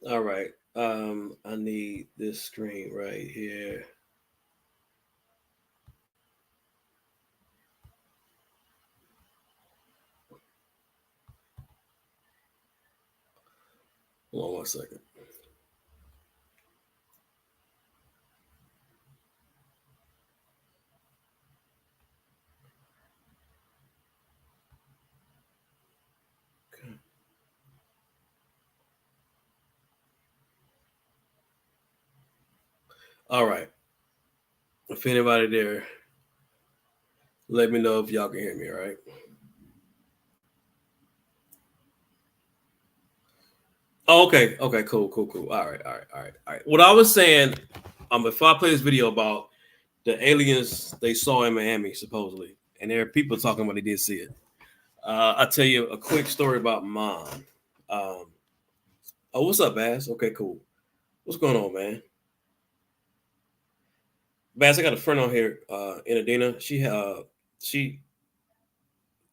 All right. I need this screen right here. Hold on one second. Okay. All right. If anybody there, let me know if y'all can hear me. All right. Oh, okay. Okay. Cool. Cool. Cool. All right. All right. All right. All right. What I was saying, before I play this video about the aliens they saw in Miami supposedly, and there are people talking about they did see it. I'll tell you a quick story about mom. Um, oh, what's up, Bass? Okay, cool. What's going on, man? Bass, I got a friend on here in Adina. She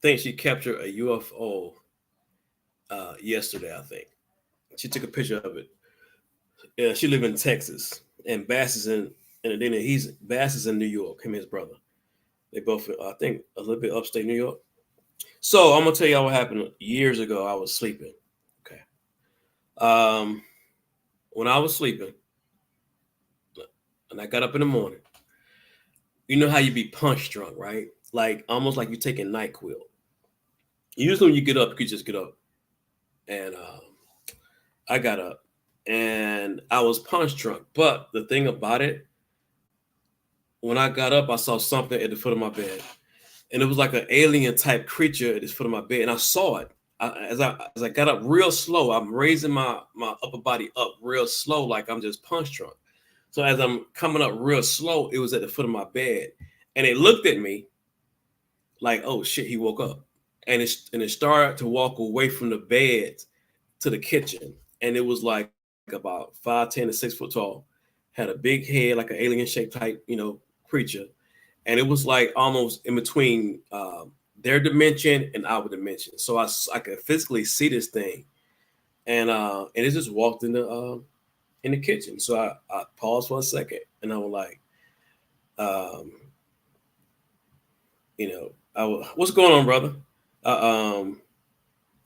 thinks she captured a UFO yesterday. I think she took a picture of it. Yeah, she live in Texas, and Bass is in Adina. Bass is in New York. Him and his brother. They both, I think, a little bit upstate New York. So I'm gonna tell y'all what happened years ago. I was sleeping. Okay. Um, when I was sleeping, and I got up in the morning, you know how you be punch drunk, right? Like almost like you taking Nyquil. Usually when you get up, you could just get up. And I got up, and I was punch drunk. But the thing about it, when I got up, I saw something at the foot of my bed, and it was like an alien type creature at the foot of my bed, and I saw it. As I got up real slow, I'm raising my upper body up real slow, like I'm just punch drunk. So as I'm coming up real slow, it was at the foot of my bed, and it looked at me like, "Oh shit," he woke up, and it started to walk away from the bed to the kitchen, and it was like about 5'10" to 6 foot tall, had a big head like an alien shaped type, creature, and it was like almost in between their dimension and our dimension. So I could physically see this thing, and it just walked in the kitchen. So I paused for a second, and I was like, um, what's going on, brother? Uh, um,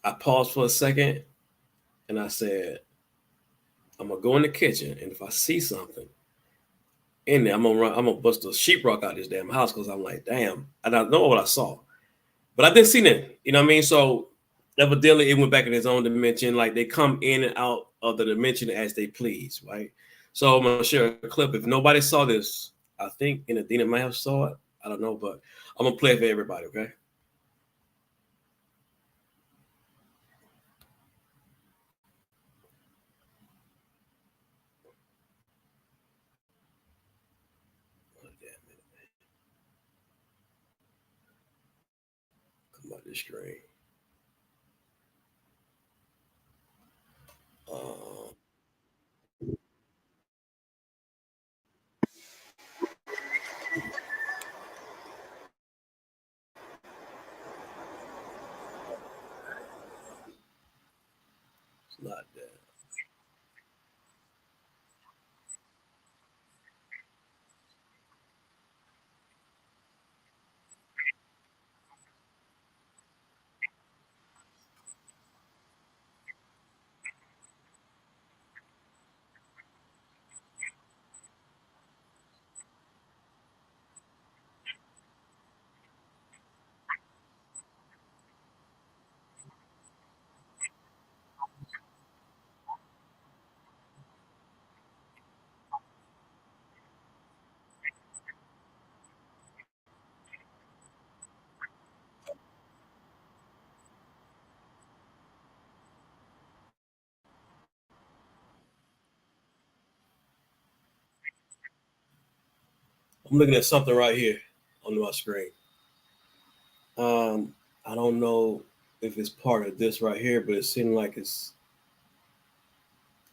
I paused for a second, and I said, I'm gonna go in the kitchen, and if I see something in there, I'm gonna bust a sheetrock out this damn house because I'm like, damn, I don't know what I saw. But I didn't see that. You know what I mean? So evidently it went back in its own dimension. Like they come in and out of the dimension as they please, right? So I'm gonna share a clip. If nobody saw this, I think in Adina might have saw it. I don't know, but I'm gonna play it for everybody, okay? Oh, damn it. Come on this screen. Uh, it's not that. I'm looking at something right here on my screen. Um, I don't know if it's part of this right here, but it seemed like it's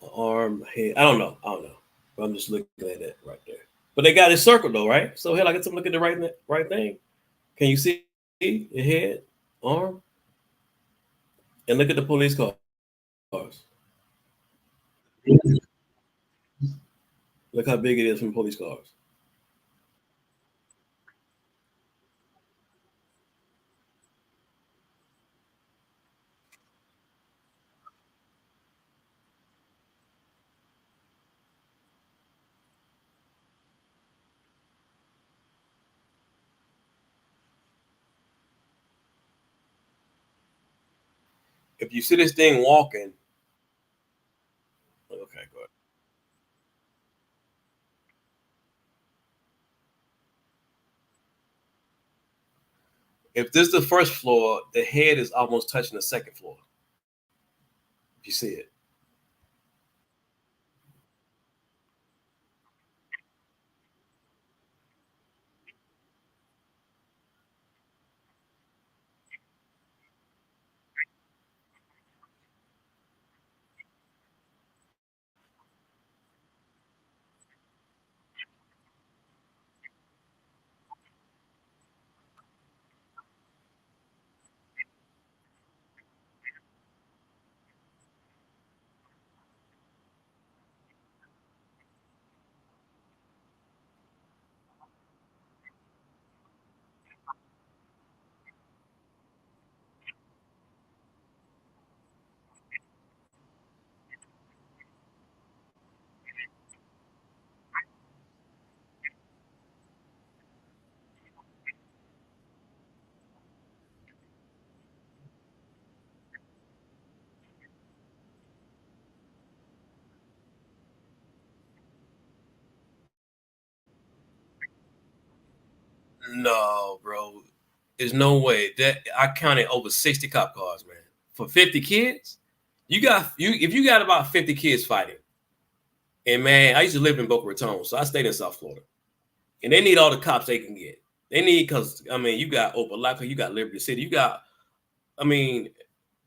an arm, head. I don't know. I don't know. But I'm just looking at it right there. But they got it circled though, right? So hell, I get to look at the right thing. Can you see your head, arm, and look at the police cars? Look how big it is from police cars. If you see this thing walking, okay, go ahead. If this is the first floor, the head is almost touching the second floor. If you see it. No, bro. There's no way that I counted over 60 cop cars, man. For 50 kids, you if you got about 50 kids fighting, and man, I used to live in Boca Raton, so I stayed in South Florida. And they need all the cops they can get. They need because I mean, you got Opelika, you got Liberty City, you got I mean,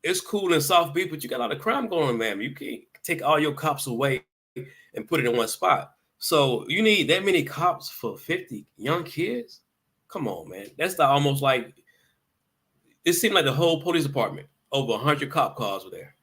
it's cool in South Beach, but you got a lot of crime going on, man. You can't take all your cops away and put it in one spot. So you need that many cops for 50 young kids? Come on, man. That's the, almost like it seemed like the whole police department, over 100 cop cars were there.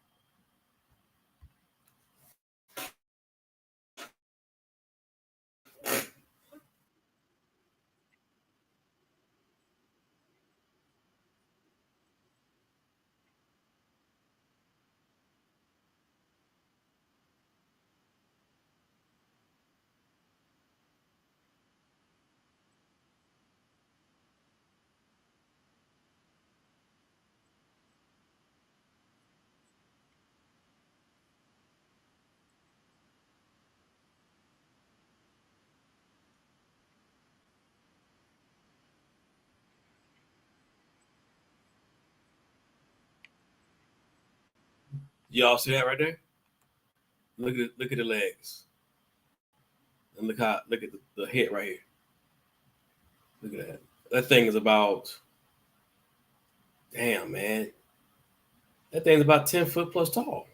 Y'all see that right there? Look at the legs. And look at the head right here. Look at that. That thing is about damn man. That thing's about 10 foot plus tall.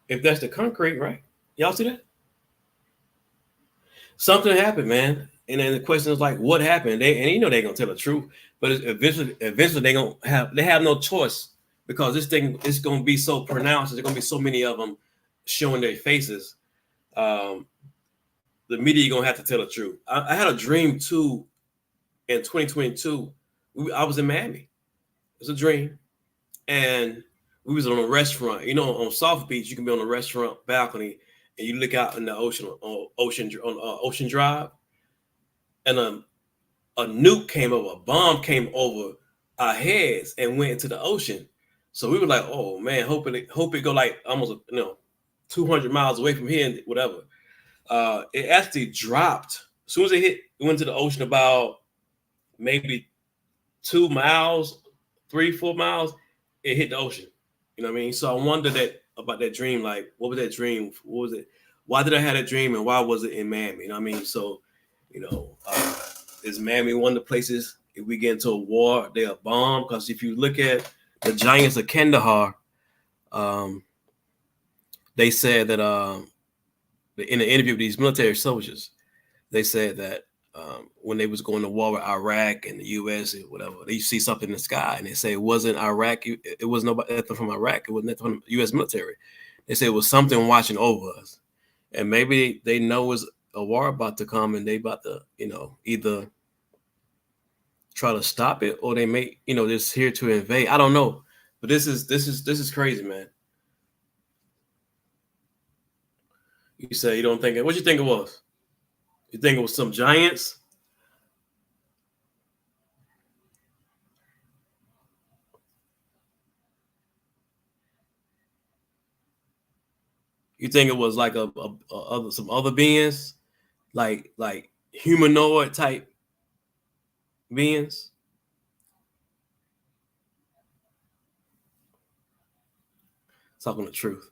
If that's the concrete, right? Y'all see that? Something happened, man. And then the question is like, what happened? They and you know they're gonna tell the truth, but eventually they have no choice because this thing is gonna be so pronounced. There's gonna be so many of them showing their faces. Um, the media gonna have to tell the truth. I had a dream too in 2022. I was in Miami. It was a dream, and we was on a restaurant. You know, on South Beach, you can be on a restaurant balcony and you look out in the ocean on Ocean Drive, and a nuke came over, a bomb came over our heads and went into the ocean. So we were like, oh man, hope it go like almost 200 miles away from here and whatever. It actually dropped as soon as it hit. It went to the ocean about maybe 2 miles, 3 4 miles. It hit the ocean. You know what I mean? So I wondered that about that dream. Like, what was that dream? What was it? Why did I have that dream, and why was it in Miami? You know what I mean? So, you know, is Miami one of the places if we get into a war, they're a bomb? Because if you look at the Giants of Kandahar, um, they said that in an interview with these military soldiers, they said that when they was going to war with Iraq and the U.S. or whatever, they see something in the sky and they say it wasn't Iraq. It was nobody from Iraq. It was nothing from the U.S. military. They said it was something watching over us, and maybe they know it's a war about to come, and they about to, either try to stop it, or they may, just here to invade. I don't know, but this is crazy, man. You say you don't think it. What you think it was? You think it was some giants? You think it was like some other beings, like humanoid type beings? Talking the truth.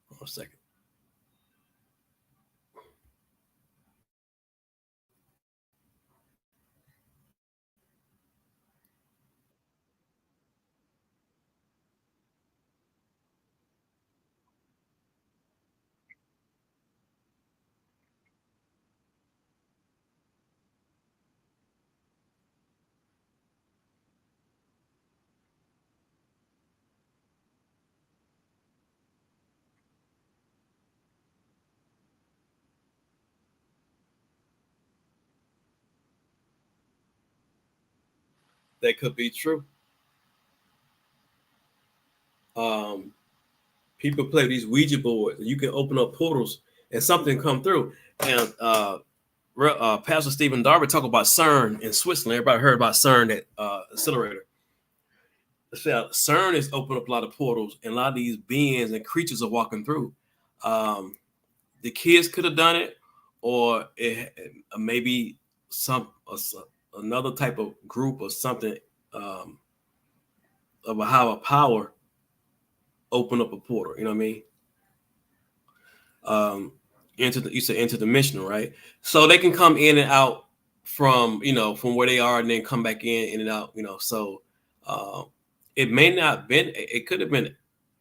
Hold on a second. That could be true. Um, People play these Ouija boards. You can open up portals and something come through. And Pastor Stephen Darby talk about CERN in Switzerland. Everybody heard about CERN, that accelerator. So CERN has opened up a lot of portals, and a lot of these beings and creatures are walking through. Um, the kids could have done it, or maybe some another type of group or something, um, of a higher power open up a portal. You know what I mean? um you said interdimensional, right? So they can come in and out from, from where they are, and then come back in and out, so uh, it may not been, it could have been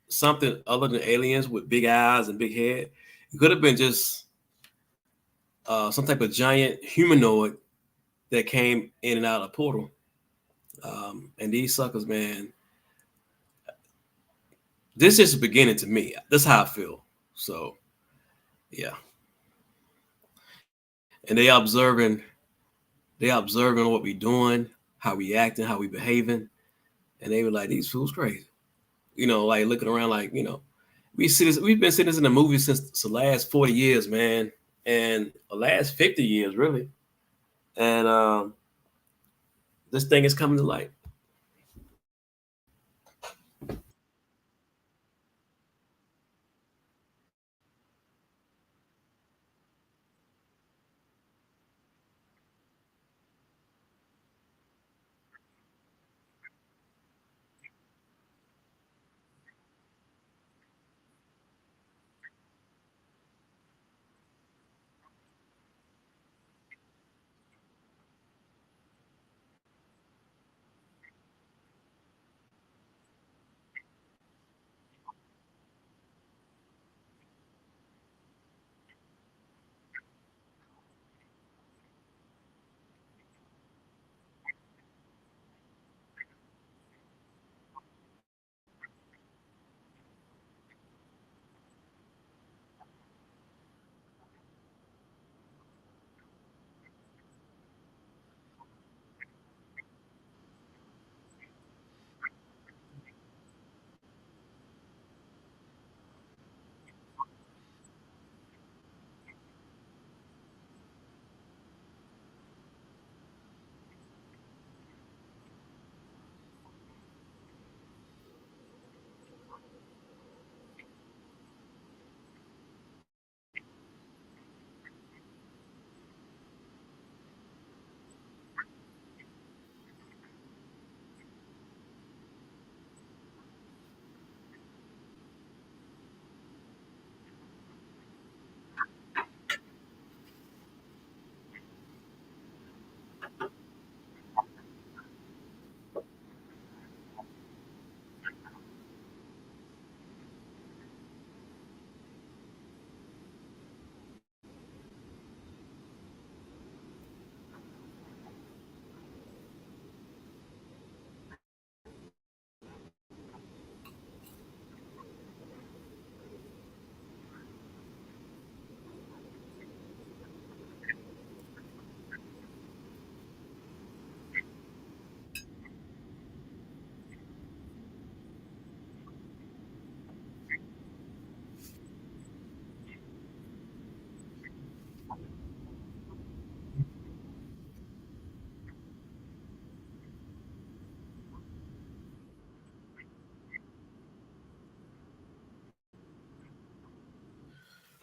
something other than aliens with big eyes and big head. It could have been just some type of giant humanoid that came in and out of a portal. And these suckers, man, this is the beginning to me. That's how I feel. So yeah. And they observing what we doing, how we acting, how we behaving, and they were like, "These fools crazy," like looking around, like, we see this. We've been seeing this in the movie since the last 40 years, man, and the last 50 years, really. And this thing is coming to light.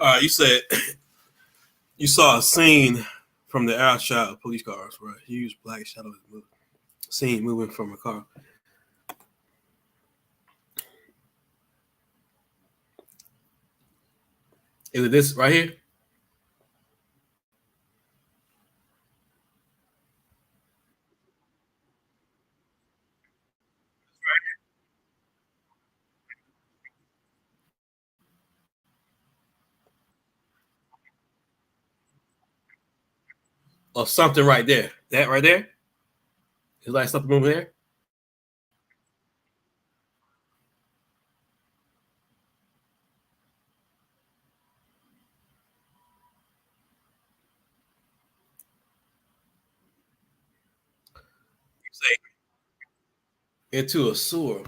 All right, you said you saw a scene from the outside of police cars, right? Huge black shadows moving. Scene moving from a car. Is it this right here? Or something right there? That right there? It's like something moving there? You say into a sewer.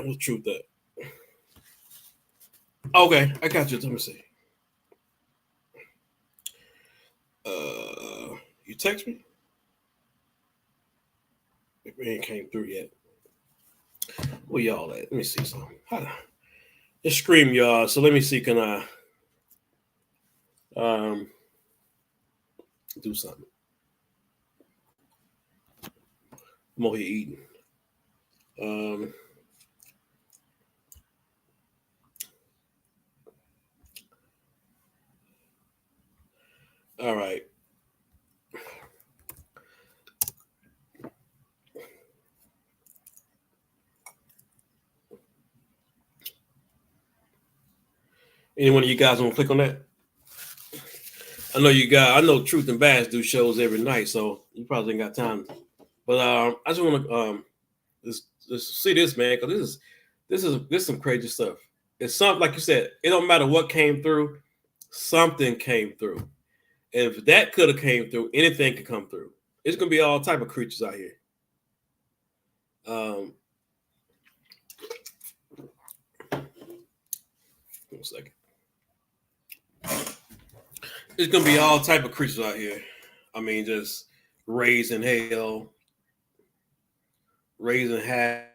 What's truth that? Okay, I got you. Let me see. You text me? It ain't came through yet. Where y'all at? Let me see something. It's Scream, y'all. So let me see. Can I um do something? I'm over here eating. Um, all right. Any one of you guys want to click on that? I know you guys. I know Truth and Bass do shows every night, so you probably ain't got time. But I just want to just see this, man, because this is some crazy stuff. It's something like you said. It don't matter what came through. Something came through. And if that could have came through, anything could come through. It's gonna be all type of creatures out here. Um, 1 second. It's gonna be all type of creatures out here. I mean, just raising hell, raising havoc.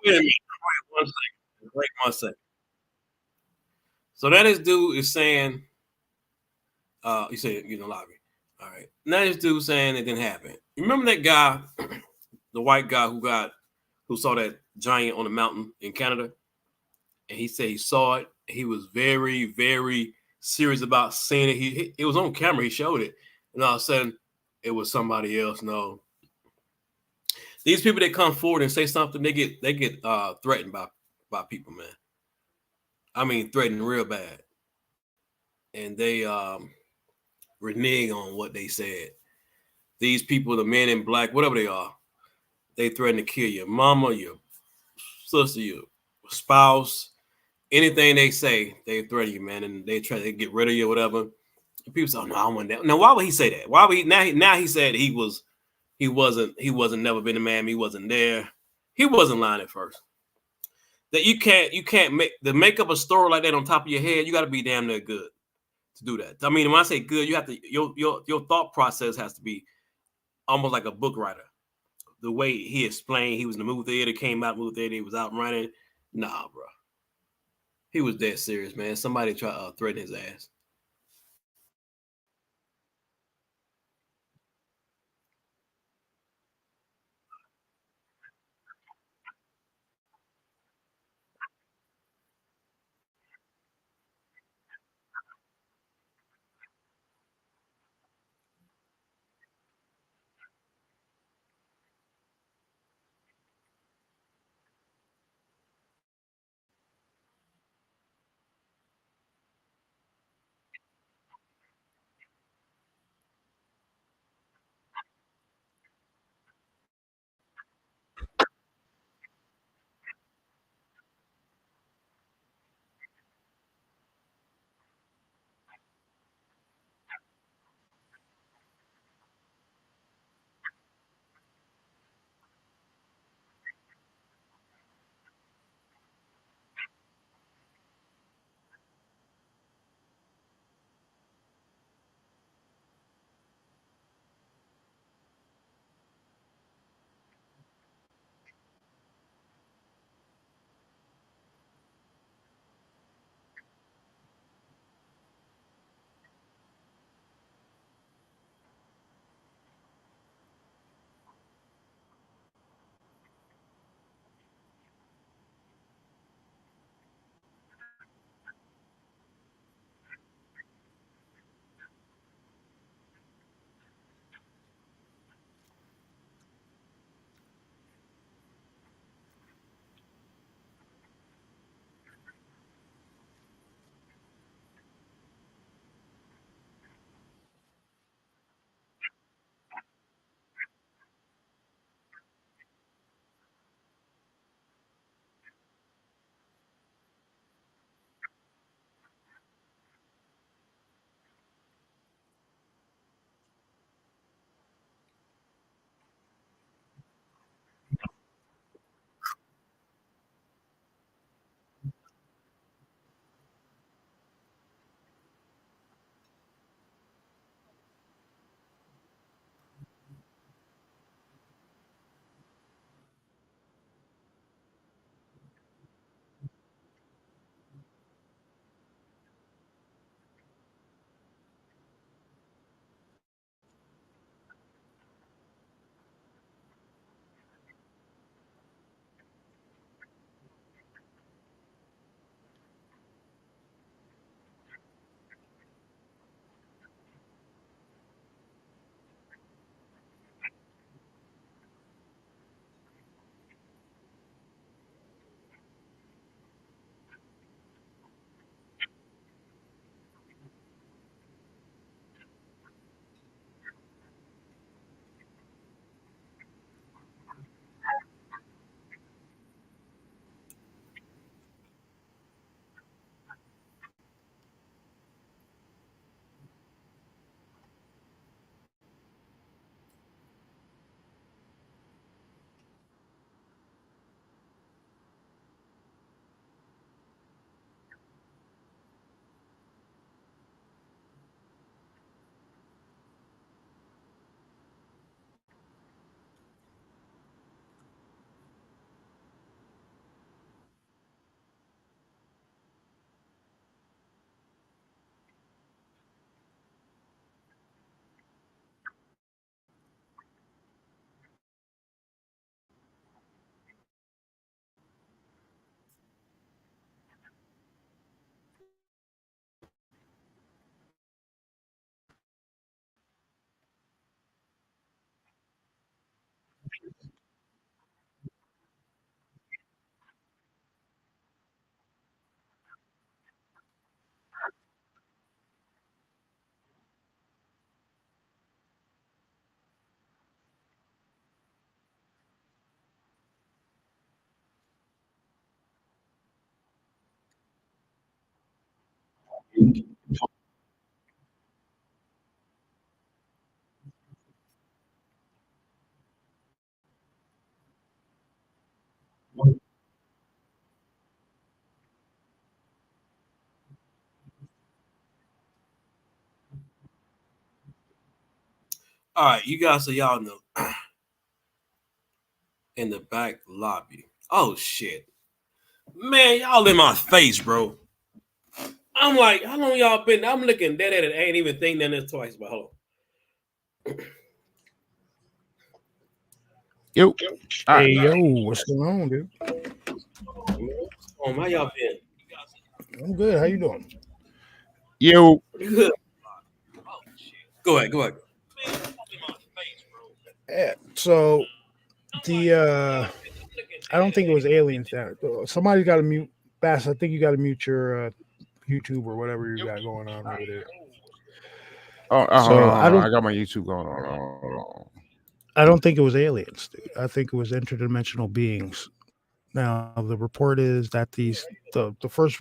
Wait a minute. Wait 1 second. Wait 1 second. So that this dude is saying, you said you know lobby. All right. Now this dude saying it didn't happen. You remember that guy, the white guy who saw that giant on the mountain in Canada, and he said he saw it. He was very, very serious about seeing it. It was on camera. He showed it, and all of a sudden, it was somebody else. No, these people that come forward and say something, they get threatened by people, man. I mean, threatened real bad, and they renege on what they said. These people, the men in black, whatever they are, they threaten to kill your mama, your sister, your spouse, anything they say, they threaten you, man, and they try to get rid of you or whatever. And people say, "Oh no, I want that." Now, why would he say that? Why would he now? He said he wasn't never been a man. He wasn't there. He wasn't lying at first. That you can't make up a story like that on top of your head. You got to be damn near good to do that. I mean, when I say good, you have to your thought process has to be almost like a book writer. The way he explained, he was in the movie theater, came out of the movie theater, he was out running. Nah, bro, he was dead serious, man. Somebody try threaten his ass. All right, you guys, so y'all know in the back lobby. Oh shit, man, y'all in my face, bro. I'm like, how long y'all been? I'm looking dead at it. I ain't even think that this twice, but hold on. Yo. All Hey, right. yo, what's going on, dude? How y'all been? I'm good. How you doing? Yo. Good. Go ahead. Go ahead. Yeah, so I don't think it was aliens that somebody's got to mute. Bass, I think you got to mute your YouTube or whatever you got going on over there. Oh, hold So on, hold on. I got my YouTube going on. Hold on. I don't think it was aliens, dude. I think it was interdimensional beings. Now the report is that the first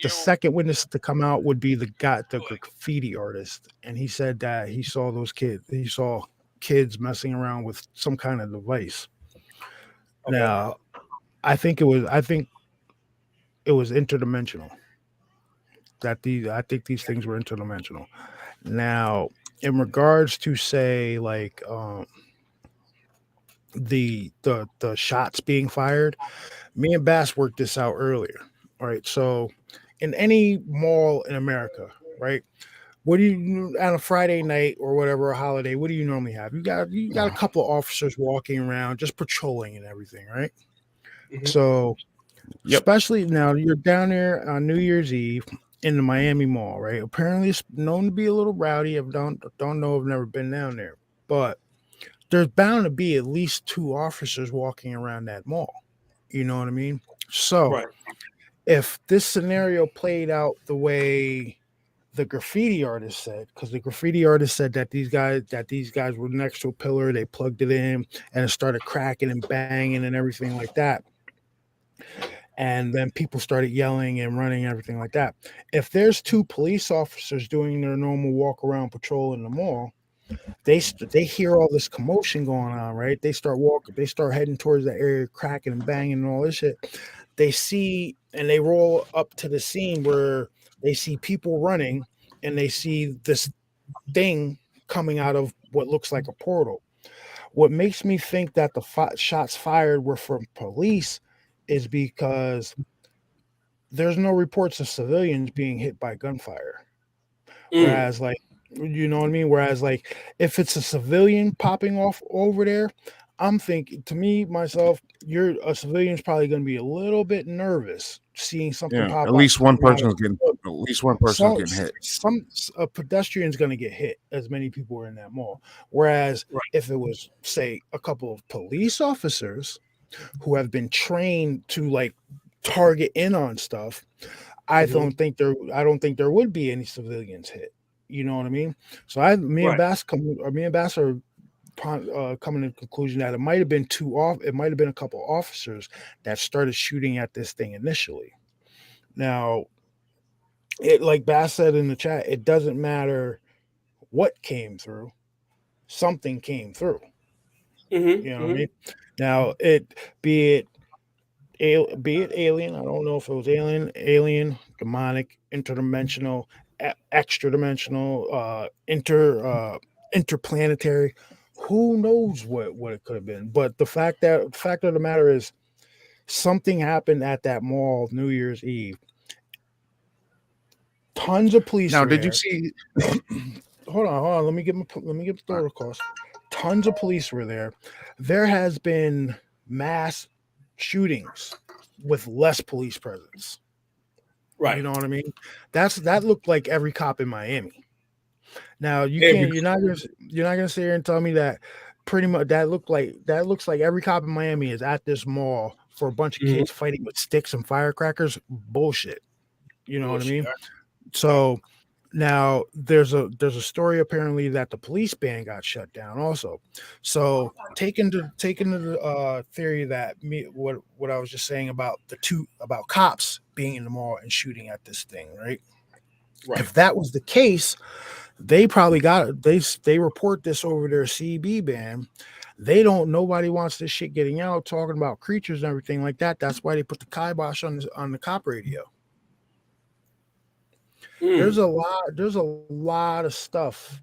the second witness to come out would be the graffiti artist, and he said that he saw those kids. He saw kids messing around with some kind of device. Okay. Now, I think it was interdimensional. I think these things were interdimensional. Now, in regards to say like the shots being fired, me and Bass worked this out earlier. All right, so in any mall in America, right? What do you on a Friday night or whatever a holiday? What do you normally have? You got a couple of officers walking around, just patrolling and everything, right? Mhm. So, Yep. especially now you're down there on New Year's Eve in the Miami Mall, right? Apparently, it's known to be a little rowdy. I don't know. I've never been down there, but there's bound to be at least two officers walking around that mall. You know what I mean? So, Right. if this scenario played out the way the graffiti artist said, because the graffiti artist said that these guys were next to a pillar, they plugged it in and it started cracking and banging and everything like that, and then people started yelling and running and everything like that. If there's two police officers doing their normal walk around patrol in the mall, they hear all this commotion going on, right? They start heading towards the area, cracking and banging and all this shit. They see and they roll up to the scene where they see people running and they see this thing coming out of what looks like a portal. What makes me think that the shots fired were from police is because there's no reports of civilians being hit by gunfire. Mm. Whereas, like, you know what I mean? Whereas, like, if it's a civilian popping off over there, I'm thinking to me, myself, you're a civilian's probably going to be a little bit nervous seeing something Yeah. pop At up. least one Coming out of person's getting. the At least one person's getting hit. some a pedestrian's going to get hit as many people were in that mall. Whereas Right. if it was, say, a couple of police officers who have been trained to like target in on stuff, I Mhm. don't think there would be any civilians hit. You know what I mean? So me and Right. Bass are coming to the conclusion that it might have been it might have been a couple officers that started shooting at this thing initially. Now, it like Bass said in the chat, it doesn't matter what came through, something came through. Mhm. You know what I Mhm. mean? Now, it be it be it alien. I don't know if it was alien, demonic, interdimensional, extra dimensional, interplanetary. Who knows what it could have been? But the fact of the matter is, something happened at that mall New Year's Eve. Tons of police Now, were did you there. see? Hold on. Let me get the thought across. Tons of police were there. There has been mass shootings with less police presence. Right. You know what I mean? That looked like every cop in Miami. Now Every. you're not gonna sit here and tell me that pretty much that looks like every cop in Miami is at this mall for a bunch of Mhm. kids fighting with sticks and firecrackers. Bullshit. You know what I mean? Bullshit. So now there's a story apparently that the police band got shut down also. So taking to the theory that what I was just saying about about cops being in the mall and shooting at this thing, right? Right. If that was the case, they probably they report this over their CB band. Nobody wants this shit getting out, talking about creatures and everything like that. That's why they put the kibosh on the cop radio. There's a lot of stuff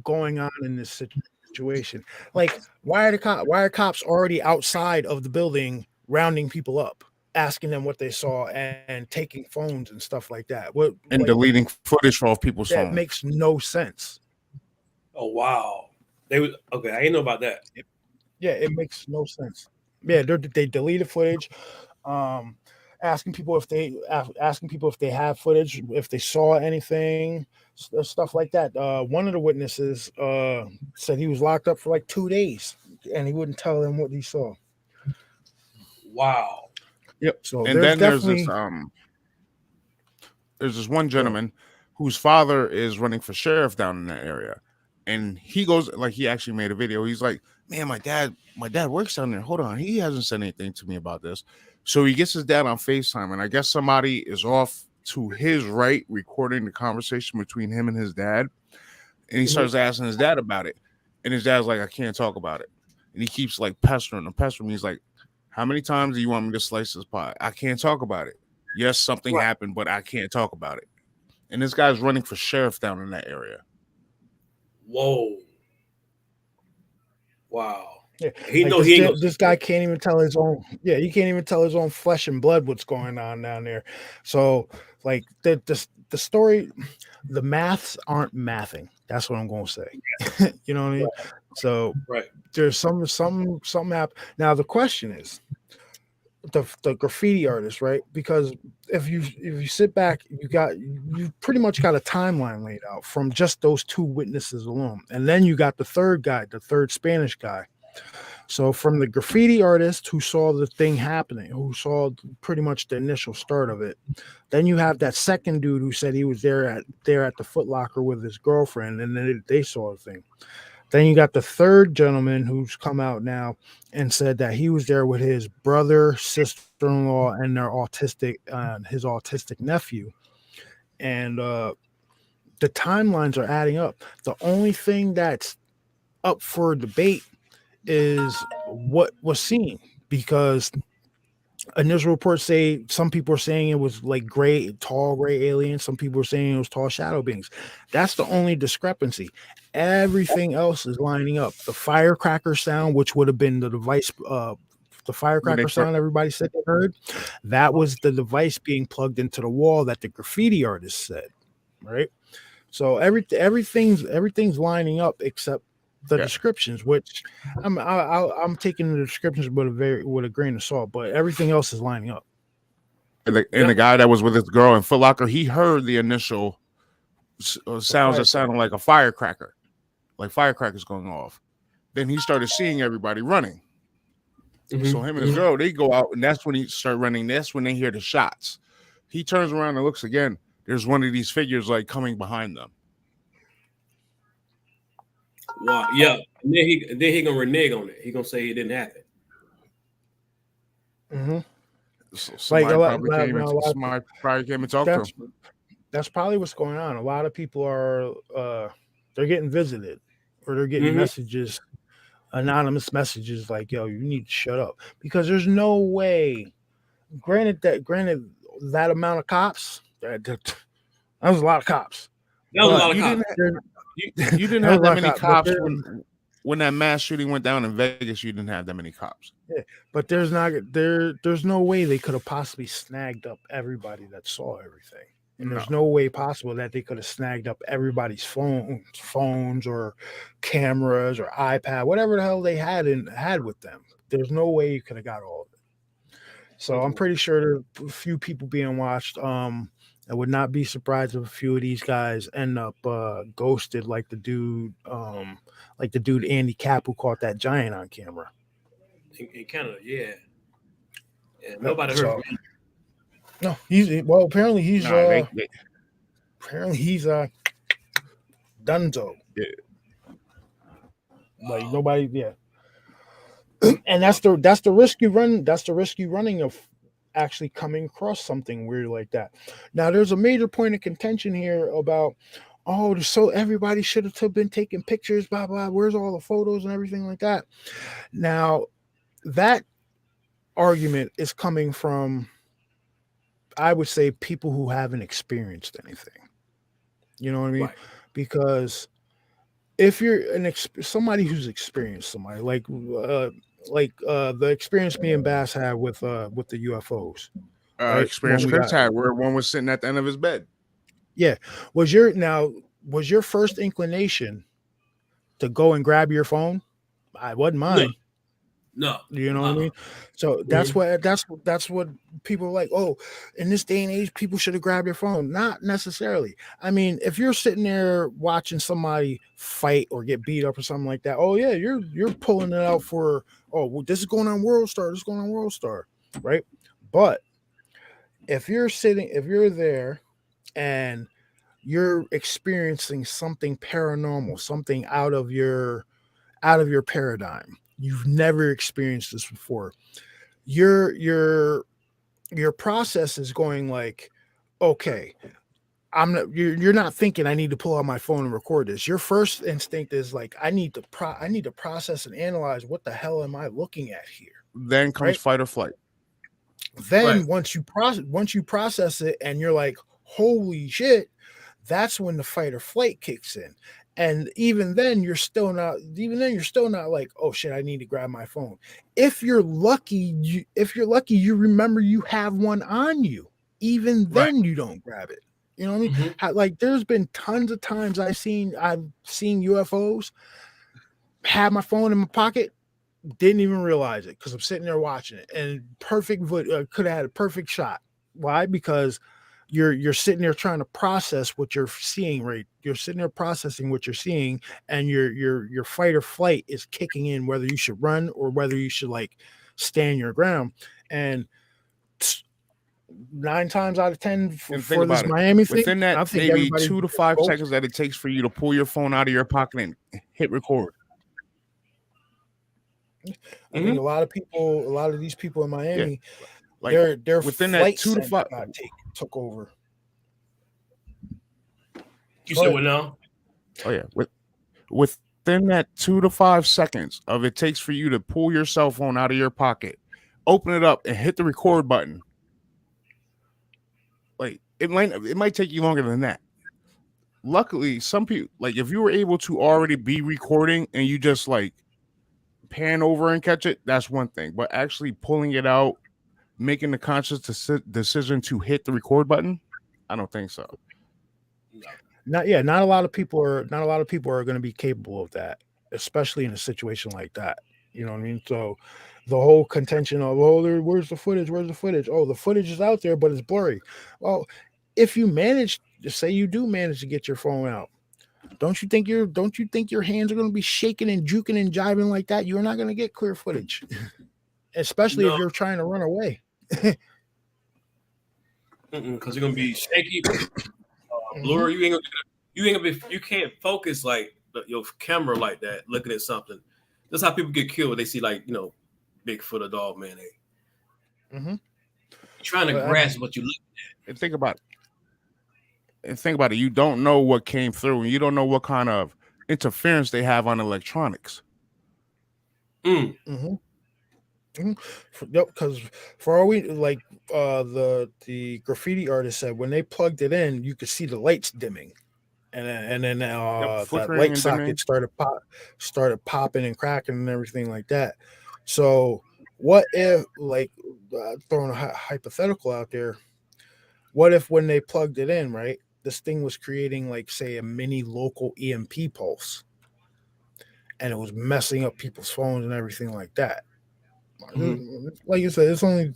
going on in this situation. Like, why are cops already outside of the building rounding people up, asking them what they saw and taking phones and stuff like that? And deleting footage off people's that phones. makes no sense. Oh wow. They was okay. I didn't know about that. Yeah, it makes no sense. Yeah, they deleted footage. Asking people if they have footage, if they saw anything, stuff like that. One of the witnesses said he was locked up for like 2 days and he wouldn't tell them what he saw. Wow. Yep. So And then there's this one gentleman whose father is running for sheriff down in that area, and he goes, like, he actually made a video. He's like, man, my dad works down there. Hold on, he hasn't said anything to me about this. So he gets his dad on FaceTime, and I guess somebody is off to his right recording the conversation between him and his dad. And he starts asking his dad about it. And his dad's like, I can't talk about it. And he keeps like pestering him. He's like, how many times do you want me to slice this pie? I can't talk about it. Yes, something happened, but I can't talk about it. And this guy's running for sheriff down in that area. Whoa. Wow. Yeah, this guy can't even tell his own. Yeah, he can't even tell his own flesh and blood what's going on down there. So, like the story, the maths aren't mathing. That's what I'm going to say. You know what I mean? Right. So there's something happened. Now the question is the graffiti artist, right? Because if you sit back, you pretty much got a timeline laid out from just those two witnesses alone, and then you got the third Spanish guy. So from the graffiti artist who saw the thing happening, who saw pretty much the initial start of it, then you have that second dude who said he was there at the Foot Locker with his girlfriend, and then they saw the thing. Then you got the third gentleman who's come out now and said that he was there with his brother, sister-in-law, and his autistic nephew. And the timelines are adding up. The only thing that's up for debate is what was seen, because initial reports say some people are saying it was like tall gray aliens. Some people are saying it was tall shadow beings. That's the only discrepancy. Everything else is lining up. The firecracker sound, which would have been the device, the firecracker sound everybody said they heard, that was the device being plugged into the wall that the graffiti artist said, right? So everything's lining up except the descriptions, which I'm taking the descriptions with a grain of salt, but everything else is lining up. And the guy that was with his girl in Foot Locker, he heard the initial sounds that sounded like a firecracker, like firecrackers going off. Then he started seeing everybody running. So him and his girl, they go out, and that's when he start running. That's when they hear the shots. He turns around and looks again. There's one of these figures like coming behind them. Wow. Yeah. And then he gonna renege on it. He gonna say it didn't happen. So somebody probably came and talked to him. That's probably what's going on. A lot of people are they're getting visited, or they're getting messages, anonymous messages like, yo, you need to shut up, because there's no way. Granted that amount of cops, that was a lot of cops. That was a lot of cops. You didn't have that many cops when that mass shooting went down in Vegas. You didn't have that many cops. Yeah, but there's no way they could have possibly snagged up everybody that saw everything, and there's no way possible that they could have snagged up everybody's phones or cameras or iPad, whatever the hell they had with them. There's no way you could have got all of it. So I'm pretty sure there's a few people being watched. I would not be surprised if a few of these guys end up ghosted, like the dude Andy Capp who caught that giant on camera. In Canada, yeah. And nobody heard So from him. no, apparently he's Nah, Dunzo. Yeah. Like nobody, yeah. And that's the risk you run. That's the risk you running of actually coming across something weird like that. Now, there's a major point of contention here about, so everybody should have been taking pictures, blah blah. Where's all the photos and everything like that? Now, that argument is coming from, I would say, people who haven't experienced anything. You know what I mean? Right. Because if you're somebody who's experienced, somebody like the experience me and Bass had with the UFOs, right? Experience When we Chris got- had where one was sitting at the end of his bed. was your first inclination to go and grab your phone? I wasn't mine. No. You know what I mean? So that's what people are like. Oh, in this day and age, people should have grabbed their phone. Not necessarily. I mean, if you're sitting there watching somebody fight or get beat up or something like that, oh yeah, you're pulling it out for, this is going on World Star. This is going on World Star, right? But if you're there and you're experiencing something paranormal, something out of your paradigm, you've never experienced this before, your process is going like, okay, you're not thinking I need to pull out my phone and record this. Your first instinct is like, I need to process and analyze what the hell am I looking at here. Then comes fight or flight. Then once you process it and you're like, holy shit, that's when the fight or flight kicks in. And even then you're still not like, oh shit, I need to grab my phone. If you're lucky, you remember you have one on you. Even then you don't grab it. You know what I mean? Mm-hmm. Like there's been tons of times I've seen UFOs, had my phone in my pocket, didn't even realize it because I'm sitting there watching it, and could have had a perfect shot. Why? Because you're sitting there trying to process what you're seeing, right? You're sitting there processing what you're seeing, and your fight or flight is kicking in, whether you should run or whether you should like stand your ground. And 9 times out of 10 for this Miami thing, within that I think maybe 2 to 5 seconds that it takes for you to pull your phone out of your pocket and hit record. I think a lot of these people in Miami, like their within flight that 2 to 5 took over. You said what now? Oh yeah, within that 2 to 5 seconds of it takes for you to pull your cell phone out of your pocket, open it up, and hit the record button. Like it might take you longer than that. Luckily, some people, like if you were able to already be recording and you just like pan over and catch it, that's one thing. But actually pulling it out, making the conscious decision to hit the record button, I don't think so. Not a lot of people are going to be capable of that, especially in a situation like that. You know what I mean? So the whole contention of, where's the footage? Oh, the footage is out there, but it's blurry. Well, if you do manage to get your phone out, don't you think your hands are going to be shaking and juking and jiving like that? You're not going to get clear footage, especially if you're trying to run away. Because you're going to be shaky, blurry. You can't focus like your camera like that, looking at something. That's how people get killed. They see like, Bigfoot or dog man. Trying to grasp what you're looking at. And think about it. You don't know what came through, and you don't know what kind of interference they have on electronics. Because for all we like, the graffiti artist said when they plugged it in, you could see the lights dimming, and then that light socket started popping and cracking and everything like that. So what if, like, throwing a hypothetical out there, what if when they plugged it in, right, this thing was creating like, say, a mini local EMP pulse, and it was messing up people's phones and everything like that? Like you said, it's only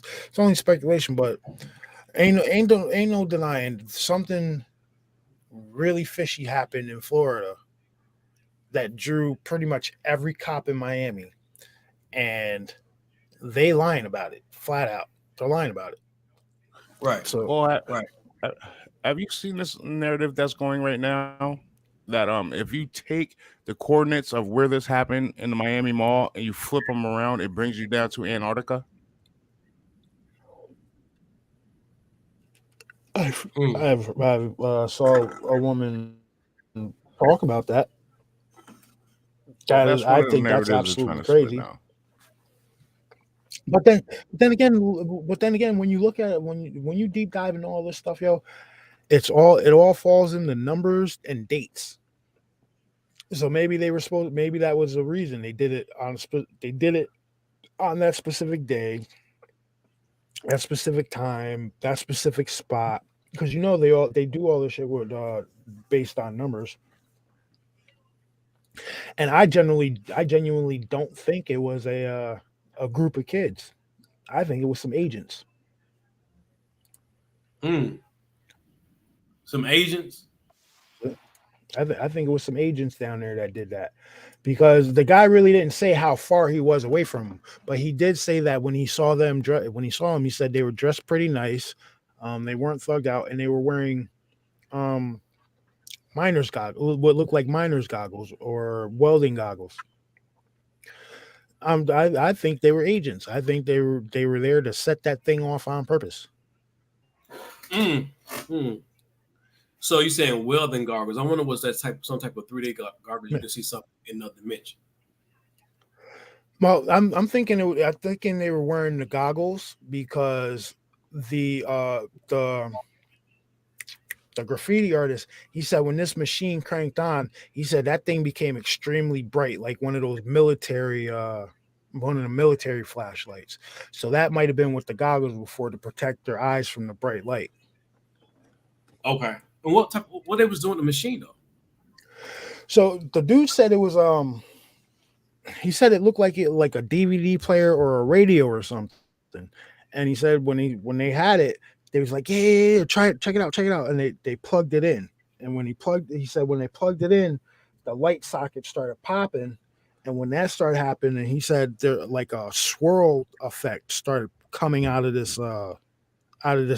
speculation, but Ain't no denying something really fishy happened in Florida that drew pretty much every cop in Miami, and they lying about it flat out. They're lying about it. Right. So Well, Right. have you seen this narrative that's going right now? That if you take the coordinates of where this happened in the Miami Mall and you flip them around, it brings you down to Antarctica. Mm. I've saw a woman talk about that. Well, That is, that's one I of the think that's narratives they're trying absolutely to split crazy. now. But then again, when you look at it, when you deep dive into all this stuff, yo, it all falls into numbers and dates. So maybe they were supposed, maybe that was the reason they did it they did it on that specific day, that specific time, that specific spot, because they do all this shit with based on numbers. And I genuinely don't think it was a group of kids. I think it was some agents. Mm. Some agents. I think it was some agents down there that did that, because the guy really didn't say how far he was away from them, but he did say that when he saw when he saw them, he said they were dressed pretty nice, they weren't thugged out, and they were wearing um, miner's goggles, what looked like miner's goggles or welding goggles. I think they were agents. I think they were there to set that thing off on purpose. Mm. Mm. So you're saying welding goggles? I wonder was that some type of 3D goggles you can see something in another dimension. Well, I'm thinking they were wearing the goggles because the uh the the graffiti artist, he said when this machine cranked on, he said that thing became extremely bright, like one of the military flashlights. So that might have been what the goggles were for, to protect their eyes from the bright light. Okay. And what they was doing the machine though? So the dude said it was he said it looked like a DVD player or a radio or something. And he said when they had it, they was like, yeah, try it, check it out. And they plugged it in. And he said when they plugged it in, the light socket started popping. And when that started happening, he said there like a swirl effect started coming out of this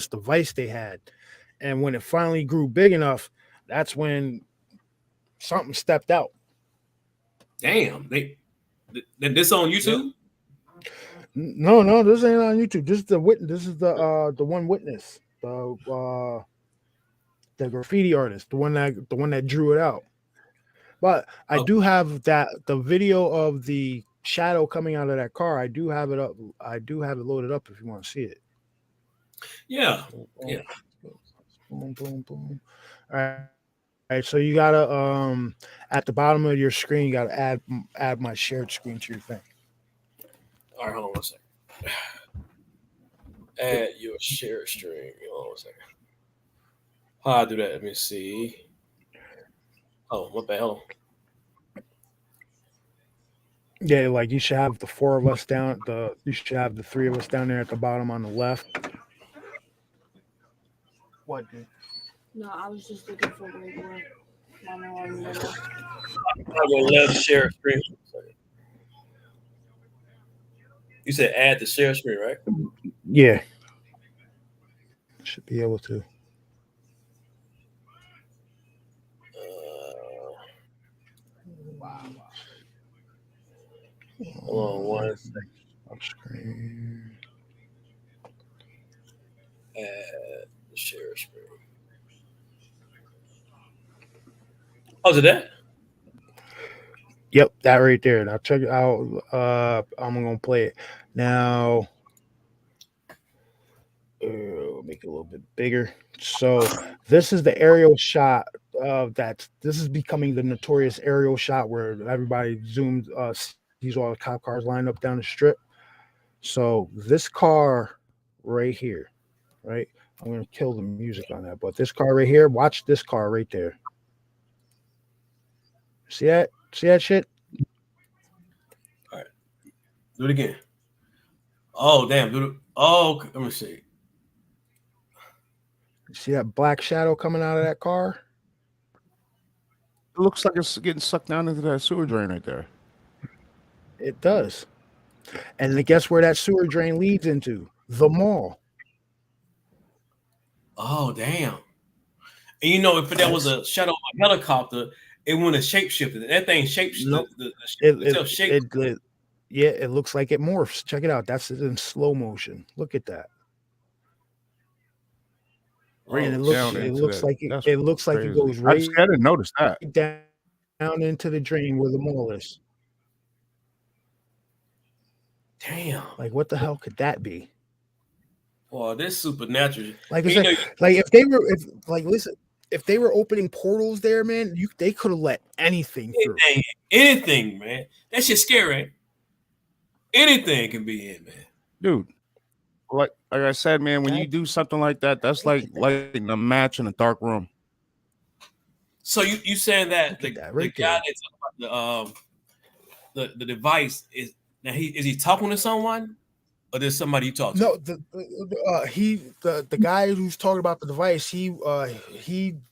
device they had. And when it finally grew big enough, that's when something stepped out. Damn. This on YouTube? No, this ain't on YouTube. This is the witness. This is the one witness, the graffiti artist, the one that drew it out. But I Oh, do have the video of the shadow coming out of that car. I do have it up. I do have it loaded up if you want to see it. yeah. Yeah. Boom, boom, boom. All right. All right. So you gotta at the bottom of your screen, you gotta add my shared screen to your thing. All right, hold on one second. Add your share stream. Hold on one second. How I do that? Let me see. Oh, what the hell? Yeah, like you should have the four of us down. You should have the three of us down there at the bottom on the left. What, dude? No, I was just looking for where you were. Mama, I'm gonna left share screen. You said add the share screen, right? Yeah, should be able to. Hold on one second. Screen. Add the share screen. Oh, is it that? Yep, that right there. Now check it out. I'm gonna play it now. Make it a little bit bigger. So this is the aerial shot of that. This is becoming the notorious aerial shot where everybody zooms, sees all the cop cars lined up down the strip. So this car right here, right? I'm gonna kill the music on that, but this car right here, watch this car right there. See that? See that shit? All right. Do it again. Oh, damn. Oh, let me see. See that black shadow coming out of that car? It looks like it's getting sucked down into that sewer drain right there. It does. And then guess where that sewer drain leads into? The mall. Oh damn! And you know, if there was a shadow of a helicopter, it wouldn't have shapeshifted. That thing shapes Nope. itself shape. Yeah, it looks like it morphs. Check it out. That's in slow motion. Look at that. And it looks, down it into looks that. like That's it looks like it crazy. goes I right didn't notice that. down into the drain where the mall is. Damn! Like, what the hell could that be? Boy, this supernatural. Like I You said, know, like if they were opening portals there, man, they could have let anything through. anything, man. That shit's scary. Anything can be in, man. Dude, like I said, man, when you do something like that, that's like lighting a match in a dark room. So you saying that Look the, at that the right guy there. that's about the device is now is he talking to someone or there's somebody you talk to? No, the guy who's talking about the device, he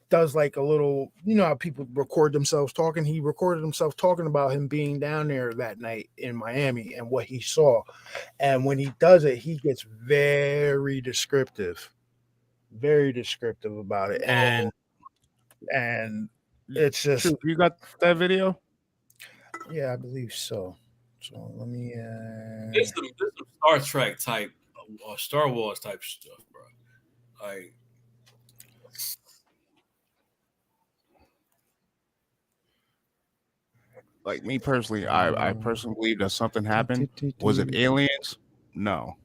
does like a little, you know how people record themselves talking. He recorded himself talking about him being down there that night in Miami and what he saw. And when he does it, he gets very descriptive about it. And it's just, Shoot, you got that video? yeah, I believe so. So let me This is some Star Trek type or Star Wars type stuff, bro. Like me personally, I personally believe that something happened. Was it aliens? No.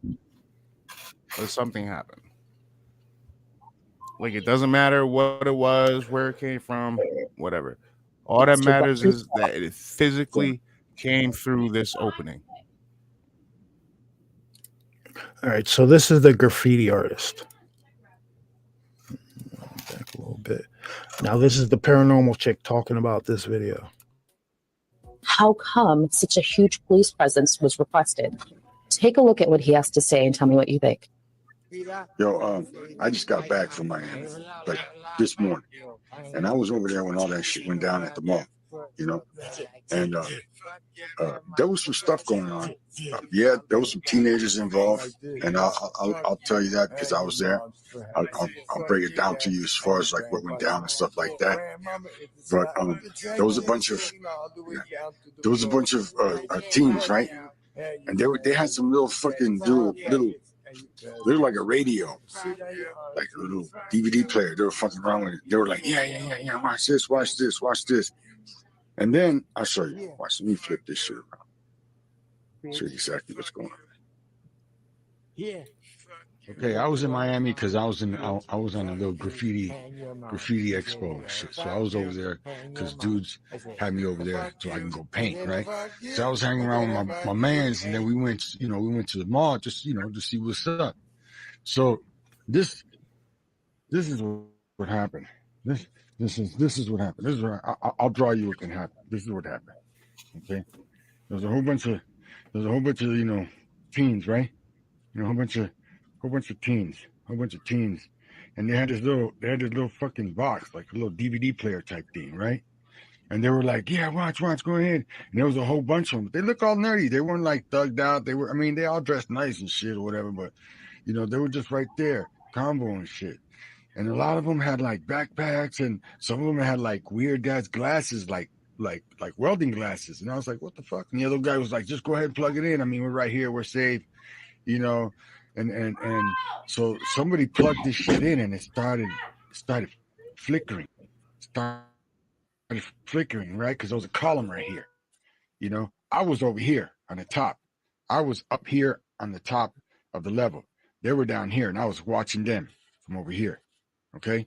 But something happened. Like, it doesn't matter what it was, where it came from, whatever. All that matters is that it physically came through this opening. All right, so this is the graffiti artist. Back a little bit. Now this is the paranormal chick talking about this video. How come such a huge police presence was requested? Take a look at what he has to say and tell me what you think. Yo, I just got back from Miami, like this morning, and I was over there when all that shit went down at the mall, you know, and there was some stuff going on. Yeah, there was some teenagers involved, and I'll tell you that because I was there. I'll break it down to you as far as like what went down and stuff like that. But there was a bunch of teens, right? And they had some little fucking little like a radio, like a little DVD player. They were fucking around with it. They were like, yeah, watch this. And then I'll show you. Watch, let me flip this shit around. Show you exactly what's going on. Yeah. Okay, I was in Miami because I was on a little graffiti expo and shit. So I was over there because dudes had me over there so I can go paint, right? So I was hanging around with my mans, and then we went to the mall just to see what's up. So this is what happened. This is what happened. This is what I'll draw you what can happen. This is what happened. Okay, there's a whole bunch of teens, right? A whole bunch of teens, and they had this little fucking box, like a little DVD player type thing, right? And they were like, yeah, watch, go ahead. And there was a whole bunch of them. They look all nerdy. They weren't like thugged out. They all dressed nice and shit or whatever, but they were just right there, combo and shit. And a lot of them had like backpacks, and some of them had like weird ass glasses, like welding glasses. And I was like, what the fuck? And the other guy was like, just go ahead and plug it in. I mean, we're right here, we're safe, And so somebody plugged this shit in, and it started flickering. Right? Because there was a column right here. I was over here on the top. I was up here on the top of the level. They were down here, and I was watching them from over here. Okay?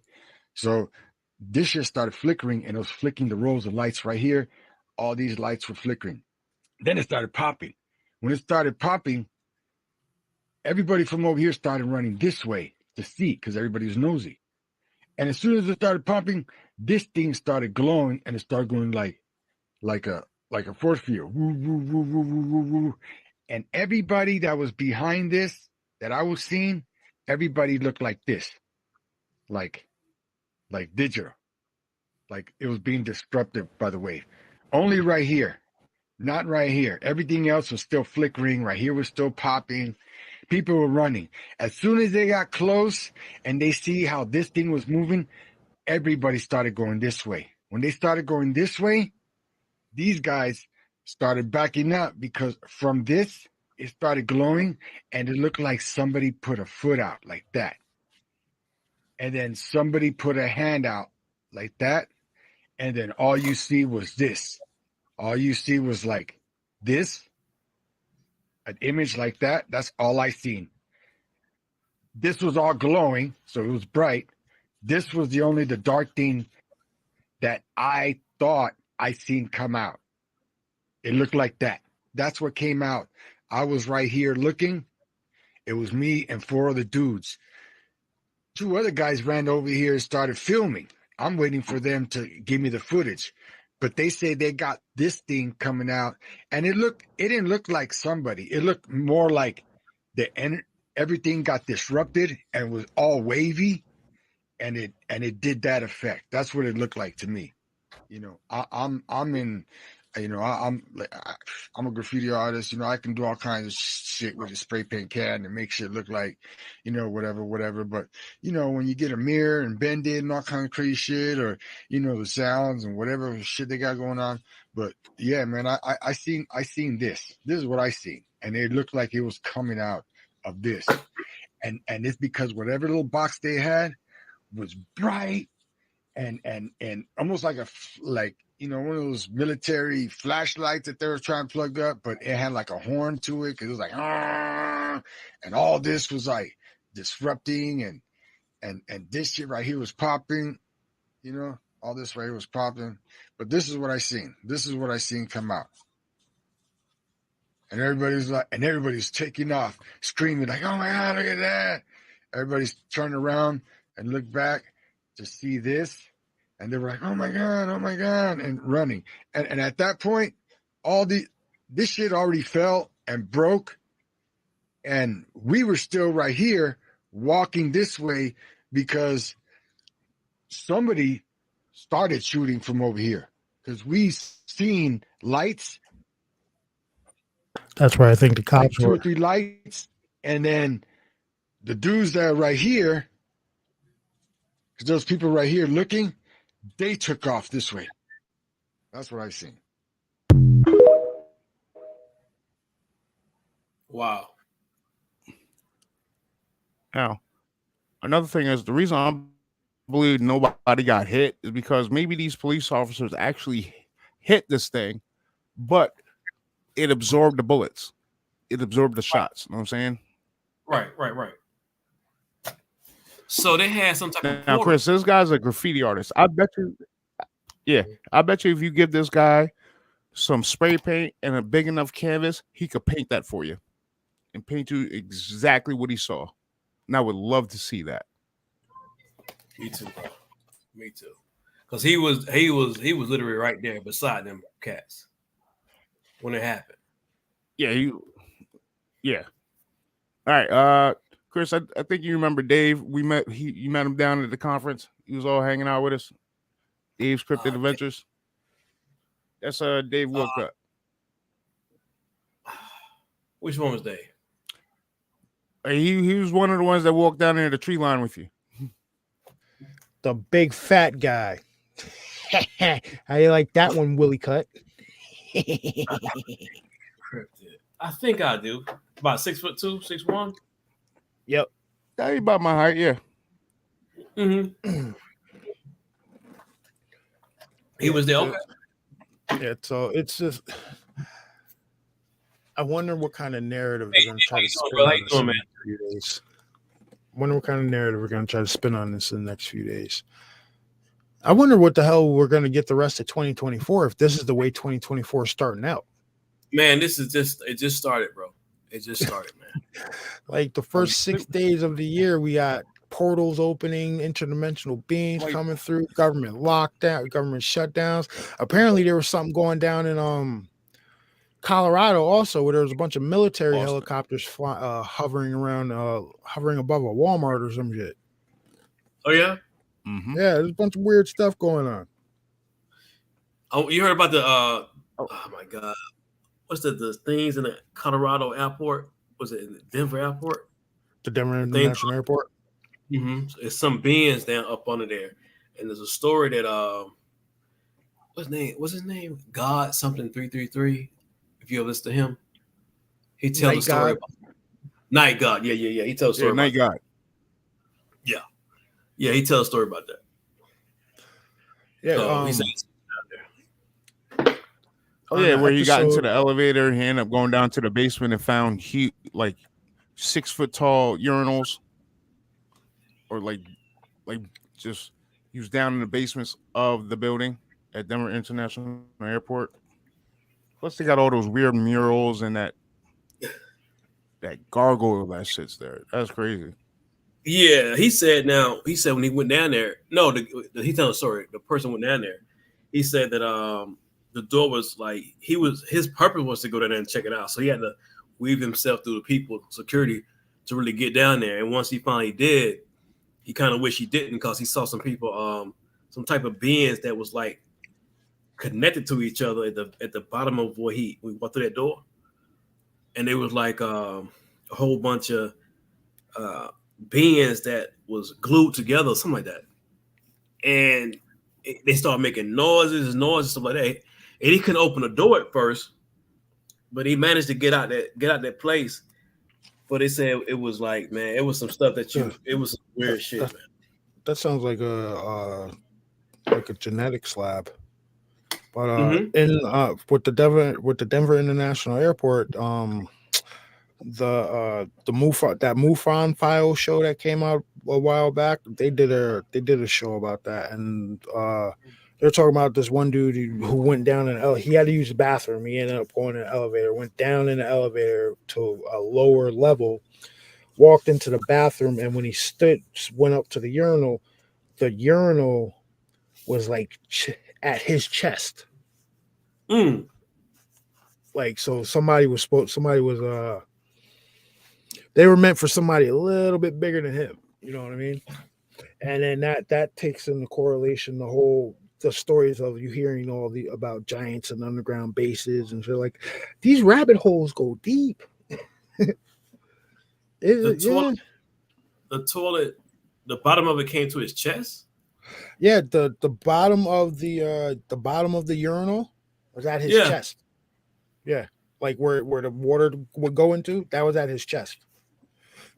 So this shit started flickering, and it was flicking the rows of lights right here. All these lights were flickering. Then it started popping. When it started popping, everybody from over here started running this way to see, because everybody was nosy. And as soon as it started popping, this thing started glowing, and it started going like a force field. Woo, woo, woo, woo, woo, woo, woo. And everybody that was behind this, that I was seeing, everybody looked like this. like digital, like it was being disrupted by the wave. Only right here, not right here. Everything else was still flickering. Right here was still popping. People were running. As soon as they got close and they see how this thing was moving, everybody started going this way. When they started going this way, these guys started backing up because from this, it started glowing and it looked like somebody put a foot out like that. And then somebody put a hand out like that. And then all you see was this. All you see was like this, an image like that. That's all I seen. This was all glowing, so it was bright. This was the dark thing that I thought I seen come out. It looked like that. That's what came out. I was right here looking. It was me and 4 other dudes. 2 other guys ran over here and started filming. I'm waiting for them to give me the footage. But they say they got this thing coming out, and it didn't look like somebody. It looked more like everything got disrupted and was all wavy, and it did that effect. That's what it looked like to me. You know, I'm a graffiti artist. You know, I can do all kinds of shit with a spray paint can and make shit look like, you know, whatever. But you know, when you get a mirror and bend it and all kind of crazy shit, or you know, the sounds and whatever shit they got going on. But yeah, man, I seen this. This is what I seen, and it looked like it was coming out of this, and it's because whatever little box they had was bright and almost like you know, one of those military flashlights that they were trying to plug up, but it had like a horn to it because it was like, ah, and all this was like disrupting, and this shit right here was popping, you know, all this right here was popping. But this is what I seen. This is what I seen come out. And everybody's taking off, screaming like, oh my God, look at that. Everybody's turning around and look back to see this. And they were like, oh my God, and running. And at that point, this shit already fell and broke. And we were still right here walking this way because somebody started shooting from over here. Because we seen lights. That's where I think the Like cops 2 or were. 3 lights. And then the dudes that are right here, because those people right here looking, they took off this way. That's what I seen. Wow. Now, another thing is the reason I believe nobody got hit is because maybe these police officers actually hit this thing, but it absorbed the bullets. It absorbed the shots. You know what I'm saying? Right. So they had some type of Now, portal. Chris, this guy's a graffiti artist. I bet you if you give this guy some spray paint and a big enough canvas, he could paint that for you and paint you exactly what he saw. And I would love to see that. Me too, bro. Me too. Because he was literally right there beside them cats when it happened. Yeah. All right. Chris, I think you remember Dave. You met him down at the conference. He was all hanging out with us. Dave's Cryptid Adventures. That's Dave Wilcutt. Which one was Dave? He was one of the ones that walked down there the tree line with you. The big fat guy. How you like that one, Willie Cut? Cryptid. I think I do. About 6'2", 6'1". Yep. That ain't about my height, yeah. Mm-hmm. He was there. Okay. Yeah, so it's just I wonder what kind of narrative they're gonna try to spin on this in the next few days. Wonder what kind of narrative we're gonna try to spin on this in the next few days. I wonder what the hell we're gonna get the rest of 2024 if this is the way 2024 is starting out. Man, it just started, bro. It just started, man. Like the first 6 days of the year, we got portals opening, interdimensional beings coming through, government lockdown, government shutdowns. Apparently, there was something going down in Colorado also, where there was a bunch of military helicopters hovering above a Walmart or some shit. Oh yeah. Mhm. Yeah, there's a bunch of weird stuff going on. Oh, you heard about the Oh. oh my god, what's the things in the Colorado airport? Was it in the Denver airport? The Denver The thing- International Airport. It's some bins down up under there, and there's a story that what's his name? God something 333. If you ever listen to him, he tells Night a story God. about Night God. Yeah. He tells a Yeah, story Night about God. Yeah, he tells a story about that. Yeah, So he says Oh on yeah, the where he got into episode- the elevator, he ended up going down to the basement and found like 6 foot tall urinals, or like just he was down in the basements of the building at Denver International Airport. Plus, they got all those weird murals and that gargoyle that sits there. That's crazy. Yeah, he said when he went down there, no, he telling a story. The person went down there. He said that the door was like his purpose was to go down there and check it out. So he had to weave himself through the people security to really get down there. And once he finally did, he kind of wished he didn't, because he saw some people, some type of beings that was like connected to each other at the bottom of where we walked through that door. And there was like a whole bunch of beings that was glued together, something like that. And they started making noises, stuff like that. And he couldn't open the door at first, but he managed to get out that place. But they said it was like, man, it was some stuff it was some weird shit, man. That sounds like a genetics lab. But with the Denver International Airport, the MUFON file show that came out a while back, they did a show about that, and they're talking about this one dude who went down he had to use the bathroom. He ended up going in the elevator, went down in the elevator to a lower level, walked into the bathroom, and when he went up to the urinal was like at his chest. Like, so somebody was they were meant for somebody a little bit bigger than him, you know what I mean? And then that takes into correlation the stories of you hearing about giants and underground bases, and so like these rabbit holes go deep. The toilet, the bottom of it came to his chest. Yeah, the bottom of the urinal was at his chest. Yeah, like where the water would go into, that was at his chest.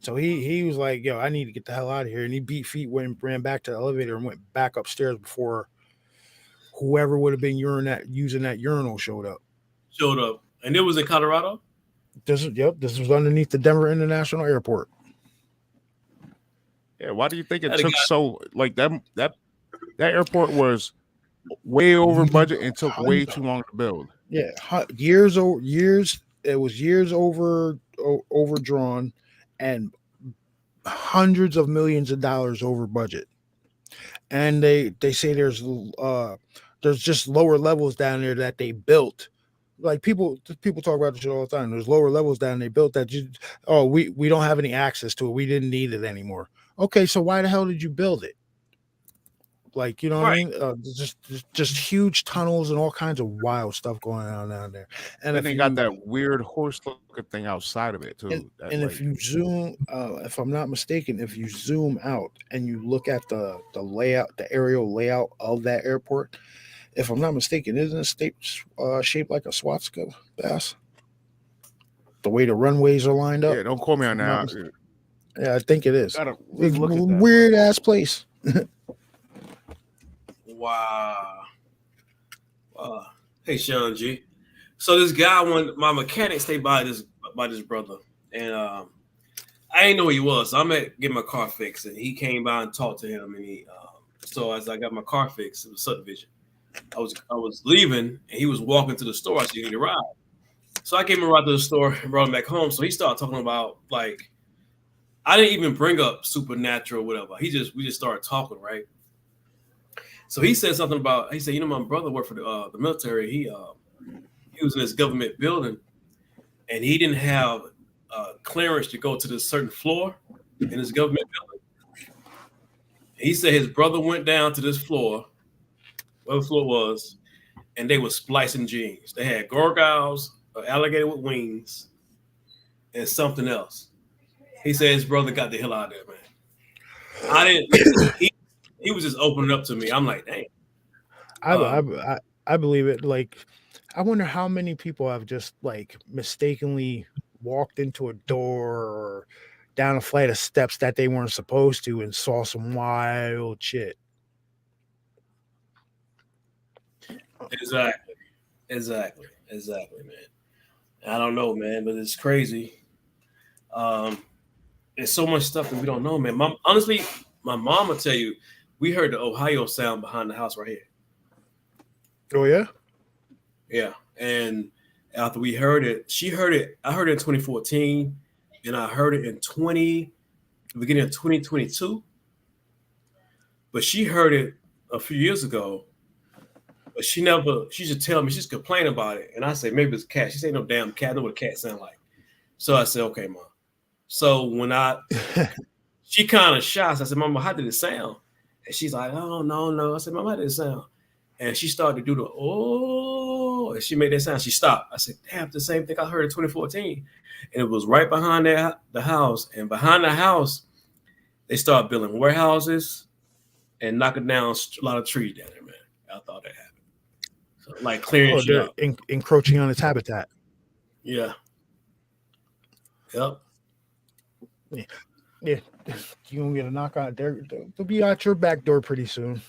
So he was like, yo, I need to get the hell out of here. And he beat feet, ran back to the elevator and went back upstairs before whoever would have been using that urinal showed up. And it was in Colorado? This was underneath the Denver International Airport. Yeah, why do you think it took so like that airport was way over budget and took way too long to build? Yeah, years. It was years overdrawn, and hundreds of millions of dollars over budget. And they say there's just lower levels down there that they built. Like people talk about this shit all the time. There's lower levels down there they built that we don't have any access to it. We didn't need it anymore. Okay, so why the hell did you build it? Like, you know what I mean? Just huge tunnels and all kinds of wild stuff going on down there. And they got that weird horse-looking thing outside of it too. And if you zoom, if I'm not mistaken, if you zoom out and you look at the layout, the aerial layout of that airport, if I'm not mistaken, isn't it shaped like a swastika, Bass? The way the runways are lined up. Yeah, don't call me on that. Yeah, I think it is. Let's look at that. Weird ass place. Wow. Hey, Sean G. So this guy, my mechanic stayed by this brother, and I didn't know who he was. So I'm at get my car fixed, and he came by and talked to him, and so as I got my car fixed, it was subdivision. I was leaving, and he was walking to the store. I said, "You need a ride." So I gave him a ride to the store and brought him back home. So he started talking about, like, I didn't even bring up supernatural, whatever. We just started talking, right? So he said something about, he said, my brother worked for the military. He was in this government building, and he didn't have clearance to go to this certain floor in this government building. He said his brother went down to this floor, where the floor was, and they were splicing jeans. They had gargoyles, an alligator with wings, and something else. He said his brother got the hell out of there, man. I didn't. He was just opening up to me. I'm like, dang. I believe it. Like, I wonder how many people have just like mistakenly walked into a door or down a flight of steps that they weren't supposed to and saw some wild shit. Exactly, man. I don't know, man, but it's crazy. There's so much stuff that we don't know, man. Honestly, my mom will tell you, we heard the Ohio sound behind the house right here. Oh yeah? Yeah. And after we heard it, she heard it. I heard it in 2014, and I heard it in beginning of 2022. But she heard it a few years ago. But she should tell me, she's complaining about it. And I say, maybe it's a cat. She said, no damn cat. I know what a cat sound like. So I said, okay, Mom. So when she kind of shocked. I said, Mama, how did it sound? And she's like, oh, no. I said, Mama, how did it sound? And she started to do the, oh, and she made that sound. She stopped. I said, damn, the same thing I heard in 2014. And it was right behind the house. And behind the house, they started building warehouses and knocking down a lot of trees down there, man. I thought that happened. So, like clearing shit up. Encroaching on its habitat. Yeah. Yep. Yeah. You're going to get a knock on it. They'll be out your back door pretty soon.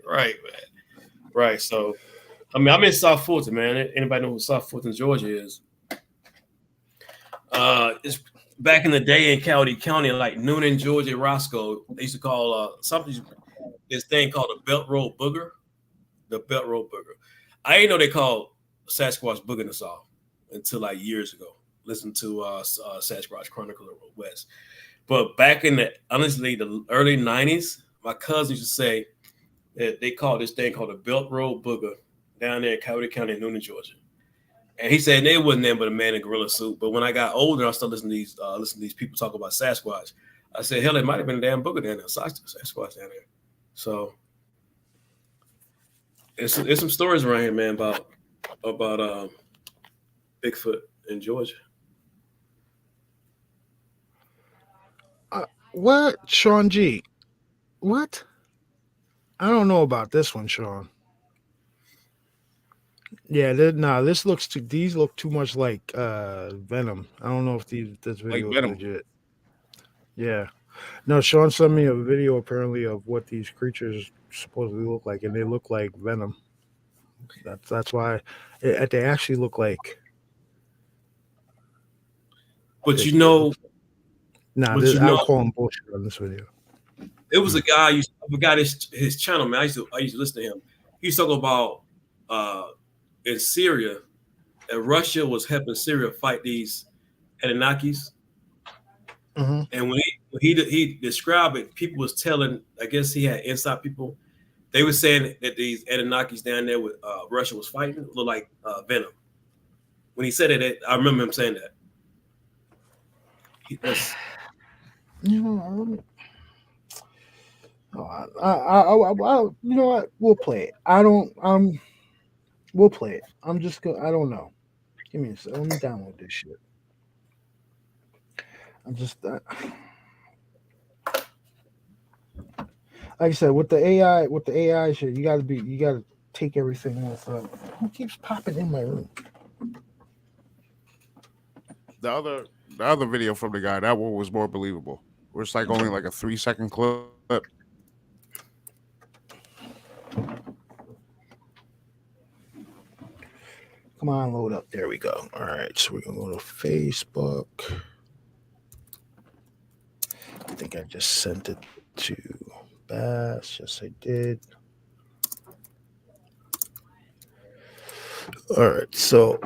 Right, man. Right. So, I mean, I'm in South Fulton, man. Anybody know who South Fulton, Georgia is? It's back in the day in Cowley County, like Noonan, Georgia, Roscoe. They used to call this thing called the Belt Road Booger. The Belt Road Booger. I didn't know they called Sasquatch Booger in the South until like years ago. Listen to Sasquatch Chronicles of West. But back in the early 90s, my cousin used to say that they called this thing called the Belt Road Booger down there in Cowley County, Noonan, Georgia. And he said they wasn't there but a man in gorilla suit. But when I got older, I started listening to these people talk about Sasquatch. I said, hell, it might have been a damn booger down there, Sasquatch down there. So there's some stories around here, man, about Bigfoot in Georgia. What, Sean G? What? I don't know about this one, Sean. Yeah, these look too much like Venom. I don't know if this video is legit. Yeah. No, Sean sent me a video apparently of what these creatures supposedly look like, and they look like Venom. That's why they actually look like. But you know, I'll call him bullshit on this video. It was a guy. I forgot his channel, man. I used to listen to him. He used to talk about in Syria, that Russia was helping Syria fight these Anunnakis. Mm-hmm. And when he described it, people was telling, I guess he had inside people. They were saying that these Anunnakis down there with Russia was fighting look like Venom. When he said it, I remember him saying that. You know what? We'll play it. We'll play it. I don't know. Give me a second. Let me download this shit. Like I said, with the AI shit, you gotta take everything with. Who keeps popping in my room? The other video from the guy, that one was more believable. It's like only like a 3-second clip. Come on, load up. There we go. All right, so we're gonna go to Facebook. I think I just sent it to Bass. Yes, I did. All right, so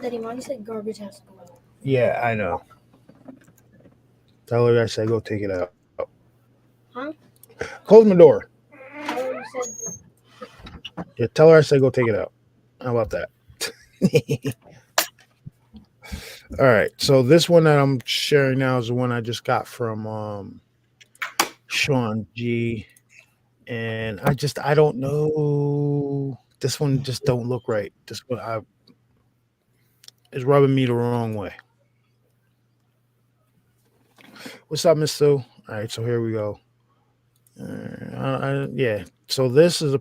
Daddy, Mommy said garbage has to go out. yeah, I know. Tell her I said go take it out. Huh? Close my door. Oh, you said. Yeah, tell her I said go take it out. How about that? All right. So this one that I'm sharing now is the one I just got from Sean G. And I don't know. This one just don't look right. This one is rubbing me the wrong way. What's up, Miss Sue? All right, so here we go. Yeah. So this is a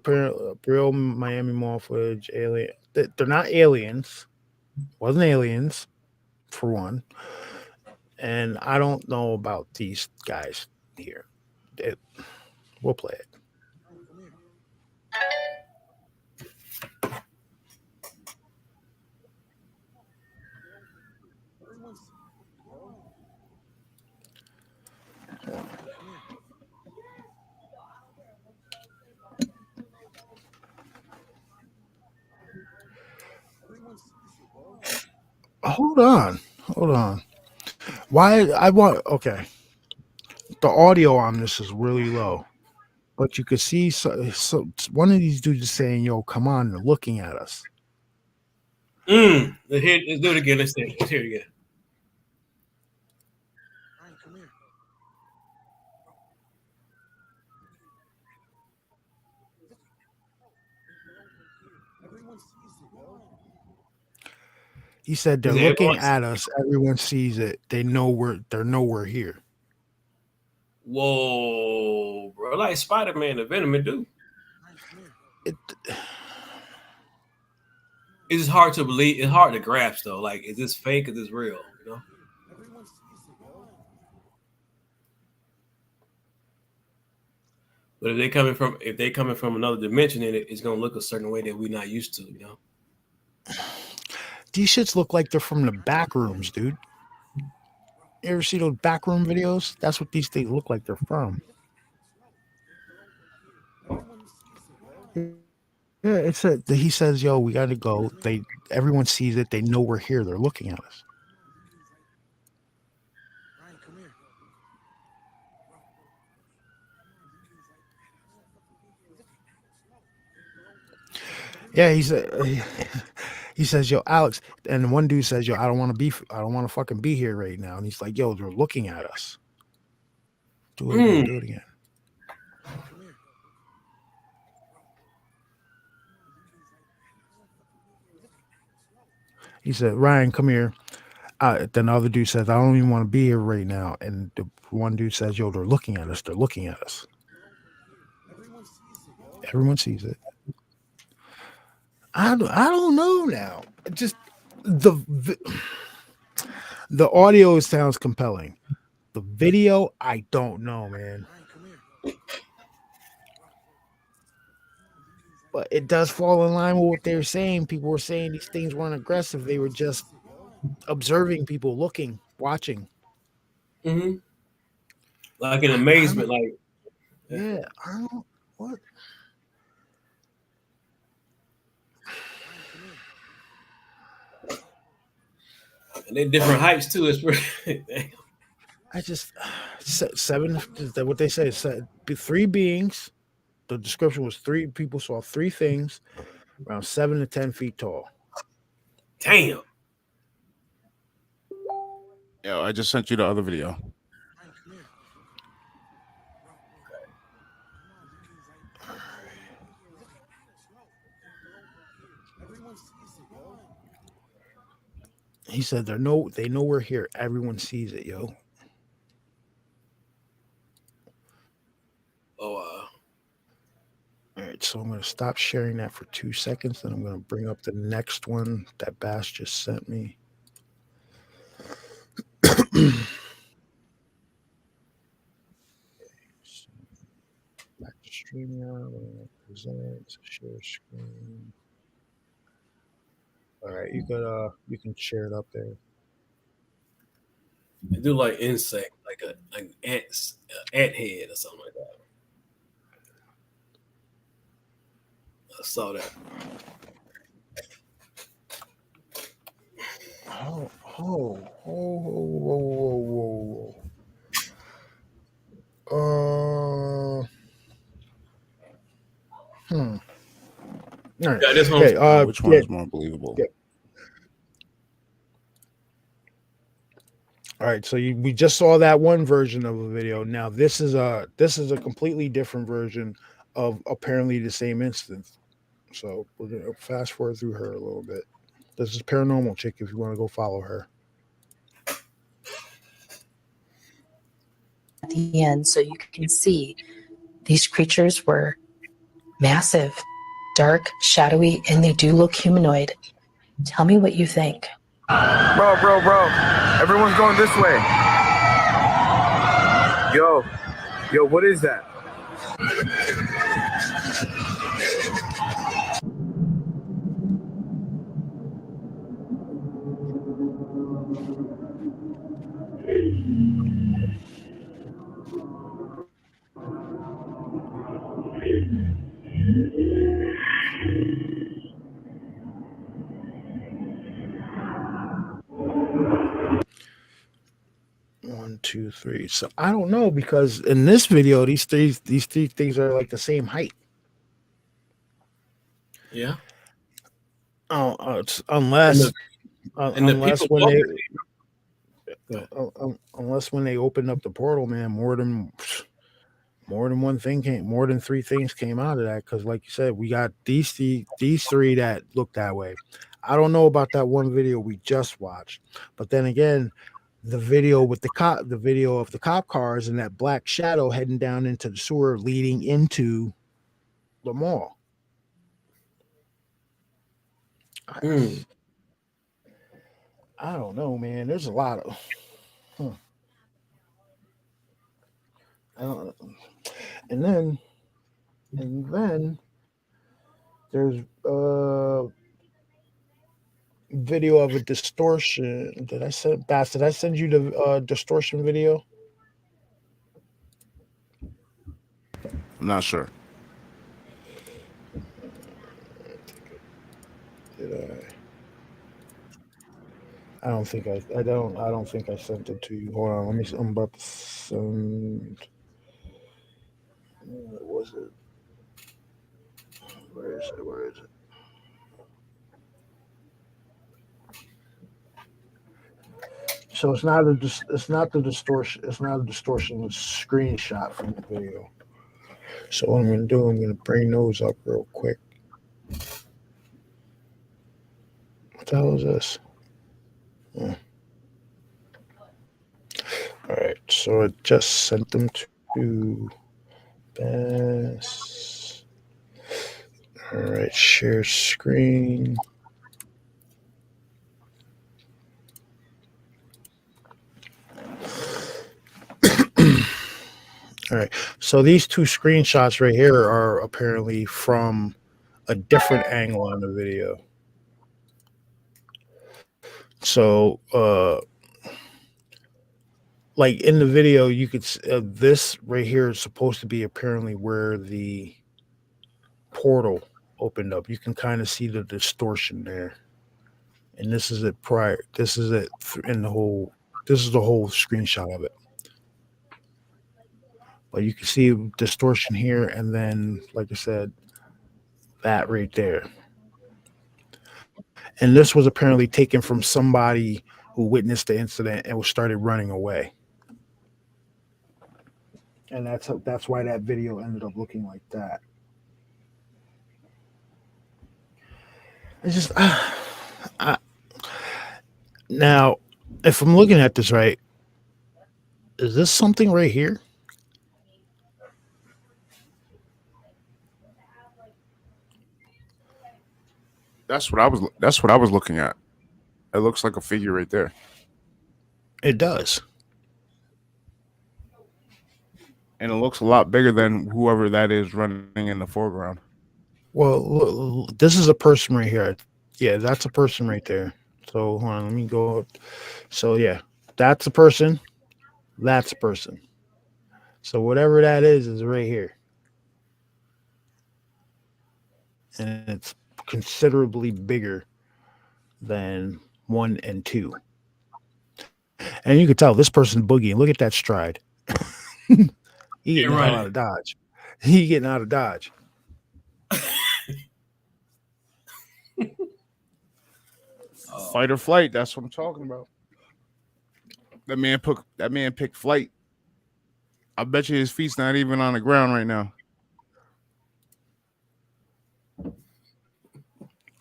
real Miami Mall footage. Alien. They're not aliens. Wasn't aliens, for one. And I don't know about these guys here. We'll play it. Hold on. Why I want okay. The audio on this is really low, but you could see so one of these dudes is saying, "Yo, come on," they're looking at us. Let's do it again. Let's hear it again. He said they're looking at us. Everyone sees it. They're nowhere here. Whoa, bro! Like Spider-Man, the Venom, dude. It's hard to believe. It's hard to grasp, though. Like, is this fake? Is this real? You know. But if they coming from another dimension, then it's gonna look a certain way that we're not used to. You know. These shits look like they're from the back rooms, dude. You ever see those backroom videos? That's what these things look like they're from. Yeah, he says, "Yo, we got to go." Everyone sees it. They know we're here. They're looking at us. Yeah, he says, "Yo, Alex," and one dude says, "Yo, I don't want to fucking be here right now." And he's like, "Yo, they're looking at us." Do it again. He said, "Ryan, come here." Then the other dude says, "I don't even want to be here right now." And the one dude says, "Yo, they're looking at us. They're looking at us." Everyone sees it. I don't know now. Just the audio sounds compelling. The video, I don't know, man. But it does fall in line with what they were saying. People were saying these things weren't aggressive. They were just observing people, looking, watching. Mm-hmm. Like in amazement, like. Yeah, I don't what. And they're different heights too. It's pretty. I just 7. Is that what they say? 3 beings. The description was 3 people saw 3 things, around 7 to 10 feet tall. Damn. Yeah, I just sent you the other video. He said they know we're here. Everyone sees it, yo. Oh, all right, so I'm going to stop sharing that for 2 seconds. Then I'm going to bring up the next one that Bass just sent me. Back to StreamYard. Present, share screen. All right, you can share it up there. they do like insect, like an ant head or something like that. I saw that. Whoa. All right. Yeah, this one. Okay, which one is more believable? Yeah. All right, so we just saw that one version of a video. Now this is a completely different version of apparently the same instance. So we're gonna fast forward through her a little bit. This is Paranormal Chick if you want to go follow her. At the end, so you can see these creatures were massive, dark, shadowy, and they do look humanoid. Tell me what you think. Bro. Everyone's going this way. Yo, what is that? One, two, three. So I don't know because in this video, these three things are like the same height. Yeah. Oh, unless And the unless people when walking- unless when they opened up the portal, man, more than one thing came, more than three things came out of that. Because, like you said, we got these three that look that way. I don't know about that one video we just watched, but then again, the video with the video of the cop cars and that black shadow heading down into the sewer leading into the mall. Mm. I don't know, man. There's a lot of. I don't. And then there's video of a distortion. Did I send you the distortion video? I'm not sure. Did I don't think I don't think I sent it to you. Hold on, let me. I'm about to send. What was it? Where is it? So it's not the distortion. It's not a distortion. It's a screenshot from the video. So what I'm going to do, I'm going to bring those up real quick. What the hell is this? Oh. All right. So I just sent them to Bess. All right. Share screen. All right. So these two screenshots right here are apparently from a different angle on the video. So, like in the video, you could this right here is supposed to be apparently where the portal opened up. You can kind of see the distortion there, and this is it prior. This is it in the whole. This is the whole screenshot of it. But you can see distortion here, and then, like I said, that right there. And this was apparently taken from somebody who witnessed the incident and started running away. And that's why that video ended up looking like that. It's just now, if I'm looking at this right, is this something right here? That's what I was looking at. It looks like a figure right there. It does. And it looks a lot bigger than whoever that is running in the foreground. Well, look, this is a person right here. Yeah, that's a person right there. So hold on, let me go. So yeah, that's a person. That's a person. So whatever that is right here. And it's considerably bigger than 1 and 2. And you can tell this person's boogieing. Look at that stride. He getting out of dodge. He getting out of dodge. Fight or flight. That's what I'm talking about. That man picked flight. I bet you his feet's not even on the ground right now.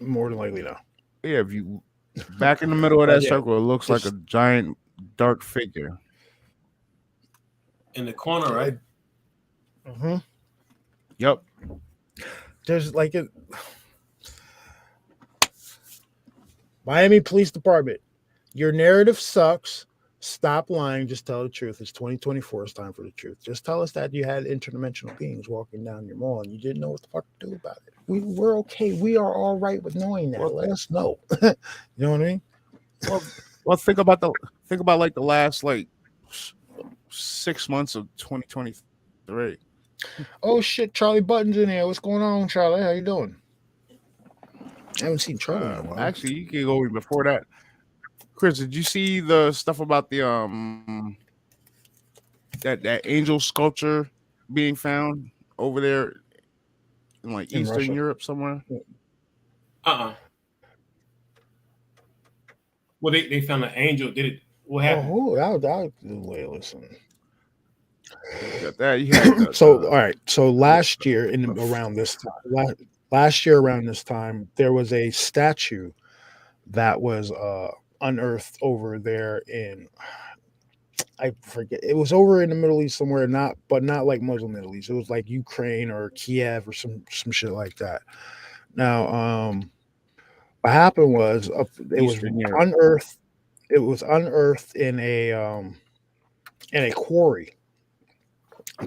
More than likely, no. Yeah, if you back in the middle of But that yeah, circle, it looks like a giant dark figure. In the corner, right? Mm-hmm. Yep. There's like a Miami Police Department. Your narrative sucks. Stop lying. Just tell the truth. It's 2024. It's time for the truth. Just tell us that you had interdimensional beings walking down your mall and you didn't know what the fuck to do about it. We're okay. We are all right with knowing that. Let us know. You know what I mean? Well, think about like the last like 6 months of 2023. Oh shit, Charlie Button's in here. What's going on, Charlie? How you doing? I haven't seen Charlie in a while. Actually, you can go before that. Chris, did you see the stuff about the that angel sculpture being found over there in like In Eastern Russia? Europe somewhere? Well, they found an angel. Did it? What happened? Oh, wait, listen. You got that. You had the, So all right. So last year around this time, there was a statue that was unearthed over there in I forget. It was over in the Middle East somewhere, not like Muslim Middle East. It was like Ukraine or Kiev or some shit like that. Now, what happened was it was Eastern Europe. unearthed. It was unearthed in a quarry.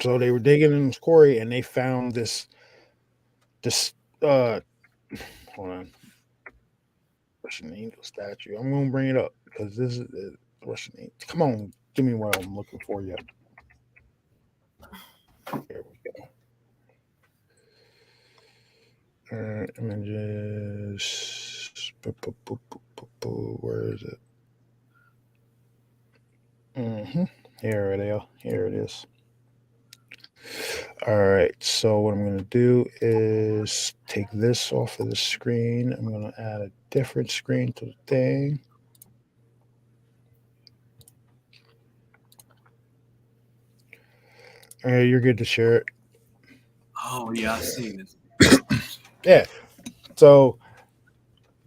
So they were digging in this quarry and they found this hold on, Russian angel statue. I'm gonna bring it up because this is the Russian angel. Come on, give me what I'm looking for. Yeah, there we go. Images. Where is it? Here it is. All right, so what I'm going to do is take this off of the screen. I'm going to add a different screen to the thing. All right, you're good to share it. Oh yeah, I see this. Yeah. So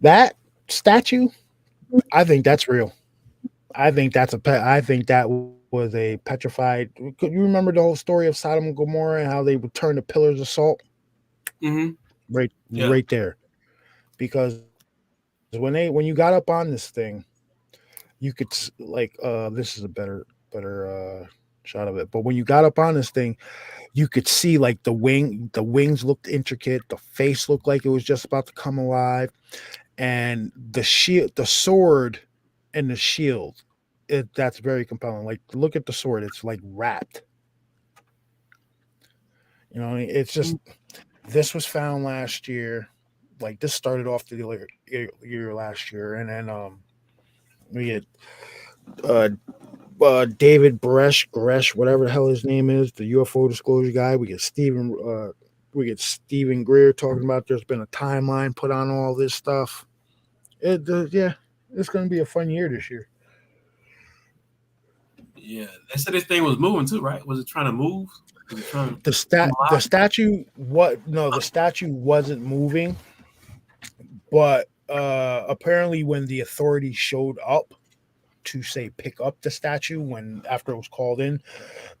that statue, I think that's real. I think that was a petrified. Could you remember the whole story of Sodom and Gomorrah and how they would turn to pillars of salt? Mm-hmm. Right there. Because when you got up on this thing, you could this is a better shot of it. But when you got up on this thing, you could see like the wings looked intricate, the face looked like it was just about to come alive, and the sword and the shield. That's very compelling. Like, look at the sword; it's like wrapped. You know, it's just this was found last year. Like, this started off the year last year, and then we had David Goresh, whatever the hell his name is, the UFO disclosure guy. We get Stephen Greer talking about there's been a timeline put on all this stuff. It's going to be a fun year this year. Yeah, they said this thing was moving too, right? Was it trying to move? The statue wasn't moving, but apparently when the authorities showed up to say pick up the statue, after it was called in,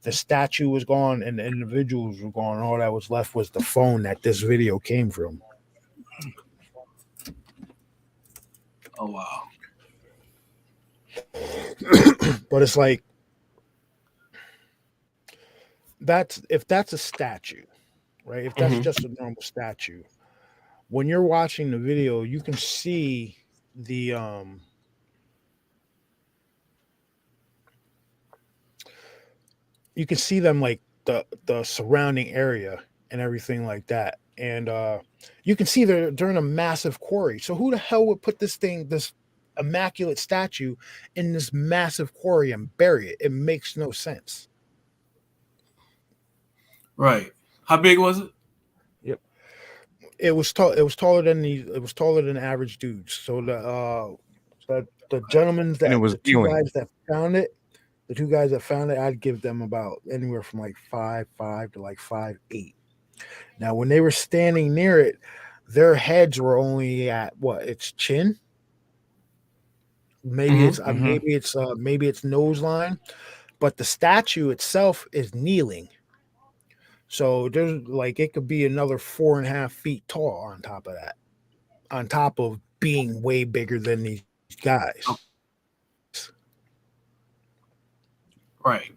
the statue was gone and the individuals were gone. All that was left was the phone that this video came from. Oh wow. But it's like, if that's a statue, right? If that's just a normal statue, when you're watching the video, you can see the you can see them, like the surrounding area and everything like that, and you can see they're in a massive quarry. So who the hell would put this immaculate statue in this massive quarry and bury it? It makes no sense. Right. How big was it? Yep. It was tall. It was taller than average dudes. So the gentlemen the two guys that found it, The two guys that found it, I'd give them about anywhere from like 5'5" to like 5'8". Now, when they were standing near it, their heads were only at what? Its chin. Maybe maybe it's nose line, but the statue itself is kneeling. So there's like it could be another 4.5 feet tall on top of that, on top of being way bigger than these guys. Right.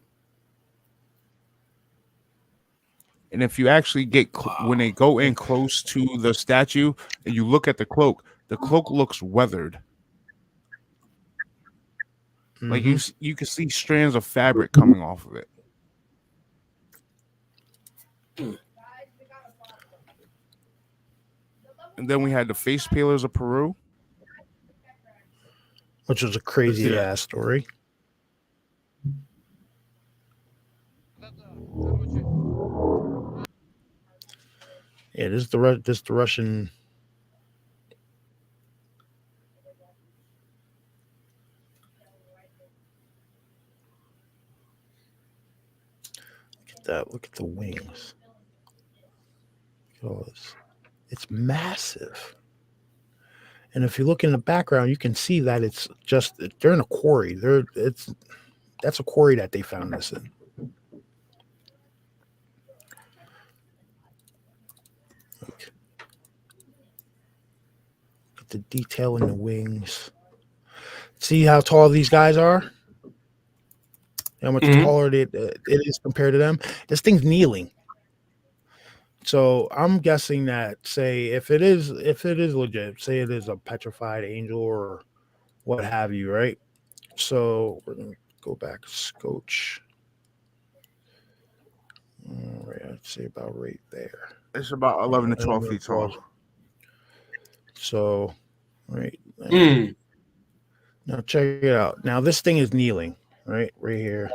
And if you actually get when they go in close to the statue and you look at the cloak looks weathered. Like you can see strands of fabric coming off of it. And then we had the face peelers of Peru, which was a crazy ass story. Yeah, this is the Russian. Look at that! Look at the wings. Look at all this. It's massive. And if you look in the background, you can see that it's just they're in a quarry. That's a quarry that they found this in. Look at the detail in the wings. See how tall these guys are? How much taller it is compared to them? This thing's kneeling. So I'm guessing that, say, if it is legit, say it is a petrified angel or what have you, right? So we're gonna go back to Scotch. All right, I'd say about right there. It's about 11 to 12 feet tall. So, right. Now check it out. Now this thing is kneeling, right here.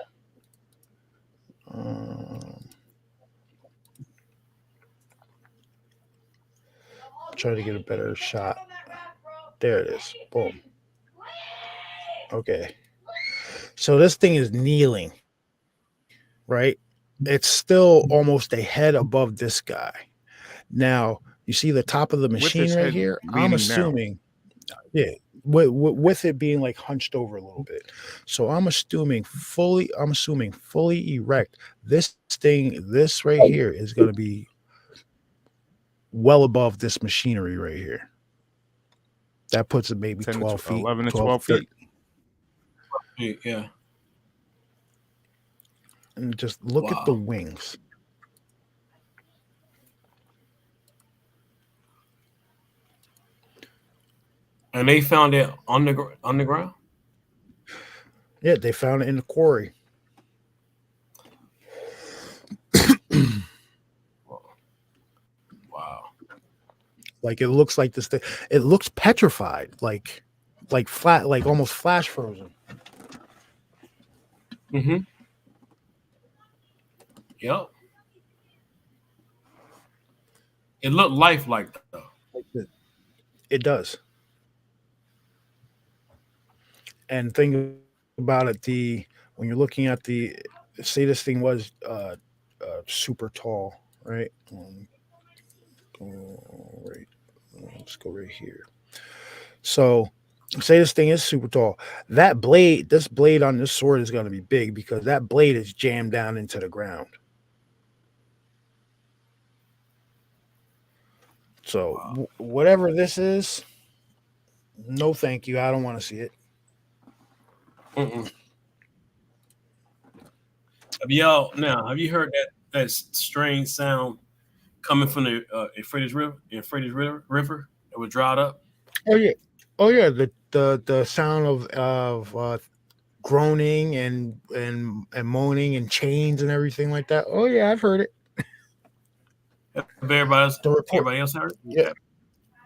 Try to get a better shot. There it is. Boom. Okay. So this thing is kneeling, right? It's still almost a head above this guy. Now, you see the top of the machine right here? I'm assuming, with it being like hunched over a little bit. So I'm assuming fully erect. This right here is going to be well above this machinery right here. That puts it maybe 12 feet. 11 to 12 feet. Yeah. And just look at the wings. And they found it on the ground? Yeah, they found it in the quarry. Wow. Like it looks like this thing. It looks petrified, like flat, like almost flash frozen. Yep. It looked lifelike though. It does. And think about it, when you're looking at say this thing was super tall, right? Right. Let's go right here. So say this thing is super tall. This blade on this sword is going to be big because that blade is jammed down into the ground. So whatever this is, no thank you. I don't want to see it. Have you heard that strange sound coming from the Euphrates River that was dried up? Oh yeah, the sound of groaning and moaning and chains and everything like that. Oh yeah, I've heard it. Everybody else heard it?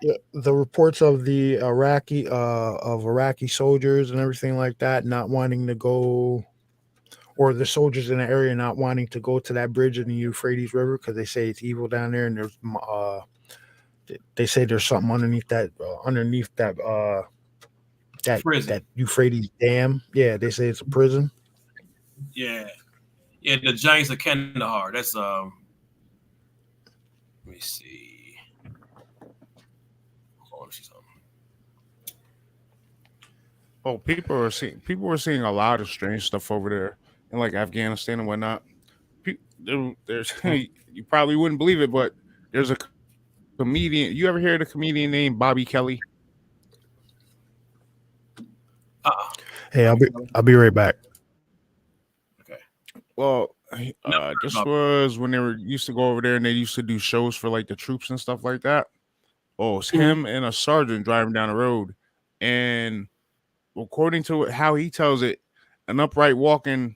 Yeah, the reports of the Iraqi soldiers and everything like that not wanting to go, or the soldiers in the area not wanting to go to that bridge in the Euphrates River because they say it's evil down there, and there's they say there's something underneath that prison. that Euphrates dam. Yeah, they say it's a prison. Yeah, yeah, the Giants of Kandahar. That's Let me see. Hold on, she's on. Oh, people were seeing a lot of strange stuff over there in like Afghanistan and whatnot. There's you probably wouldn't believe it, but there's a comedian. You ever hear of a comedian named Bobby Kelly? Uh-uh. Hey, I'll be right back. Okay. Well, Never heard this about was when they were used to go over there and they used to do shows for like the troops and stuff like that. Oh, it's Mhm. him and a sergeant driving down the road, and according to how he tells it, an upright walking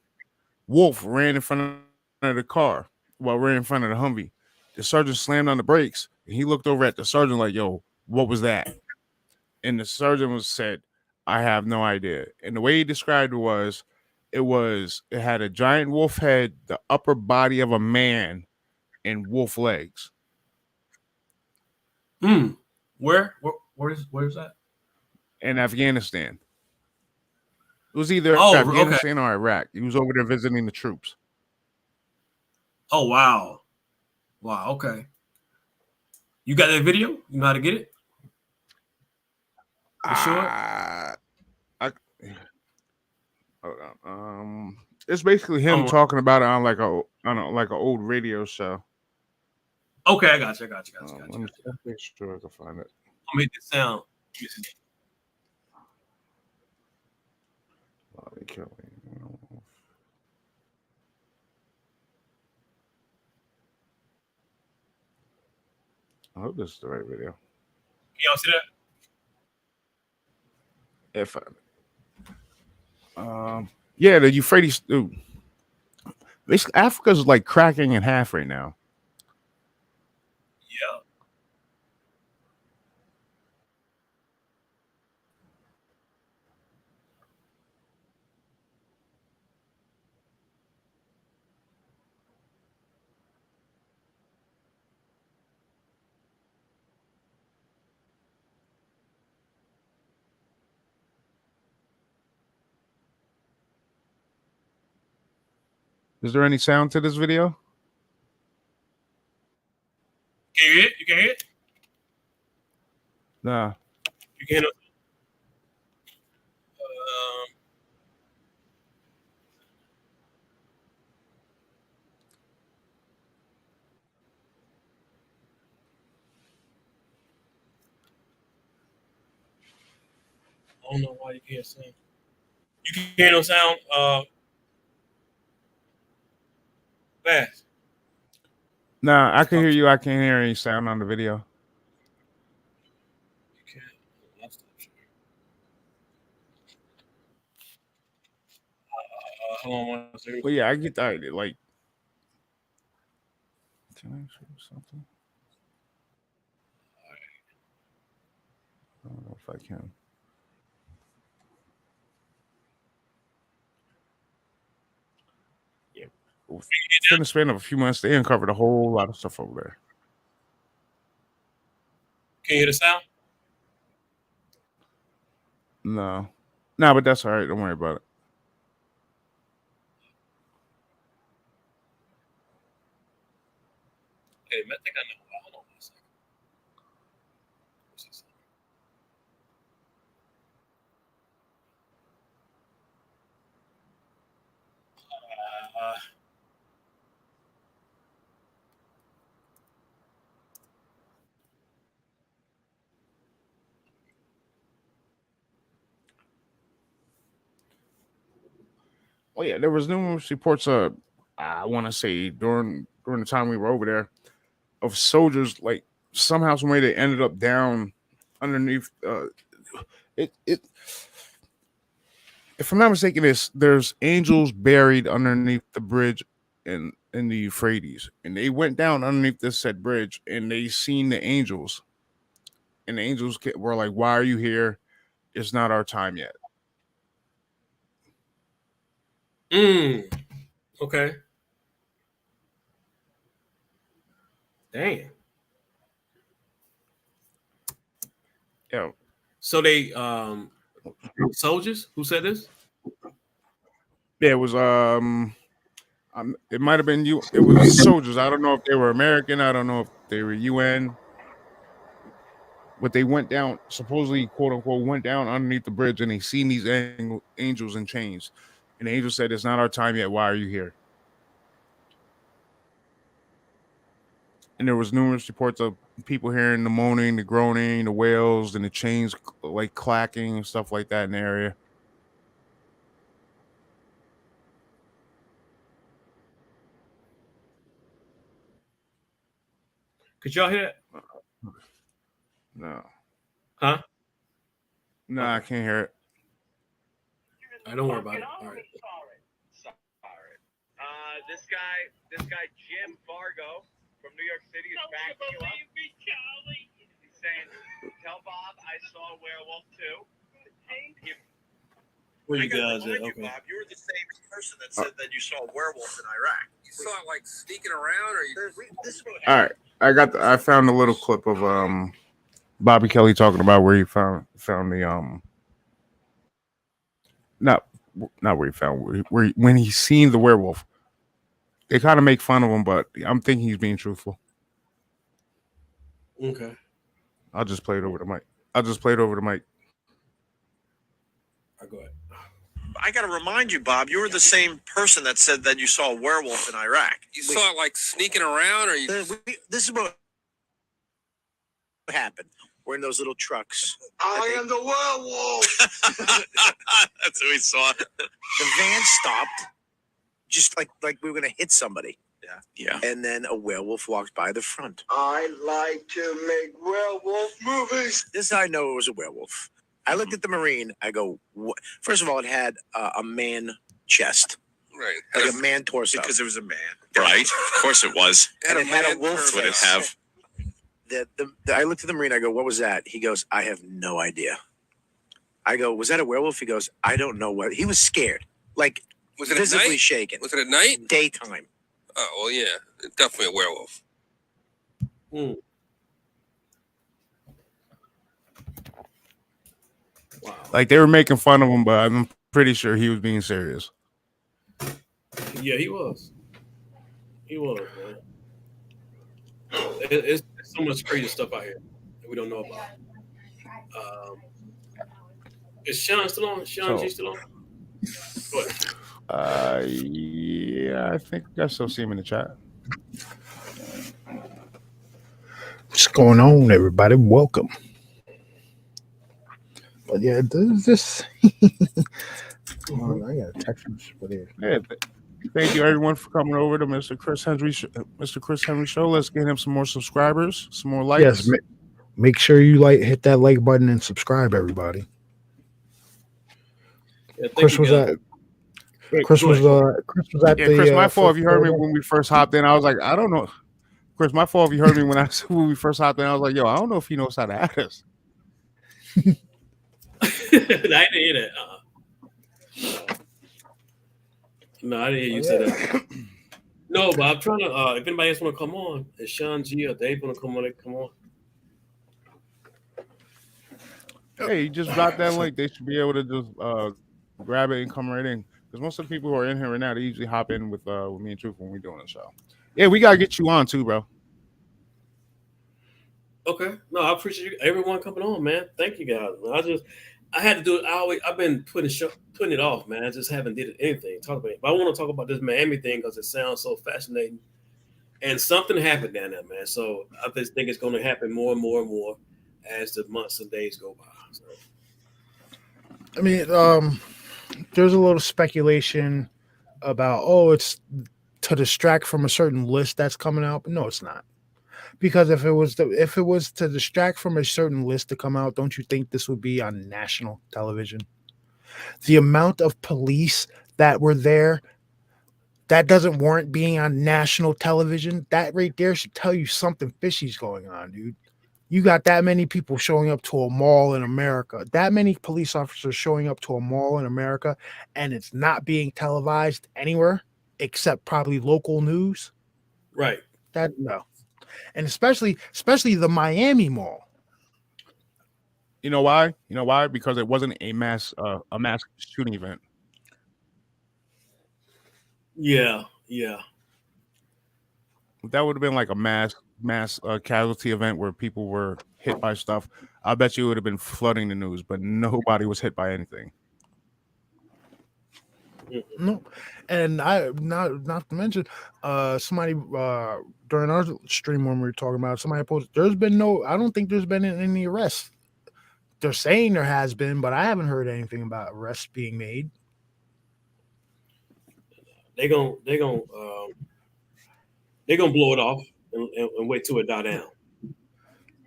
wolf ran in front of the car. Well, ran in front of the Humvee. The sergeant slammed on the brakes, and he looked over at the sergeant like, "Yo, what was that?" And the sergeant said, "I have no idea." And the way he described it had a giant wolf head, the upper body of a man, and wolf legs. Where's that? In Afghanistan. It was either Oh, okay. Afghanistan or Iraq. He was over there visiting the troops. Oh, wow. Wow, okay. You got that video? You know how to get it? You sure? I hold on. It's basically him Oh, talking about it on like an old radio show. okay, I got you. Let me make sure I can find it. I'll make this sound. Bobby Kelly. I hope this is the right video. Can y'all see that? If yeah, the Euphrates. Dude, basically, Africa's like cracking in half right now. Yeah. Is there any sound to this video? Can you hear it? You can hear it? Nah. You can hear it? I don't know why you can't sound. You can hear no sound fast. Nah, I can hear you. I can't hear any sound on the video. You can't. Hold on one second. Well, yeah, I get that. Like, can I show you something? I don't know if I can. Yeah. In the span of a few months, they uncovered a whole lot of stuff over there. Can you hear the sound? No, but that's all right. Don't worry about it. Hey, man, I think I know. Hold on one second. Oh yeah, there was numerous reports. I want to say during the time we were over there, of soldiers like somehow, some way they ended up down underneath. It. If I'm not mistaken, there's angels buried underneath the bridge in the Euphrates, and they went down underneath this said bridge, and they seen the angels, and the angels were like, "Why are you here? It's not our time yet." Okay. Damn. Yeah. So they soldiers who said this? Yeah, it was it might have been you. It was soldiers. I don't know if they were American. I don't know if they were UN. But they went down, supposedly, quote unquote, went down underneath the bridge, and they seen these angels in chains. And the angel said, "It's not our time yet. Why are you here?" And there was numerous reports of people hearing the moaning, the groaning, the wails, and the chains like clacking and stuff like that in the area. Could y'all hear that? No, Huh? no, I can't hear it. I don't worry about it. All right. This guy Jim Vargo from New York City is backing you up. He's saying, "Tell Bob I saw a werewolf too." Where you guys at? Okay. Bob, you were the same person that said that you saw a werewolf in Iraq. You saw it like sneaking around, or you? This is what All right, I found a little clip of Bobby Kelly talking about where he found the not where he found where when he seen the werewolf. They kind of make fun of him, but I'm thinking he's being truthful. Okay. I'll just play it over the mic. All right, go ahead. I got to remind you, Bob, you were the same person that said that you saw a werewolf in Iraq. You saw it like sneaking around, or you? This is what happened. We're in those little trucks. I am the werewolf. That's who we saw. The van stopped, just like we were gonna hit somebody. Yeah. And then a werewolf walked by the front. I like to make werewolf movies. This is how I know it was a werewolf. I looked at the Marine. I go, what? First of all, it had a man chest. Right. Like a man torso. Because it was a man. Right. Of course it was. And it had a wolf would it have? I looked at the Marine. I go, what was that? He goes, I have no idea. I go, was that a werewolf? He goes, I don't know what. He was scared. Like, was it visibly shaken. Was it at night? Daytime. Oh, well, yeah. Definitely a werewolf. Wow. like they were making fun of him, but I'm pretty sure he was being serious. Yeah, he was. He was, man. It's so much crazy stuff out here that we don't know about. Is Sean still on? Sean G still on? What? Yeah, I think I still see him in the chat. What's going on, everybody? Welcome. But yeah, this. I got a text message for there. Yeah, thank you everyone for coming over to Mr. Chris Henry Show. Let's get him some more subscribers, some more likes. Yes, make sure you hit that like button and subscribe, everybody. Yeah, Chris was at. Chris was at the. Chris, my fault if you heard me when we first hopped in. I was like, I don't know. Chris, my fault if you heard me when we first hopped in. I was like, yo, I don't know if he knows how to add us. I didn't hear that. No, I didn't hear you say that. No, but I'm trying to. If anybody else want to come on, if Sean G or Dave want to come on, they come on. Hey, you just drop that link. They should be able to just grab it and come right in. Because most of the people who are in here right now, they usually hop in with me and Truth when we're doing the show. Yeah, we gotta get you on too, bro. Okay. No, I appreciate you, everyone coming on, man. Thank you guys. I had to do it. I've been putting it off, man. I just haven't did anything. Talk about it. But I want to talk about this Miami thing because it sounds so fascinating. And something happened down there, man. So I just think it's going to happen more and more and more as the months and days go by. So. I mean, there's a little speculation about, it's to distract from a certain list that's coming out, but no, it's not. Because if it was to distract from a certain list to come out, don't you think this would be on national television? The amount of police that were there, that doesn't warrant being on national television. That right there should tell you something fishy's going on, dude. You got that many people showing up to a mall in America, that many police officers showing up to a mall in America, and it's not being televised anywhere except probably local news. Right. No. And especially the Miami Mall. You know why? Because it wasn't a mass shooting event. Yeah. That would have been like a mass casualty event where people were hit by stuff. I bet you it would have been flooding the news, but nobody was hit by anything. No, and I not to mention, somebody during our stream when we were talking about it, somebody posted. There's been no. I don't think there's been any arrests. They're saying there has been, but I haven't heard anything about arrests being made. They're gonna blow it off and wait till it die down.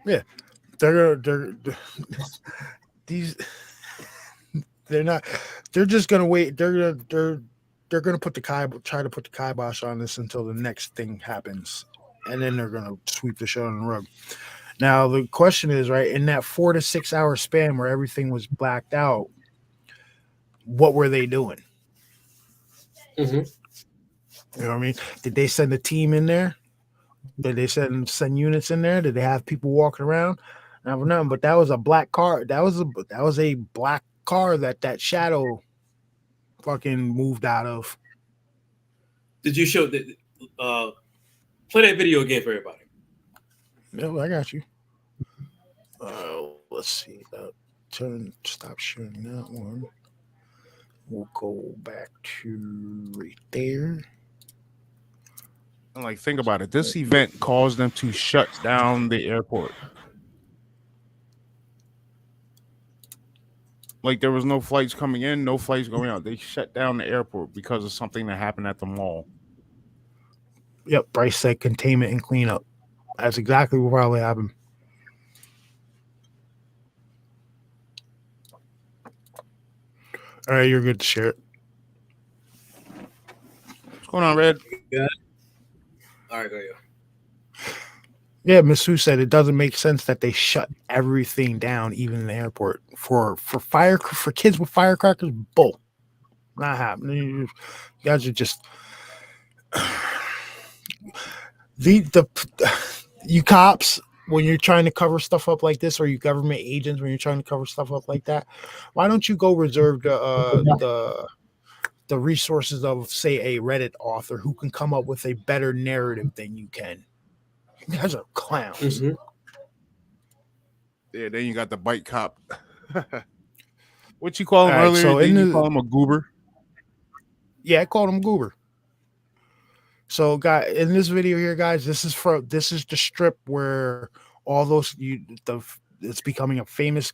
Yeah, these. They're not. They're just gonna wait. They're gonna put try to put the kibosh on this until the next thing happens, and then they're gonna sweep the shit on the rug. Now the question is, right, in that 4 to 6 hour span where everything was blacked out, what were they doing? Mm-hmm. You know what I mean? Did they send a team in there? Did they send units in there? Did they have people walking around? I don't know, but that was a black car. That was a black car that shadow fucking moved out of. Did you show that? Play that video again for everybody. No, I got you. Let's see. Stop sharing that one. We'll go back to right there. And like, think about it. This event caused them to shut down the airport. Like, there was no flights coming in, no flights going out. They shut down the airport because of something that happened at the mall. Yep, Bryce said containment and cleanup. That's exactly what probably happened. All right, you're good to share it. What's going on, Red? Yeah. All right, go ahead. Yeah, Miss Sue said it doesn't make sense that they shut everything down, even in the airport for kids with firecrackers. Bull, not happening. You guys are just you cops when you're trying to cover stuff up like this, or you government agents when you're trying to cover stuff up like that. Why don't you go reserve the resources of, say, a Reddit author who can come up with a better narrative than you can? You guys are clowns. Mm-hmm. Yeah, then you got the bike cop. What you call him All right, earlier? so Didn't you call him a goober? Yeah, I called him goober. So, guys, in this video here, guys, this is the strip where all those it's becoming a famous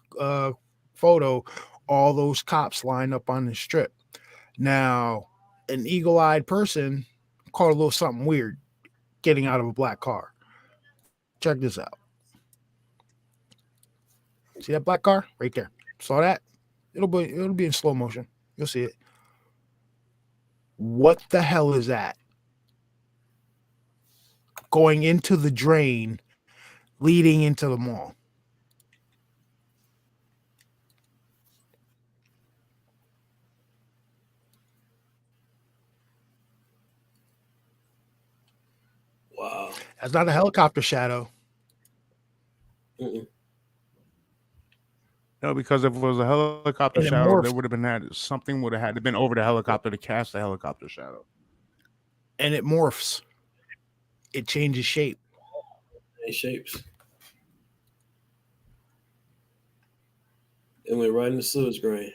photo. All those cops lined up on the strip. Now, an eagle-eyed person caught a little something weird getting out of a black car. Check this out. See that black car right there? Saw that? It'll be in slow motion. You'll see it. What the hell is that? Going into the drain, leading into the mall. Wow. That's not a helicopter shadow. Mm-mm. No, because if it was a helicopter And it shadow, morphed. there would have been something would have had to been over the helicopter to cast the helicopter shadow. And it morphs. It changes shape. It shapes. It went right in the sewage drain.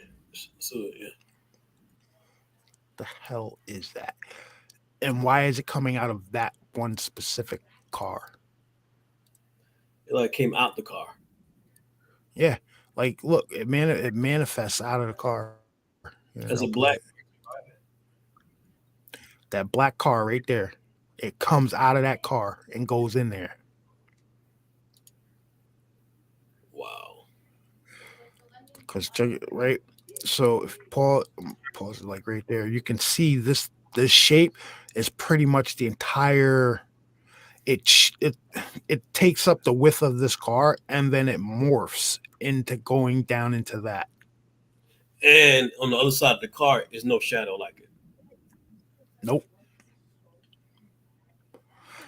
Yeah. The hell is that? And why is it coming out of that one specific car? It like came out the car. Yeah. Like, look, it manifests out of the car. As a black. That black car right there. It comes out of that car and goes in there. Wow. Because right. So if Paul is like right there, you can see this shape is pretty much the entire. It takes up the width of this car and then it morphs into going down into that. And on the other side of the car is no shadow like it. Nope.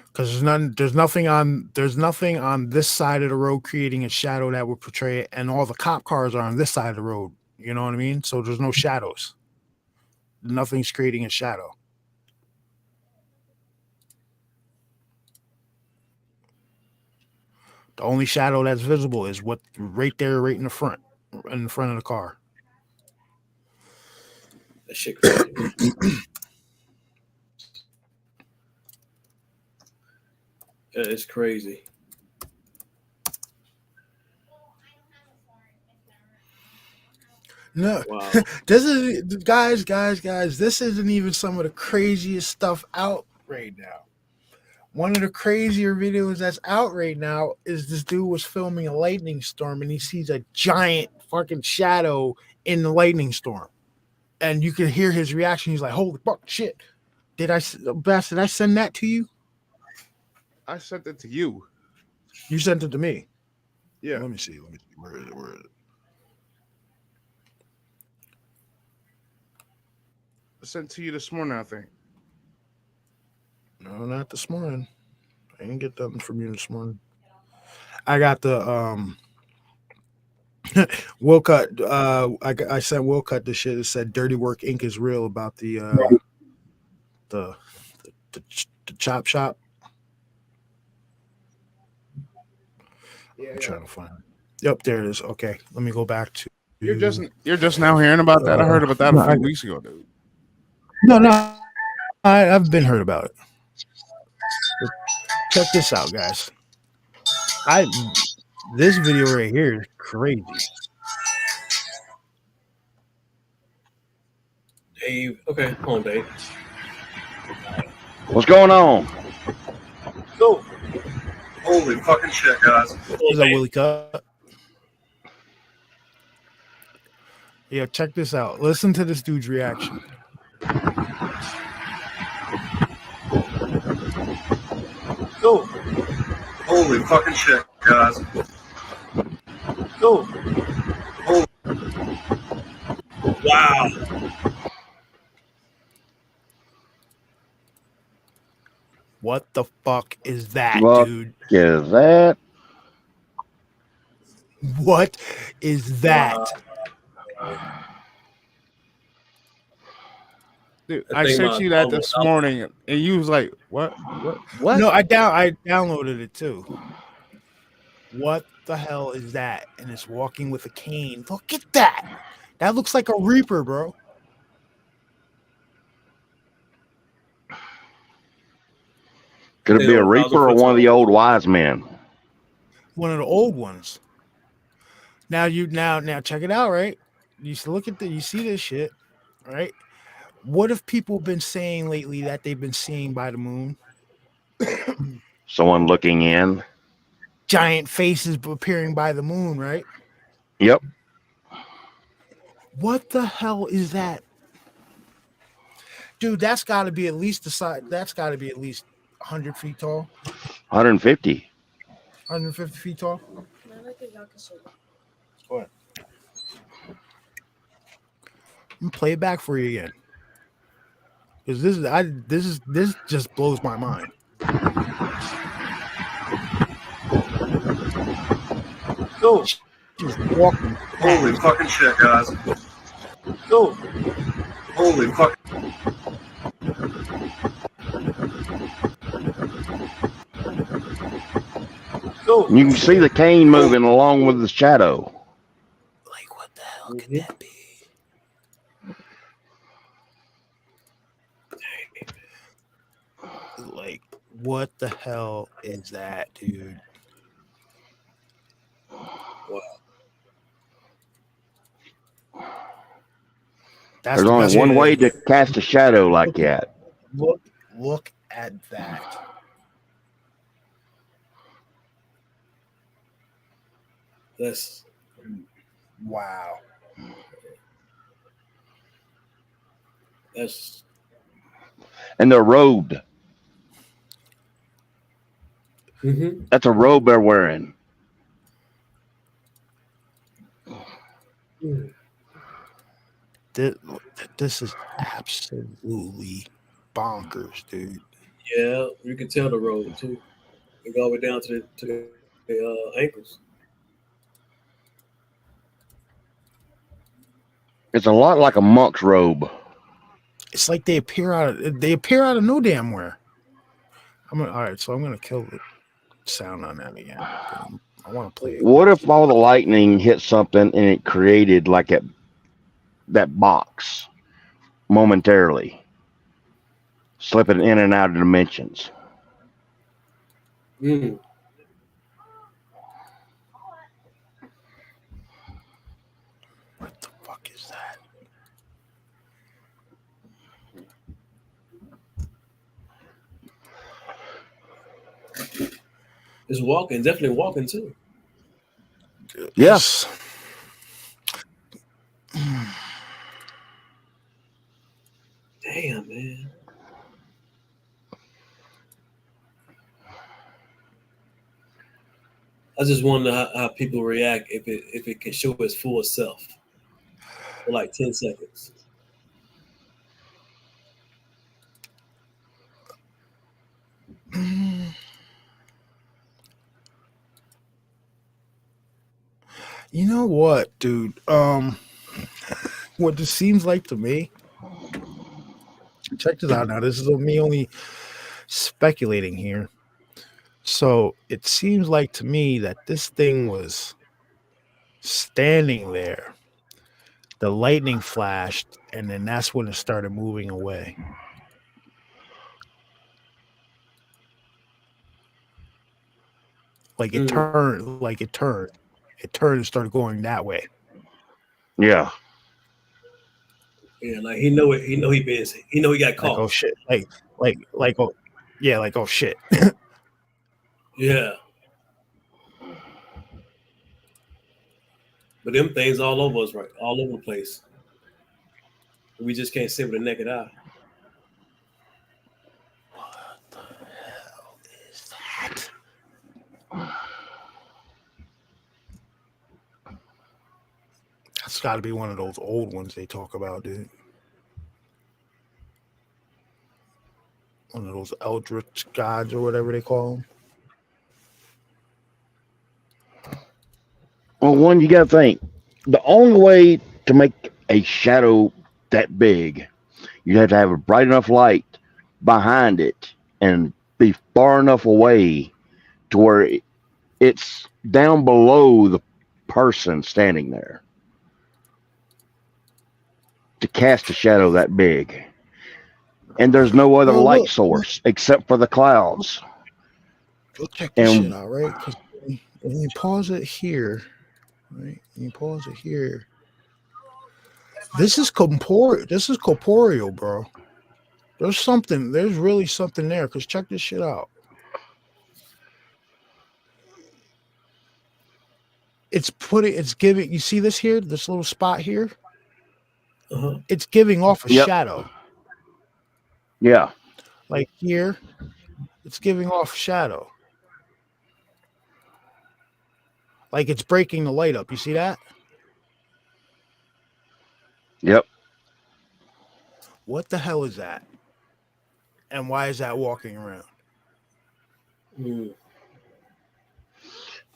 Because there's nothing on this side of the road creating a shadow that would portray it, and all the cop cars are on this side of the road. You know what I mean? So there's no shadows. Nothing's creating a shadow. The only shadow that's visible is what right there, right in the front of the car. That shit crazy. It's crazy. No, Wow. this is guys. This isn't even some of the craziest stuff out right now. One of the crazier videos that's out right now is this dude was filming a lightning storm and he sees a giant fucking shadow in the lightning storm, and you can hear his reaction. He's like, "Holy fuck, shit! Did I send that to you? I sent it to you. You sent it to me. Yeah. Let me see. Where is it? I sent it to you this morning, I think. No, not this morning. I didn't get nothing from you this morning. I got the Wilcott. I sent Wilcott the shit that said "Dirty Work Inc. is real" about the chop shop. I'm trying to find it. Yep, there it is. Okay, let me go back to. You're just now hearing about that. I heard about that a few weeks ago, dude. No, I've been heard about it. Check this out, guys. This video right here is crazy. Dave. Okay, hold on, Dave. What's going on? Go. Holy fucking shit, guys. Is that Willie Cut? Yeah, check this out. Listen to this dude's reaction. Go. Holy fucking shit, guys. Go. Wow. What the fuck is that, What dude? is that? What is that? Dude, I I think sent my you that phone this was up. morning, and you was like, "What? No, I downloaded it too. What the hell is that? And it's walking with a cane. Look at that. That looks like a Reaper, bro. Could it be a Reaper or one of the old wise men? One of the old ones. Now check it out, right? You see this shit, right? What have people been saying lately that they've been seeing by the moon? Someone looking in. Giant faces appearing by the moon, right? Yep. What the hell is that? Dude, that's got to be at least the size. That's got to be at least 100 feet tall. 150. 150 feet tall. Go ahead. I'm gonna play it back for you again. Because this just blows my mind. Go. Just walking. Holy fucking shit, guys. Go. Holy fuck. Go. You can see the cane moving along with the shadow. Like, what the hell could that be? Like, what the hell is that, dude? Wow. That's There's the only best one way to to cast a shadow like that. look at that. That's Wow. that's And they're robed. That's a robe they're wearing. This is absolutely bonkers, dude. yeah. You can tell the road too. They go all the way down to the ankles. It's a lot like a monk's robe. It's like they appear out of no damn where. All right, so I'm gonna kill it. sound on that again. I want to play it. What if all the lightning hit something and it created like that box momentarily, slipping in and out of dimensions? Mm. What the fuck is that? It's walking, definitely walking too. Yes. Damn, man. I just wonder how people react if it can show its full self for like 10 seconds. You know what, dude? What this seems like to me. Check this out now. This is me only speculating here. So it seems like to me that this thing was standing there. The lightning flashed, and then that's when it started moving away. Like it turned, it turned and started going that way. Yeah. Yeah, like he know it. He know he busy. He know he got caught. Like, oh shit! Oh yeah! Like, oh shit! Yeah. But them things all over us, right? All over the place. We just can't see with the naked eye. What the hell is that? That's got to be one of those old ones they talk about, dude. One of those eldritch gods or whatever they call them. Well, one, you got to think the only way to make a shadow that big, you have to have a bright enough light behind it and be far enough away to where it's down below the person standing there to cast a shadow that big. And there's no other light source except for the clouds. Go check this shit out, right? Because when you pause it here, right? You pause it here. This is corporeal. This is corporeal, bro. There's really something there. Because check this shit out. It's giving, you see this here? This little spot here? Uh-huh. It's giving off a shadow. Yeah. Like here, it's giving off shadow. Like it's breaking the light up. You see that? Yep. What the hell is that? And why is that walking around?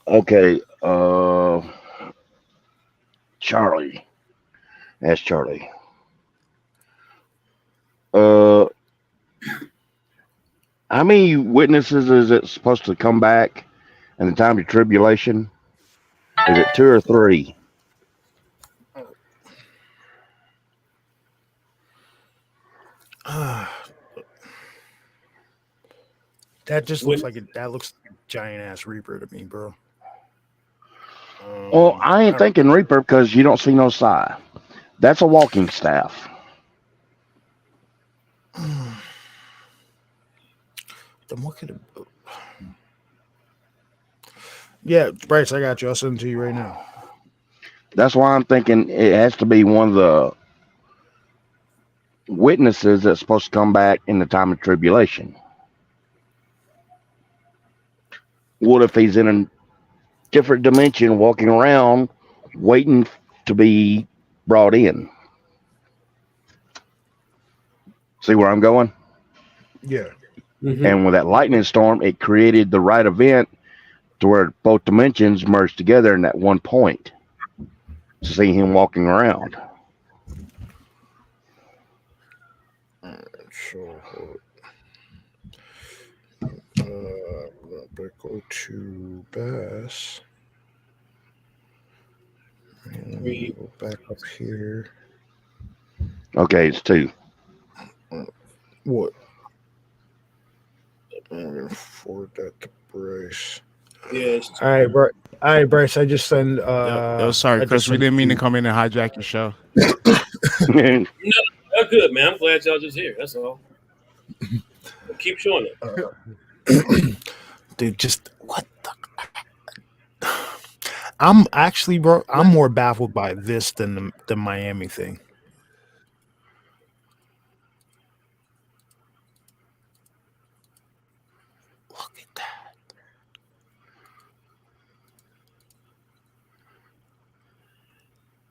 Okay. Charlie. That's Charlie. How many witnesses is it supposed to come back in the time of tribulation? Is it 2 or 3? That just looks like that looks like a giant ass Reaper to me, bro. Well, I ain't thinking Reaper because you don't see no Psi. That's a walking staff. Then what could it? Yeah, Bryce, I got you. I'll send it to you right now. That's why I'm thinking it has to be one of the witnesses that's supposed to come back in the time of tribulation. What if he's in a different dimension walking around waiting to be brought in? See where I'm going? Yeah. Mm-hmm. And with that lightning storm, it created the right event to where both dimensions merged together in that one point to see him walking around. Sure. But go to Bass. And go back up here. Okay, it's 2. What? I'm gonna forward that to Bryce. Yes. All right, Bryce. All right, Bryce. I just send. Yo, sorry, I Chris. just We sent didn't mean to you- come in and hijack your show. That's good, man. I'm glad y'all just here. That's all. Keep showing it. Dude, just what the? I'm actually, bro. I'm more baffled by this than the Miami thing. Look at that.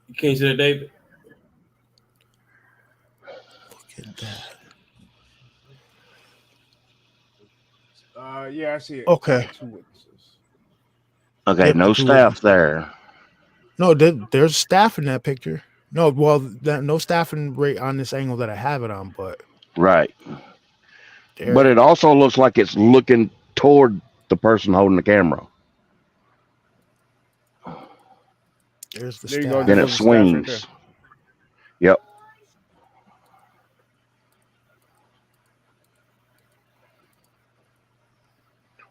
You can't see that, David? Look at that. Yeah, I see it. Okay. 2 witnesses. Okay, Yep, no 2 staff there. No, there's staff in that picture. No, well, no staff in right on this angle that I have it on, but Right. there, But it also looks like it's looking toward the person holding the camera. there's the There you staff. go. Then it There's the staff right swings. Yep.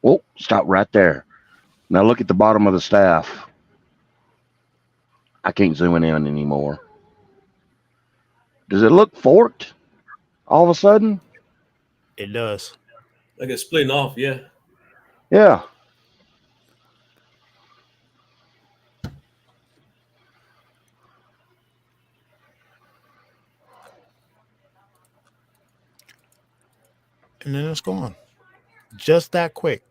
Whoa, stop right there. Now look at the bottom of the staff. I can't zoom in anymore. Does it look forked all of a sudden? It does. Like it's splitting off, yeah. Yeah. And then it's gone. Just that quick.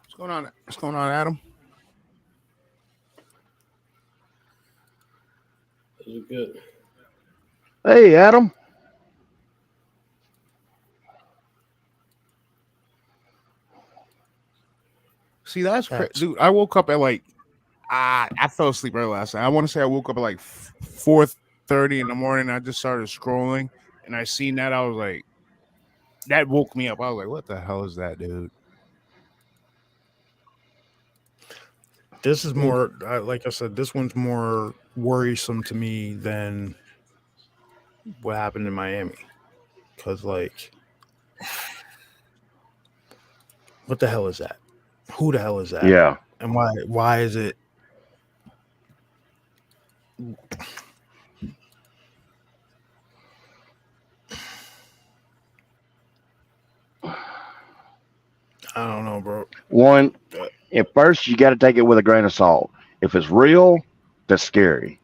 What's going on? What's going on, Adam? This is good. Hey, Adam. See, that's crazy, That's- dude. I woke up at like I fell asleep early last night. I want to say I woke up at like 4:30 in the morning. I just started scrolling and I seen that. I was like, that woke me up. I was like, what the hell is that, dude? This is more, like I said, this one's more worrisome to me than what happened in Miami. Because, like, what the hell is that? Who the hell is that? Yeah. And why is it? I don't know, bro. One, at first, you got to take it with a grain of salt. If it's real, that's scary.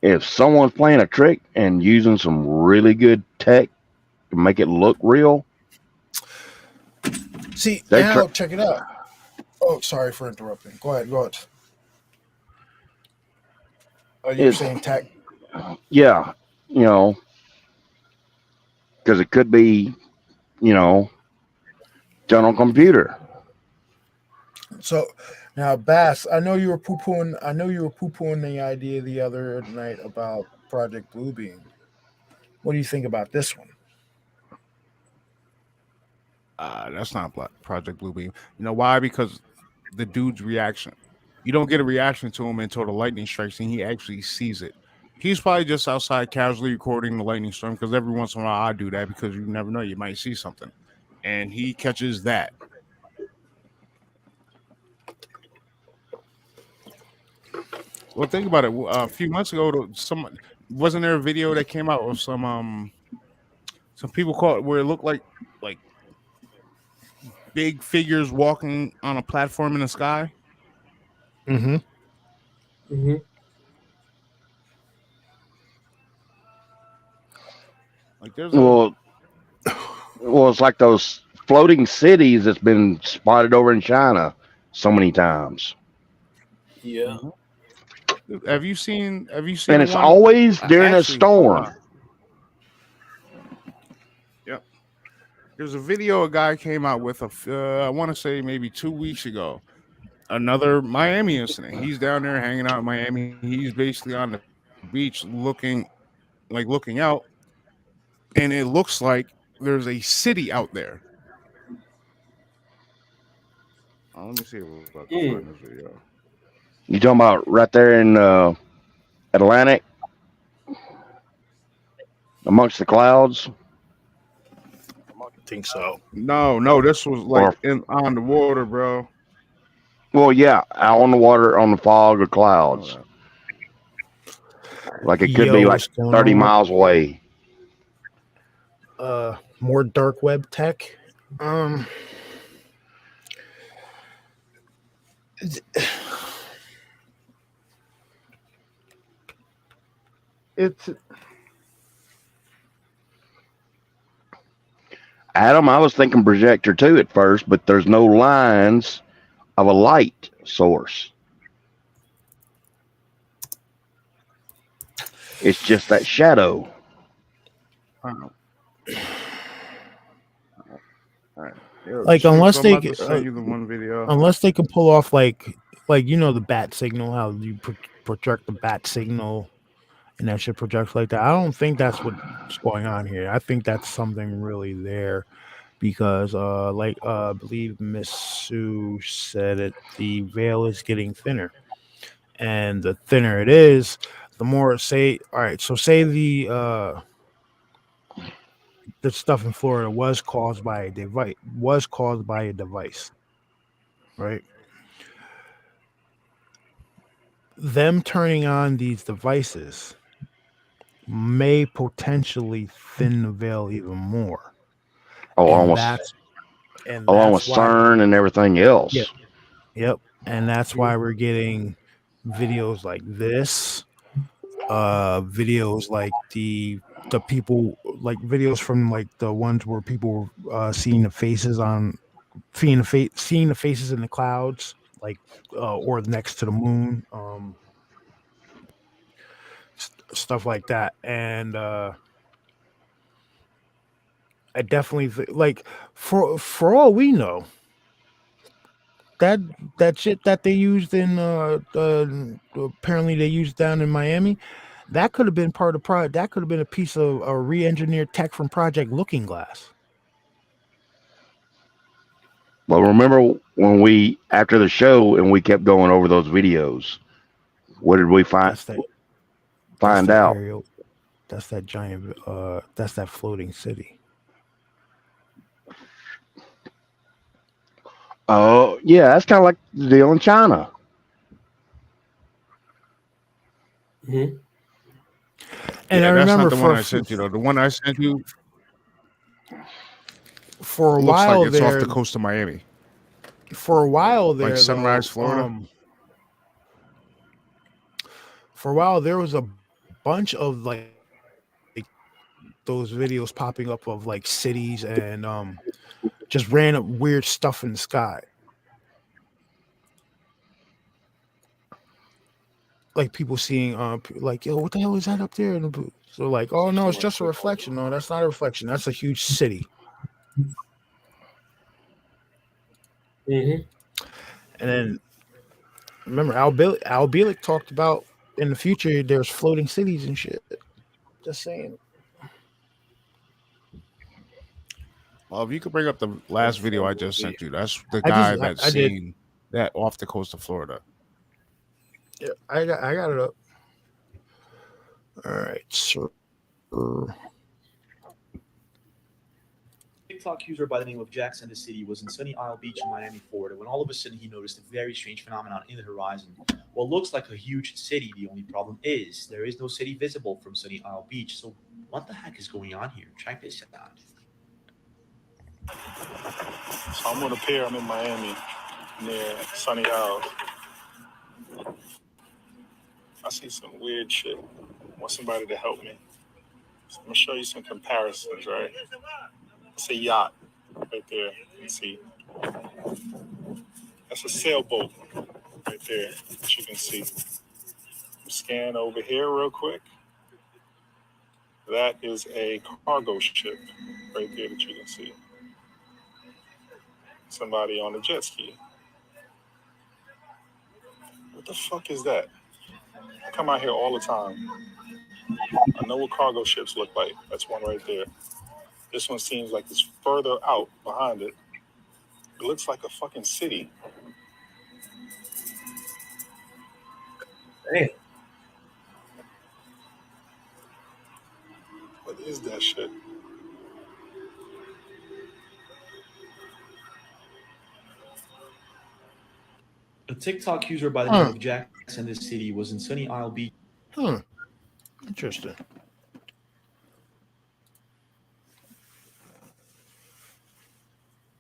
If someone's playing a trick and using some really good tech to make it look real, See, They now try- check it out. Oh, sorry for interrupting. Go ahead. Are you It's- saying tech? yeah, because it could be, done on computer. So now, Bass, I know you were poo-pooing the idea the other night about Project Bluebeam. What do you think about this one? That's not Project Bluebeam. You know why? Because the dude's reaction. You don't get a reaction to him until the lightning strikes and he actually sees it. He's probably just outside casually recording the lightning storm because every once in a while I do that because you never know, you might see something. And he catches that. Well, think about it. A few months ago, wasn't there a video that came out of some people caught where it looked like big figures walking on a platform in the sky? Mm-hmm. Mm-hmm. Like there's Well, it's like those floating cities that's been spotted over in China so many times. Yeah. have you seen And it's one- always during a Actually, hold storm. on. Yep. There's a video a guy came out with I want to say maybe 2 weeks ago. Another Miami incident. He's down there hanging out in Miami. He's basically on the beach looking out, and it looks like there's a city out there. Let me see if I can find this video. You talking about right there in Atlantic, amongst the clouds? I think so. No, this was like on the water, bro. Well, yeah, out on the water, on the fog of clouds. Like it could be like 30 miles away. More dark web tech. It's Adam, I was thinking projector too at first, but there's no lines of a light source. It's just that shadow. Like unless they send you the one video. Unless they can pull off like the bat signal, how you project the bat signal, and that shit projects like that. I don't think that's what's going on here. I think that's something really there, because I believe Miss Sue said it. The veil is getting thinner, and the thinner it is, the more say the stuff in Florida was caused by a device, right? Them turning on these devices may potentially thin the veil even more. Along with CERN and everything else. Yep. And that's why we're getting videos like this, videos like the people, like videos from like the ones where people seeing the faces in the clouds, like or next to the moon, stuff like that. And I definitely like for all we know, that shit that they used in apparently they used down in Miami, that could have been part of that could have been a piece of a re-engineered tech from Project Looking Glass. Well, remember when after the show and we kept going over those videos, what did we find out? Aerial, that's that giant that's that floating city. Oh, yeah, that's kind of like the deal in China. Mm-hmm. And I remember that's not the one I sent you, though. The one I sent you for a looks while like it's there, off the coast of Miami. For a while there, like Sunrise, Florida. For a while there was a bunch of like those videos popping up of like cities and just random weird stuff in the sky. Like people seeing like, yo, what the hell is that up there? And so like, oh no, it's just a reflection. No, that's not a reflection. That's a huge city. Mm-hmm. And then remember Al Bielek talked about in the future there's floating cities and shit. Just saying. Well, if you could bring up the last video I just sent you, that's the guy that's seen that off the coast of Florida. Yeah, I got it up. All right, sir. TikTok user by the name of Jackson the City was in Sunny Isle Beach in Miami, Florida, when all of a sudden he noticed a very strange phenomenon in the horizon. What looks like a huge city. The only problem is there is no city visible from Sunny Isle Beach. So what the heck is going on here? Check this out. So I'm on a pier. I'm in Miami near Sunny Isle. I see some weird shit. I want somebody to help me. So I'm going to show you some comparisons, right? It's a yacht right there. You can see. That's a sailboat right there, as you can see. Scan over here real quick. That is a cargo ship right there that you can see. Somebody on a jet ski. What the fuck is that? I come out here all the time. I know what cargo ships look like. That's one right there. This one seems like it's further out behind it. It looks like a fucking city. Damn. What is that shit? A TikTok user by the name of Jackson the City was in Sunny Isle Beach. Interesting.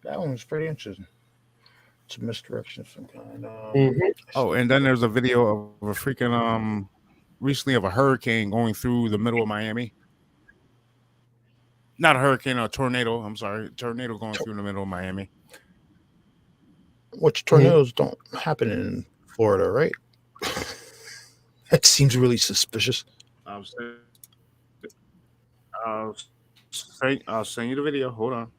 That one was pretty interesting. It's a misdirection of some kind. Oh, and then there's a video of a freaking recently of a hurricane going through the middle of Miami. Not a hurricane, a tornado. I'm sorry, tornado going through the middle of Miami. Which tornadoes don't happen in Florida, right? That seems really suspicious. I'll send you the video. Hold on.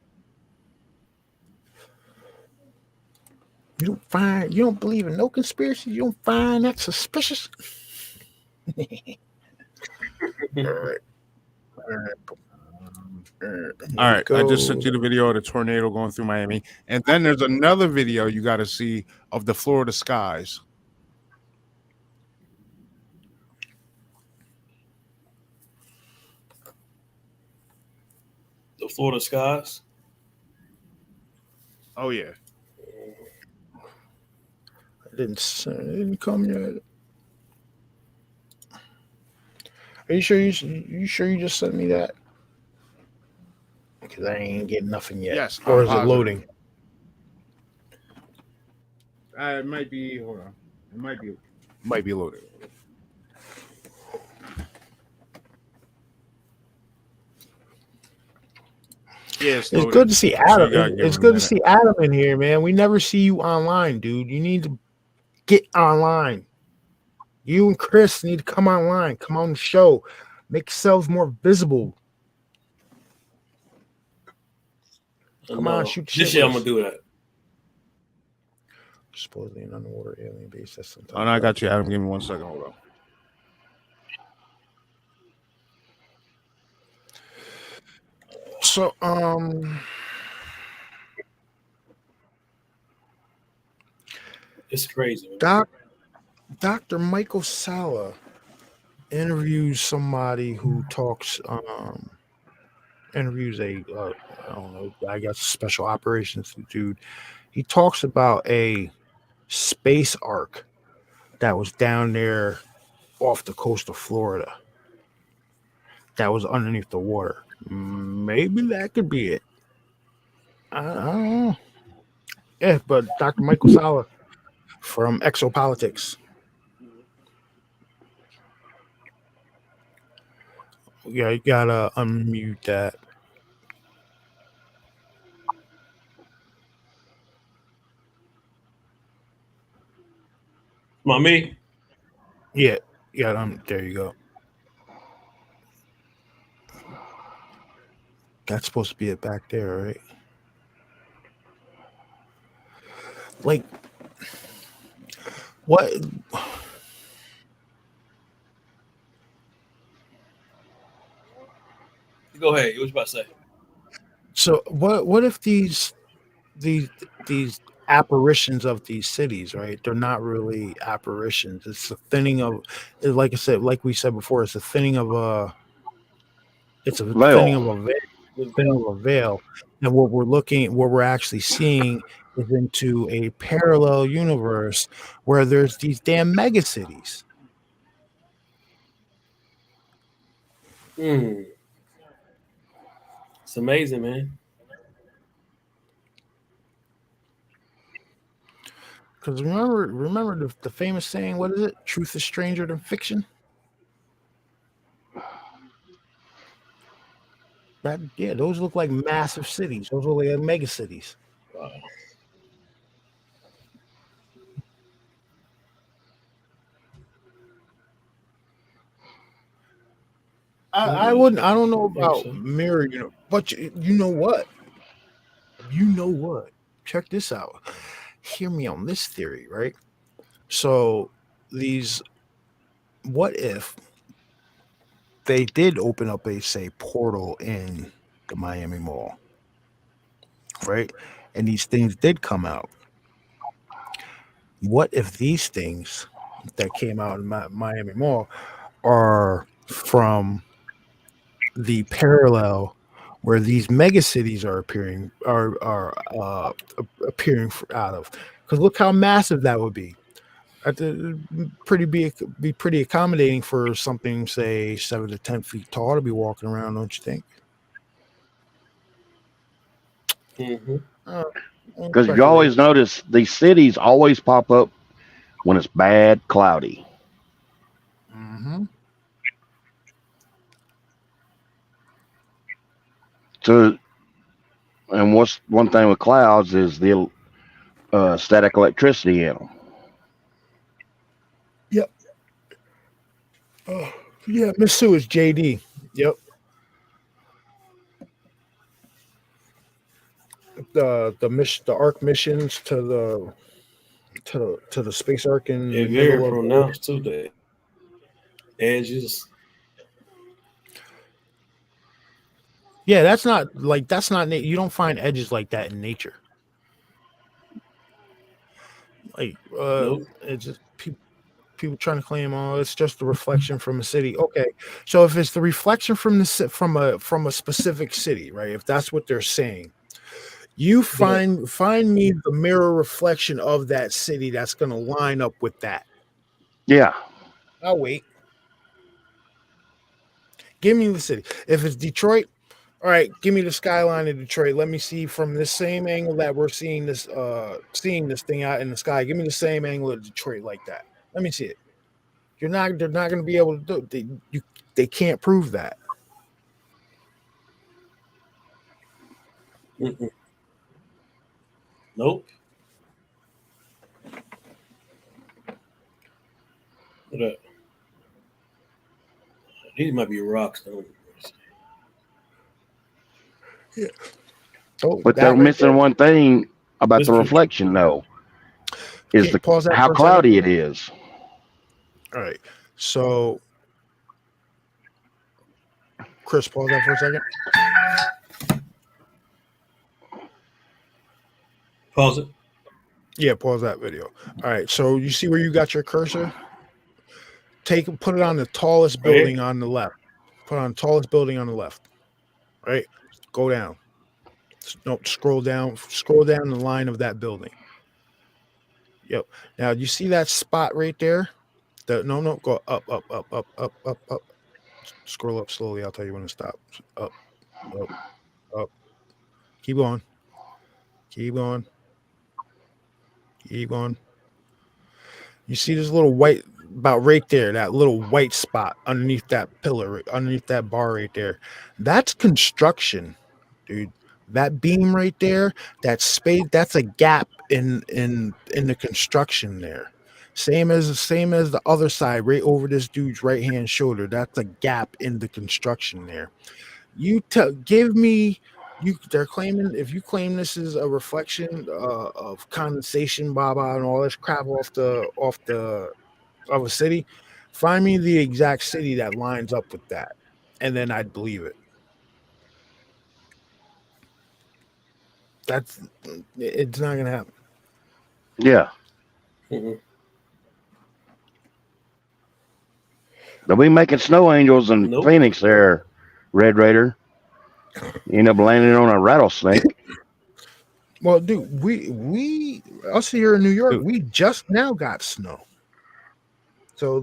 You don't believe in no conspiracy? You don't find that suspicious? All right. All right, I just sent you the video of the tornado going through Miami. And then there's another video you got to see of the Florida skies. The Florida skies? Oh, yeah. It didn't come yet. Are you sure you just sent me that? Because I ain't getting nothing yet. Yes. Or is it loading? It might be. Hold on. It might be loaded. Yeah, it's good to see Adam. So it's good to see Adam in here, man. We never see you online, dude. You need to get online. You and Chris need to come online. Come on the show. Make yourselves more visible. Come on, shoot the This shit year with I'm us. gonna do that. Supposedly an underwater alien base. That's something. Oh, no, I got you, Adam. Give me 1 second. Hold on. So, It's crazy. Man. Dr. Michael Salla interviews somebody who talks, interviews I don't know, I guess special operations dude. He talks about a space ark that was down there off the coast of Florida that was underneath the water. Maybe that could be it. I don't know. Yeah, but Dr. Michael Salla from Exopolitics. Yeah, you gotta unmute that. Me? Yeah, there you go. That's supposed to be it back there, right? Like, what? Go ahead. What you about to say? So what if these apparitions of these cities, right? They're not really apparitions. It's a thinning of, like I said, like we said before, it's a thinning of a. It's a thinning of a veil. Thinning of a veil, and what we're actually seeing is into a parallel universe where there's these damn mega cities. It's amazing, man. Because remember the famous saying, what is it? Truth is stranger than fiction. Those look like massive cities. Those look like mega cities. Wow. I don't know about mirror, but you know what? Check this out. Hear me on this theory, right? So these what if they did open up a say portal in the Miami Mall, right? And these things did come out. What if these things that came out in Miami Mall are from the parallel where these mega cities are appearing out of? Because look how massive that would be. Be pretty accommodating for something, say 7 to 10 feet tall, to be walking around, don't you think? Because you always notice these cities always pop up when it's bad, cloudy. Mm-hmm. So, and what's one thing with clouds is the static electricity in them. Yep. Oh, yeah, Miss Sue is JD. Yep. The arc missions to the space arc in the It's very middle of pronounced too. The edges. Yeah, that's not you don't find edges like that in nature. Like Nope. it's just people trying to claim, oh, it's just the reflection from a city. Okay, so if it's the reflection from from a specific city, right? If that's what they're saying, you find me the mirror reflection of that city that's going to line up with that. Yeah. I'll wait. Give me the city. If it's Detroit, all right, give me the skyline of Detroit. Let me see from the same angle that we're seeing this thing out in the sky. Give me the same angle of Detroit like that. Let me see it. They're not going to be able to do it. They can't prove that. Mm-mm. Nope. What up? These might be rocks, though. Yeah. Oh, But they're missing one thing about the reflection, though, is how cloudy it is. All right. So, Chris, pause that for a second. Pause it. Yeah, pause that video. All right. So you see where you got your cursor? Put it on the tallest building on the left. Put on the tallest building on the left. Right? Go down. No, scroll down. Scroll down the line of that building. Yep. Now you see that spot right there? No, go up. Scroll up slowly. I'll tell you when to stop. Up. Keep going. You see this little white, about right there, that little white spot underneath that pillar, underneath that bar right there. That's construction, dude. That beam right there, that space, that's a gap in the construction there. Same as the other side, right over this dude's right hand shoulder. That's a gap in the construction there. Give me. They're claiming, if you claim this is a reflection of condensation, baba, and all this crap of a city, find me the exact city that lines up with that, and then I'd believe it. It's not gonna happen. Yeah. Mm-hmm. They'll be making snow angels in Phoenix there, Red Raider. You end up landing on a rattlesnake. Well, dude, we us here in New York, we just now got snow. So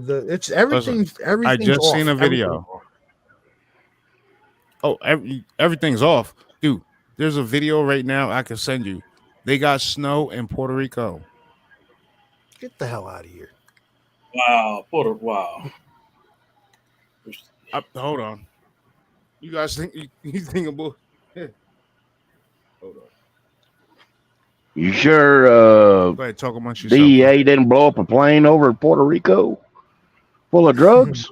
everything's I just off. seen a video. Everything's off, dude. There's a video right now I can send you. They got snow in Puerto Rico. Get the hell out of here! Wow, wow. Hold on. You guys think you think about? Hold on. You sure? Go ahead, talk amongst yourself. DEA didn't blow up a plane over Puerto Rico full of drugs.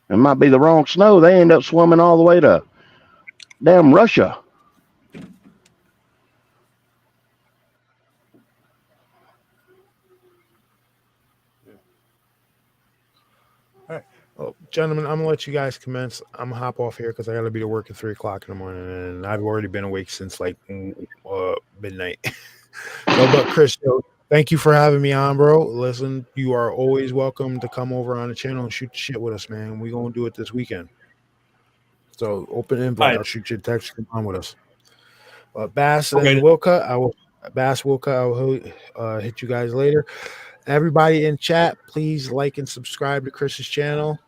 It might be the wrong snow. They end up swimming all the way to damn Russia. All right. Well, gentlemen, I'm gonna let you guys commence. I'm gonna hop off here because I gotta be to work at 3:00 in the morning, and I've already been awake since like midnight. So, but Chris, thank you for having me on, bro. Listen, you are always welcome to come over on the channel and shoot the shit with us, man. We're gonna do it this weekend. So open invite. Right. I'll shoot you a text. Come on with us. Bass Okay. and Wilka, I will hit you guys later. Everybody in chat, please like and subscribe to Chris's channel.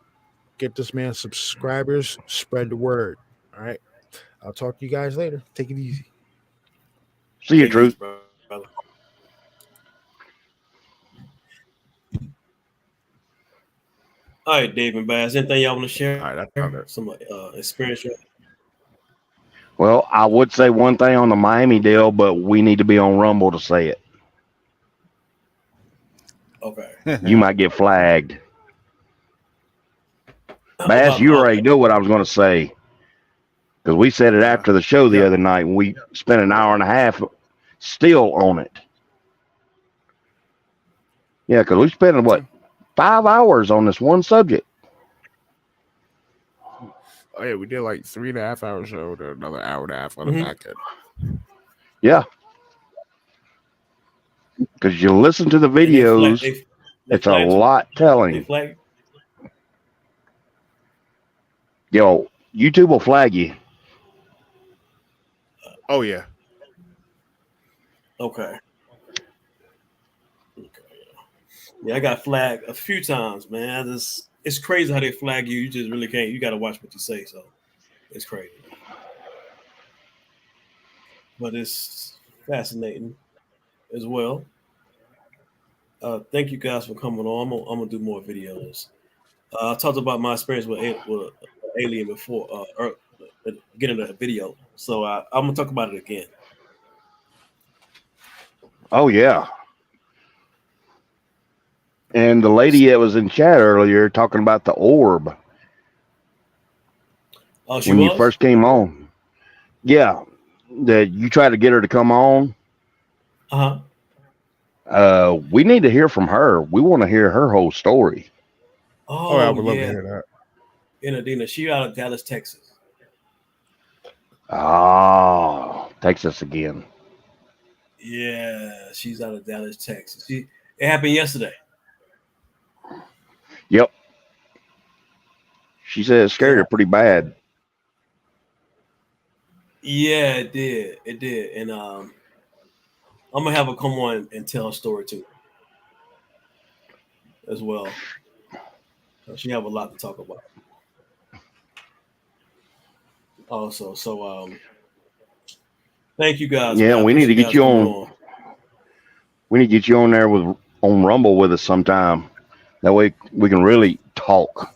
Get this man subscribers. Spread the word. All right. I'll talk to you guys later. Take it easy. See you, Truth. brother. All right, Dave and Bass. Anything y'all want to share? All right, that's Some experience. Well, I would say one thing on the Miami deal, but we need to be on Rumble to say it. Okay. You might get flagged. Bass, you already know what I was going to say. Because we said it after the show the other night, and we spent an hour and a half still on it. Yeah, because we spent, 5 hours on this one subject. Oh yeah, we did like 3.5 hour show to another hour and a half on the back end. Yeah. Because you listen to the videos, it's a lot telling. Yo, YouTube will flag you. Oh yeah. Okay. Yeah, I got flagged a few times, man. It's crazy how they flag you. You just really can't. You got to watch what you say. So it's crazy. But it's fascinating as well. Thank you guys for coming on. I'm gonna do more videos. I talked about my experience with Alien before, getting a video. So I'm gonna talk about it again. Oh yeah. And the lady that was in chat earlier talking about the orb. Oh, when you first came on. Yeah. That you tried to get her to come on. We need to hear from her. We want to hear her whole story. Oh, I would love to hear that. Inadina, she out of Dallas, Texas. Ah, Texas again. Yeah, she's out of Dallas, Texas. It happened yesterday. Yep. She said it scared her pretty bad. Yeah, it did. It did. And I'm gonna have her come on and tell a story too. As well. She have a lot to talk about. Also, so thank you guys. Yeah, man. we need to get you coming on. We need to get you on there on Rumble with us sometime. That way we can really talk.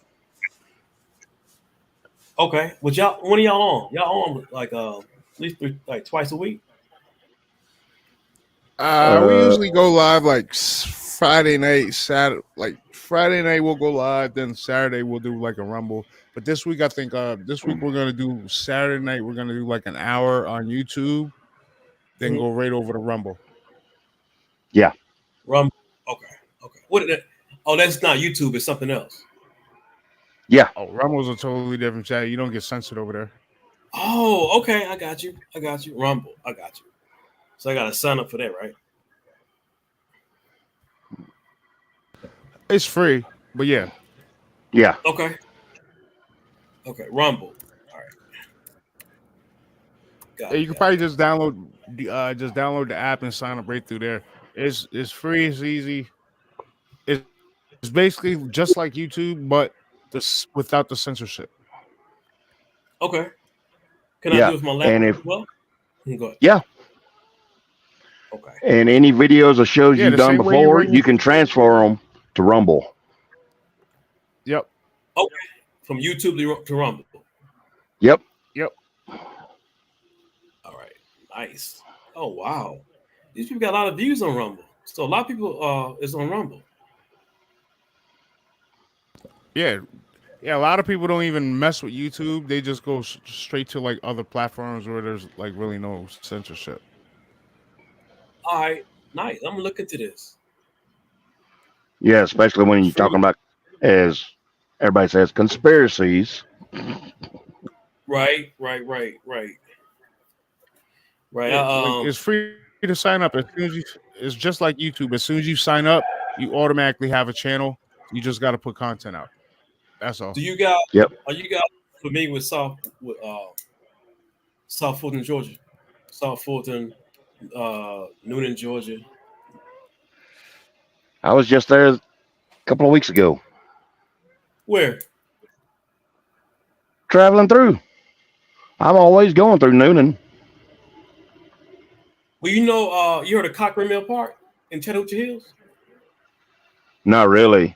Okay. Well, y'all, when are y'all on? Y'all on like at least twice a week? We usually go live like Friday night, Saturday. Like Friday night we'll go live, then Saturday we'll do like a Rumble. But this week I think this week we're gonna do Saturday night. We're gonna do like an hour on YouTube, then go right over to Rumble. Yeah. Rumble. Okay. What did that? Oh, that's not YouTube. It's something else. Yeah. Oh, Rumble's a totally different chat. You don't get censored over there. Oh, okay. I got you. Rumble. I got you. So I gotta sign up for that, right? It's free, but yeah. Yeah. Okay. Rumble. All right. Yeah, you can probably just download the app and sign up right through there. It's free. It's easy. It's basically just like YouTube, but without the censorship. Okay. Can I do it with my laptop as well? Go ahead. Yeah. Okay. And any videos or shows Yeah, you've the done same way before, you can transfer them to Rumble. Yep. Okay. From YouTube to Rumble. Yep. All right. Nice. Oh wow. These people got a lot of views on Rumble. So a lot of people is on Rumble. Yeah. A lot of people don't even mess with YouTube. They just go straight to like other platforms where there's like really no censorship. All right. Nice. I'm gonna look into this. Yeah, especially when you're talking about as everybody says conspiracies. Right. Yeah, like, it's free to sign up. As soon as you, it's just like YouTube. As soon as you sign up, you automatically have a channel. You just got to put content out. That's all. Do you guys? Yep. Are you guys familiar with South Fulton, Georgia? South Fulton, Noonan, Georgia. I was just there a couple of weeks ago, Where? traveling through. I'm always going through Noonan. Well, you know, you heard of Cochrane Mill Park in Chattahoochee Hills? Not really,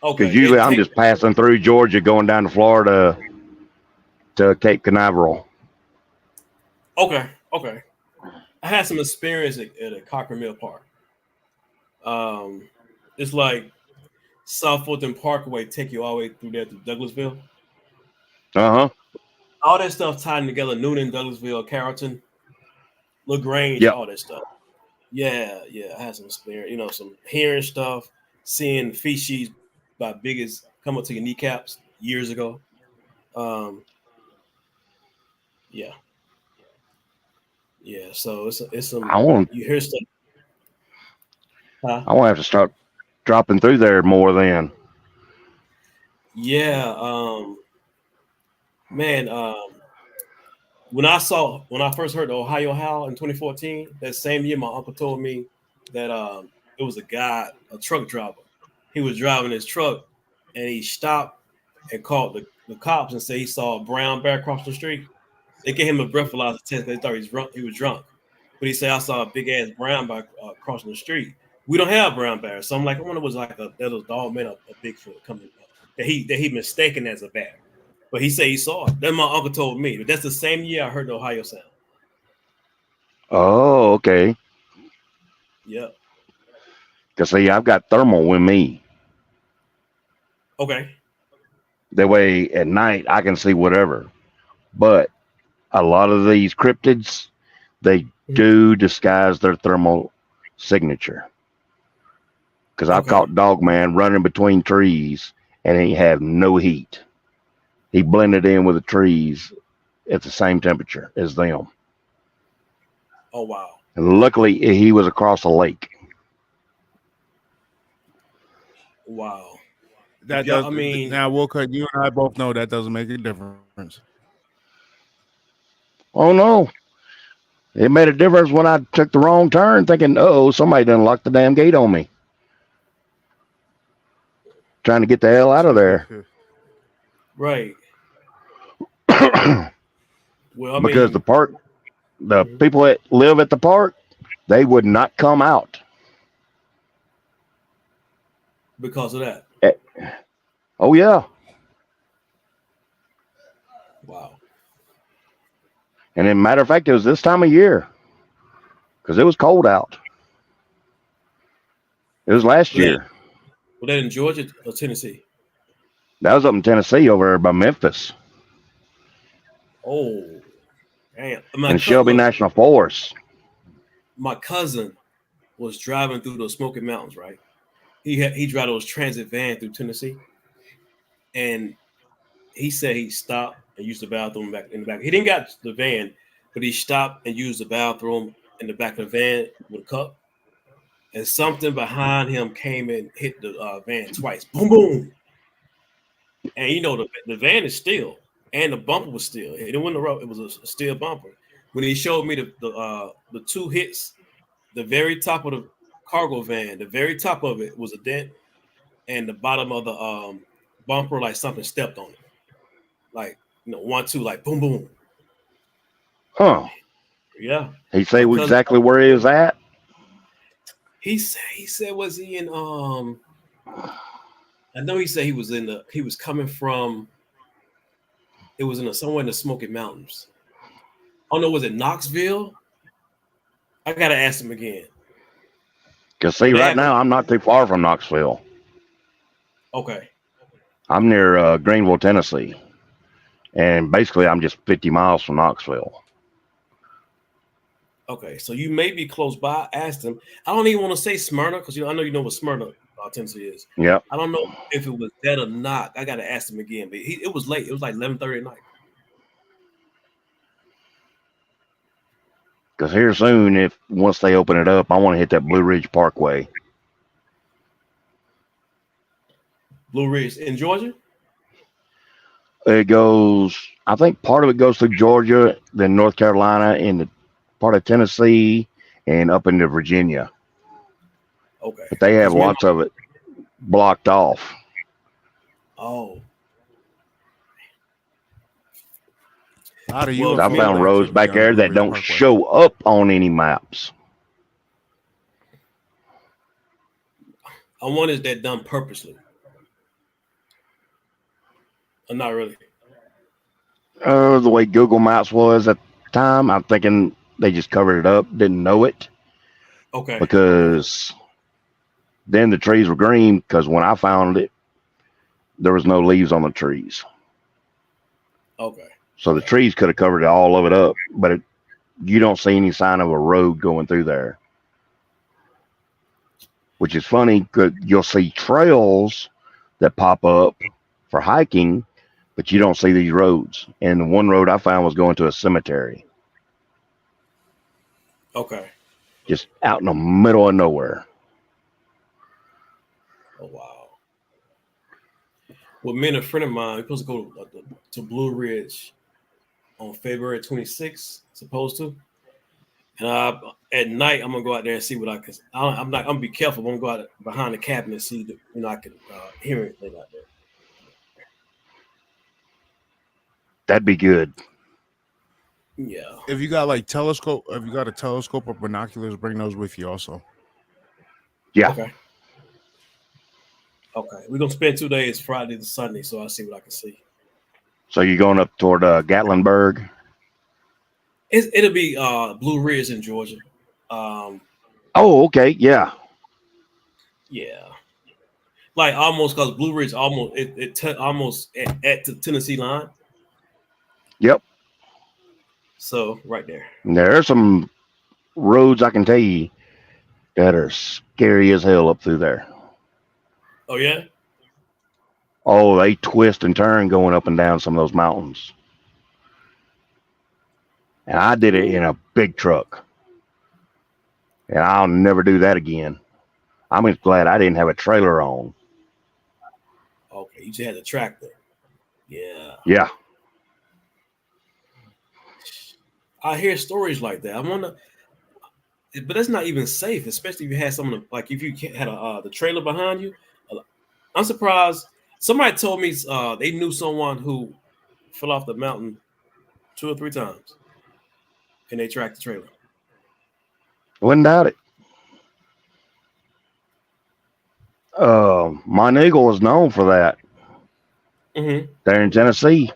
Okay. because usually it I'm take- just passing through Georgia, going down to Florida to Cape Canaveral. Okay. I had some experience at a Cochrane Mill Park. It's like South Fulton Parkway take you all the way through there to Douglasville. Uh-huh. All that stuff tied together: Noonan, Douglasville, Carrollton, LaGrange, Yep. all that stuff. Yeah. I had some experience. You know, some hearing stuff, seeing feces by biggest come up to your kneecaps years ago. Yeah. So it's some. I want You hear stuff. Huh? I want to have to start dropping through there more then. Yeah, man. When I first heard the Ohio Howl in 2014, that same year, my uncle told me that it was a guy, a truck driver. He was driving his truck, and he stopped and called the cops and said he saw a brown bear cross the street. They gave him a breathalyzer test. They thought he was drunk, but he said I saw a big ass brown bear crossing the street. We don't have brown bears, so I'm like, I wonder was like a dog man, a Bigfoot coming up that he mistaken as a bear. But he said he saw it. Then my uncle told me. But that's the same year I heard the Ohio sound. Oh, okay. Yep. Because see, I've got thermal with me. Okay. That way at night I can see whatever. But a lot of these cryptids, they do disguise their thermal signature. Because I've caught Dogman running between trees and he had no heat. He blended in with the trees at the same temperature as them. Oh wow. And luckily he was across a lake. Wow. That Yeah, does, I mean- now Wilcott, you and I both know that doesn't make a difference. Oh no. It made a difference when I took the wrong turn thinking, oh, somebody done locked the damn gate on me. Trying to get the hell out of there. Right. Well, I Because mean, the park, the people that live at the park, they would not come out. because of that. Oh yeah. Wow. And in matter of fact, it was this time of year. Because it was cold out. It was last year. Was that in Georgia or Tennessee? That was up in Tennessee over there by Memphis. Oh, damn. And Shelby National Forest. My cousin was driving through those Smoky Mountains, right? He drove those transit van through Tennessee, and he said he stopped and used the bathroom back in the back. He didn't got the van, but he stopped and used the bathroom in the back of the van with a cup, and something behind him came and hit the van twice. Boom, boom. And you know the van is still, and the bumper was still. It didn't win the road. It was a steel bumper. When he showed me the two hits, the very top of the cargo van, the very top of it was a dent, and the bottom of the bumper, like something stepped on it, like 1, 2, like boom, boom. Huh. Yeah. He say exactly where he was at? He said was he in I know he said he was coming from, it was in somewhere in the Smoky Mountains. Oh no, was it Knoxville? I gotta ask him again. Because see, right now I'm not too far from Knoxville. Okay. I'm near Greenville, Tennessee. And basically I'm just 50 miles from Knoxville. Okay, so you may be close by. I asked him. I don't even want to say Smyrna because I know you know what Smyrna Tennessee is. Yep. I don't know if it was that or not. I got to ask him again, but it was late. It was like 11:30 at night. Because here soon, once they open it up, I want to hit that Blue Ridge Parkway. Blue Ridge in Georgia? It goes, I think part of it goes through Georgia, then North Carolina, and the part of Tennessee, and up into Virginia. Okay. But they have lots of it blocked off. Oh. How do Well, I found roads back there that don't show up on any maps. I wonder is that done purposely? Or not really? The way Google Maps was at the time, I'm thinking they just covered it up, didn't know it. Okay. Because then the trees were green, because when I found it, there was no leaves on the trees. Okay. So the trees could have covered all of it up, but you don't see any sign of a road going through there. Which is funny, because you'll see trails that pop up for hiking, but you don't see these roads. And the one road I found was going to a cemetery. Okay. Just out in the middle of nowhere. Oh, wow. Well, me and a friend of mine, we're supposed to go to Blue Ridge on February 26th, supposed to. And at night, I'm gonna go out there and see what I can. I'm gonna be careful. I'm gonna go out behind the cabin and see, I can hear anything out there. That'd be good. Yeah. If you got like telescope, if you got a telescope or binoculars, bring those with you also. Yeah. Okay. Okay. We're gonna spend 2 days, Friday to Sunday, so I'll see what I can see. So you're going up toward Gatlinburg? It'll be Blue Ridge in Georgia. Oh, okay. Yeah. Yeah. Like almost, because Blue Ridge almost almost at the Tennessee line. Yep. So right there. And there are some roads I can tell you that are scary as hell up through there. Oh yeah. Oh, they twist and turn going up and down some of those mountains. And I did it in a big truck. And I'll never do that again. I'm just glad I didn't have a trailer on. Okay, you just had a tractor. Yeah. Yeah. I hear stories like that. I wonder, but that's not even safe, especially if you had someone like if you had the trailer behind you. I'm surprised. Somebody told me they knew someone who fell off the mountain 2 or 3 times, and they tracked the trailer. Wouldn't doubt it. Mount Eagle is known for that. Mm-hmm. There in Tennessee.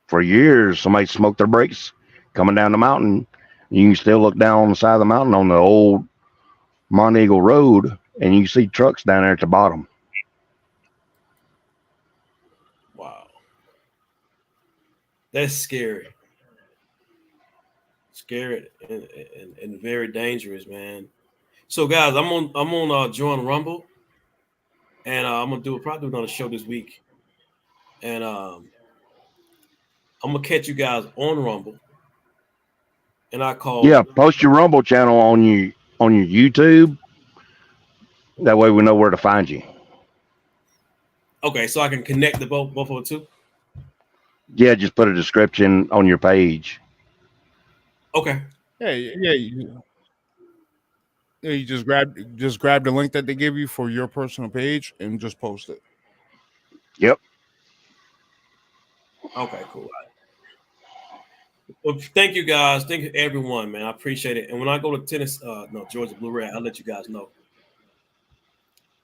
For years, somebody smoked their brakes coming down the mountain. You can still look down on the side of the mountain on the old Mount Eagle Road, and you see trucks down there at the bottom. Wow. That's scary. Scary and very dangerous, man. So guys, I'm on join Rumble, and I'm gonna probably do another show this week, and I'm gonna catch you guys on Rumble, and I call. Yeah, post your Rumble channel on your YouTube. That way we know where to find you. Okay, so I can connect the both of the two. Yeah, just put a description on your page. Okay. Yeah, you just grab the link that they give you for your personal page and just post it. Yep. Okay, cool. Well, thank you guys. Thank you everyone, man. I appreciate it. And when I go to Georgia Blue Red, I'll let you guys know.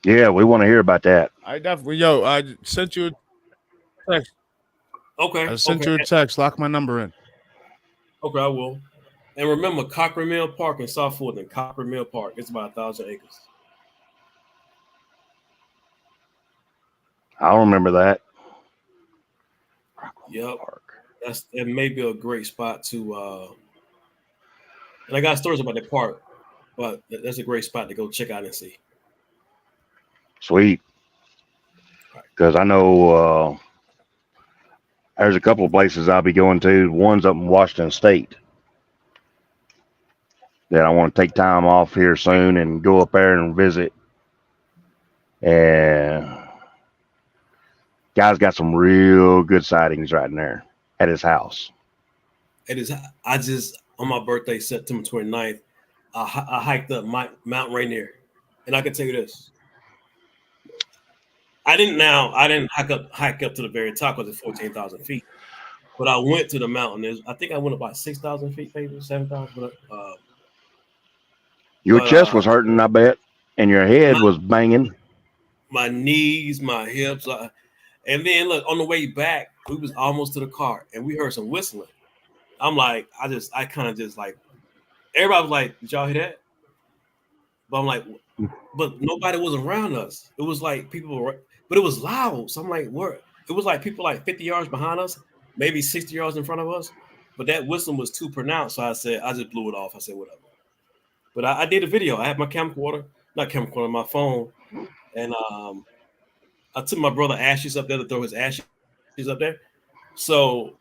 Yeah, we want to hear about that. I sent you a text. Okay. I sent you a text. Lock my number in. Okay, I will. And remember, Cochran Mill Park in South Fulton, Cochran Mill Park. It's about 1,000 acres. I don't remember that. Yep. That may be a great spot to and I got stories about that park. But that's a great spot to go check out and see. Sweet. Because I know there's a couple of places I'll be going to. One's up in Washington State that I want to take time off here soon and go up there and visit. And guy's got some real good sightings right in there at his house. It is. I just, on my birthday, September 29th, I hiked up Mount Rainier. And I can tell you this. I didn't hike up to the very top because it's 14,000 feet. But I went to the mountain. I think I went about 6,000 feet, maybe 7,000. Your chest was hurting, I bet, and your head was banging. My knees, my hips. And then, look, on the way back, we was almost to the car, and we heard some whistling. I'm like, I kind of just like, everybody was like, did y'all hear that? But I'm like, but nobody was around us. It was like people were, but it was loud. So I'm like, what? It was like people like 50 yards behind us, maybe 60 yards in front of us. But that whistling was too pronounced. So I just blew it off. I said, whatever. But I did a video. I had my my phone. And I took my brother ashes up there to throw his ashes up there. So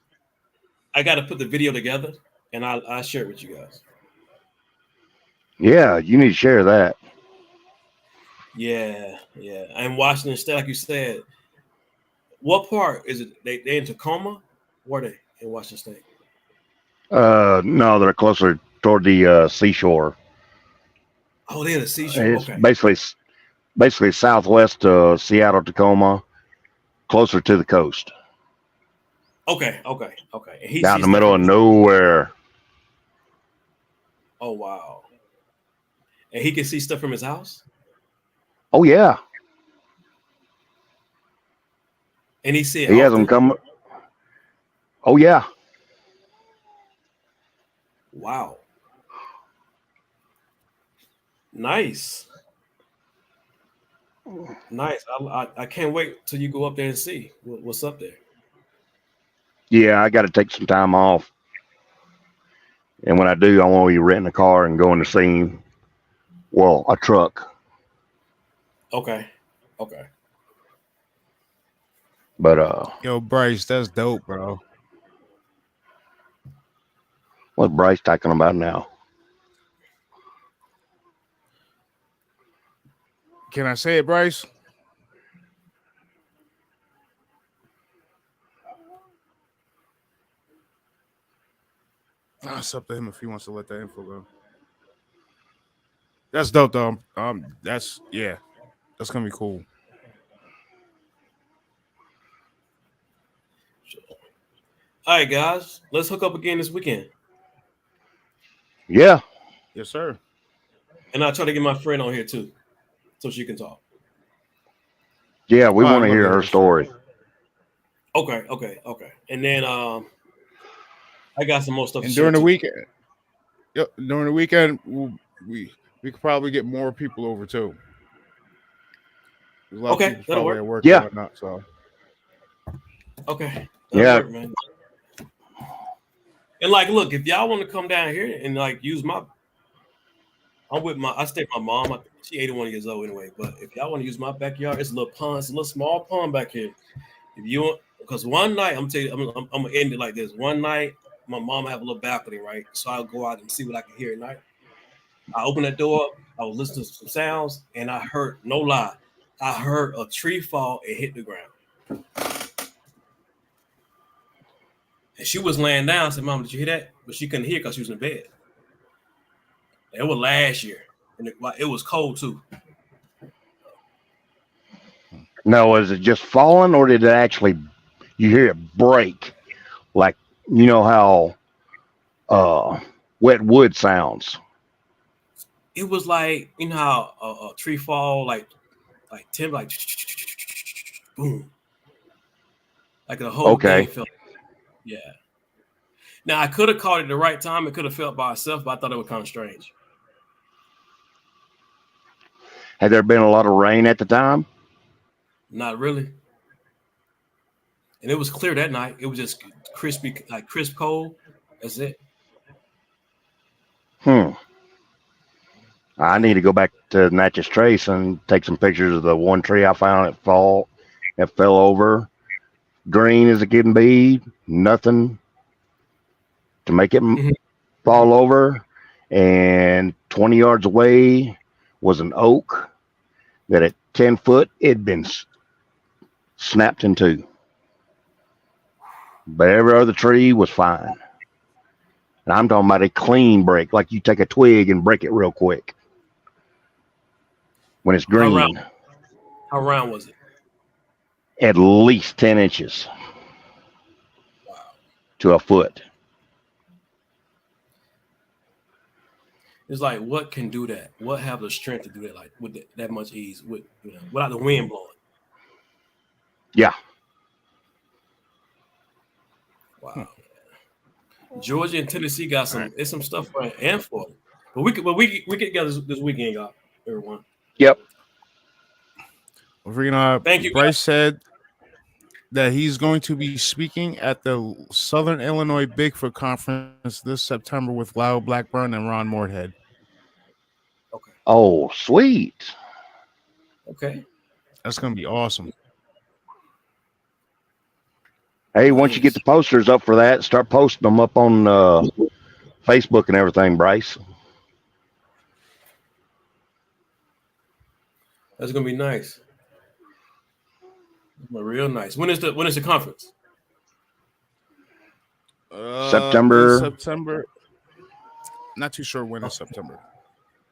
I got to put the video together and I'll share it with you guys. Yeah, you need to share that. Yeah. And Washington State, like you said, what part is it? They in Tacoma? Where are they in Washington State? No, they're closer toward the seashore. Oh, they're in the seashore. It's Okay. basically southwest Seattle, Tacoma, closer to the coast. Okay. And Down in the middle of nowhere. Oh, wow. And he can see stuff from his house? Oh, yeah. And he see it He has them come. Oh, yeah. Wow. Nice. I can't wait till you go up there and see what's up there. Yeah, I got to take some time off. And when I do, I want to be renting a car and going to see him. Well, a truck. Okay. But Yo, Bryce, that's dope, bro. what's Bryce talking about now? Can I say it, Bryce? It's up to him if he wants to let that info go. That's dope, though. That's gonna be cool. All right, guys, let's hook up again this weekend. Yeah. Yes, sir. And I'll try to get my friend on here too, so she can talk. Yeah, we want to hear her story. Okay. And then I got some more stuff. And during the weekend, we could probably get more people over too. There's a lot of people that'll probably work. at work Yeah. and whatnot, so. Okay. Yeah. Work, man. And like, look, if y'all want to come down here and like use I stay with my mom. She's 81 years old anyway. But if y'all want to use my backyard, it's a little pond. It's a little small pond back here. If you want, because one night I'm gonna end it like this. One night, my mom have a little balcony, right? So I'll go out and see what I can hear at night. I open that door up. I was listening to some sounds, and I heard, no lie, I heard a tree fall and hit the ground. And she was laying down. I said, "Mom, did you hear that?" But she couldn't hear because she was in bed. It was last year, and it was cold too. No, was it just falling, or did it actually? You hear it break, like you know how wet wood sounds. It was like, you know how a tree fall, like boom, like the whole thing felt. Yeah. Now I could have caught it at the right time. It could have felt by itself, but I thought it was kind of strange. Had there been a lot of rain at the time? Not really. And it was clear that night. It was just crispy, like crisp cold. That's it. I need to go back to Natchez Trace and take some pictures of the one tree I found at fall. It fell over, green as it can be, nothing to make it fall over. And 20 yards away was an oak that at 10 foot it'd been snapped in two. But every other tree was fine. And I'm talking about a clean break, like you take a twig and break it real quick when it's green. How round was it? At least 10 inches to a foot. It's like, what can do that? What have the strength to do that, like with that much ease, with without the wind blowing? Yeah. Wow. Georgia and Tennessee got some. It's some stuff right, and Florida. But we get together this weekend, y'all. Everyone. Yep. Thank you, Bryce said that he's going to be speaking at the Southern Illinois Bigfoot Conference this September with Lyle Blackburn and Ron Moorhead. Okay. Oh, sweet. Okay. That's going to be awesome. Hey, once you get the posters up for that, start posting them up on Facebook and everything, Bryce. That's gonna be nice. Real nice. When is the conference? September. September. Not too sure when in September.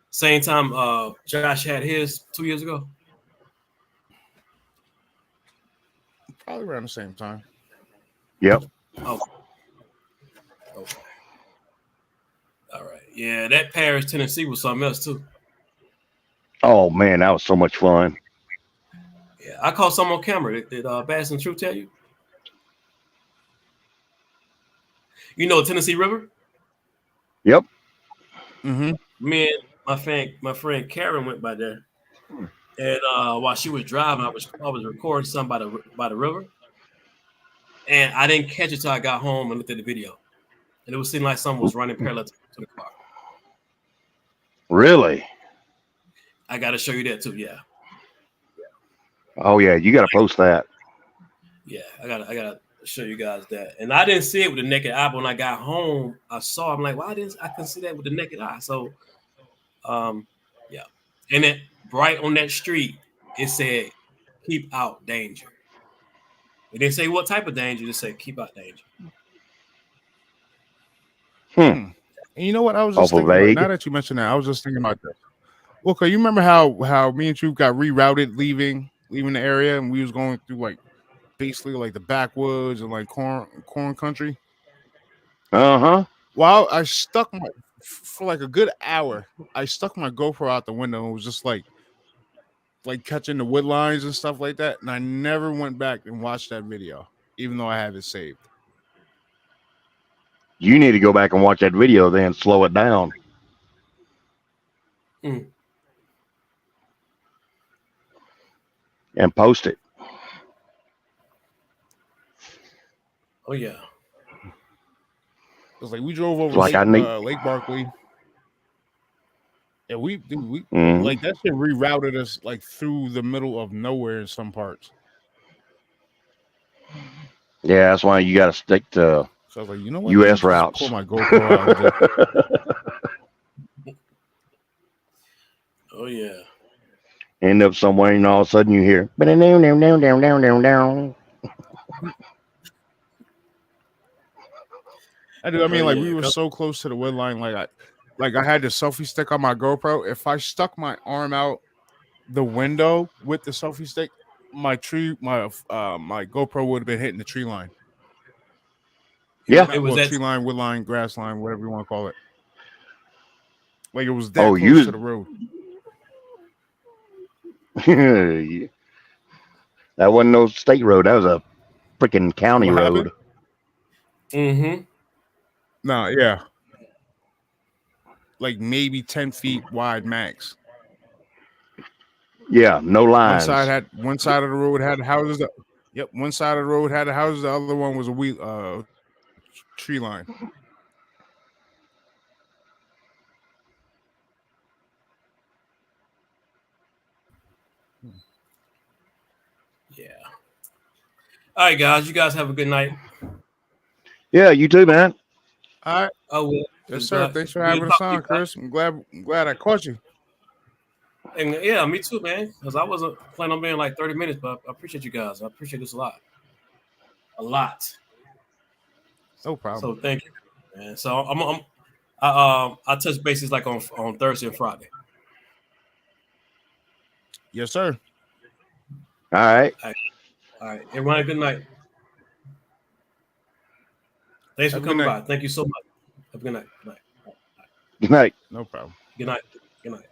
Same time Josh had his 2 years ago. Probably around the same time. Yep. Oh. Okay. All right. Yeah, that Paris, Tennessee was something else too. Oh man, that was so much fun. Yeah, I caught some on camera. Did Bass and True tell you? You know Tennessee River? Yep. Mm-hmm. Me and my friend Karen went by there, and while she was driving, I was recording something by the river, and I didn't catch it till I got home and looked at the video, and it was seeming like someone was running parallel to the car. Really? I got to show you that too. Yeah. Oh yeah, you got to post that. Yeah, I gotta show you guys that. And I didn't see it with the naked eye, but when I got home, I saw. I'm like, why didn't I can see that with the naked eye? So, yeah. And then right on that street, it said, "Keep out danger." It didn't say what type of danger. It just said, "Keep out danger." And you know what? I was just Awful thinking. vague. Now that you mentioned that, I was just thinking about that. Okay, you remember how me and Truth got rerouted leaving the area, and we was going through like basically like the backwoods and like corn country. Uh-huh. Well, I stuck for like a good hour. I stuck my GoPro out the window and was just like catching the wood lines and stuff like that. And I never went back and watched that video, even though I have it saved. You need to go back and watch that video, then slow it down. And post it. Oh yeah. It was like we drove over Like Lake Barkley. Yeah, we like that shit rerouted us like through the middle of nowhere in some parts. Yeah, that's why you got to stick to So I was like, you know what? U.S. Just routes. pull my GoPro out and Oh yeah. End up somewhere, and all of a sudden you hear down. I do. I mean, like we were so close to the wood line. Like I had the selfie stick on my GoPro. If I stuck my arm out the window with the selfie stick, my GoPro would have been hitting the tree line. Yeah, it was tree line, wood line, grass line, whatever you want to call it. Like it was that close to the road. That wasn't no state road. That was a freaking county road. Mm-hmm. No, yeah. Like maybe 10 feet wide max. Yeah, no lines. One side of the road had houses. Yep, one side of the road had the houses. The other one was a tree line. Yeah. All right, guys. You guys have a good night. Yeah, you too, man. All right. Oh well. Yes, sir. Thanks for having us on, Chris. I'm glad I caught you. And yeah, me too, man. Because I wasn't planning on being like 30 minutes, but I appreciate you guys. I appreciate this a lot. A lot. No problem. So thank you, man. So I touch bases like on Thursday and Friday. Yes, sir. All right. All right. Everyone, have a good night. Thanks for Have a good coming night. by. Thank you so much. Have a good night. Good night. Good night. No problem. Good night. Good night.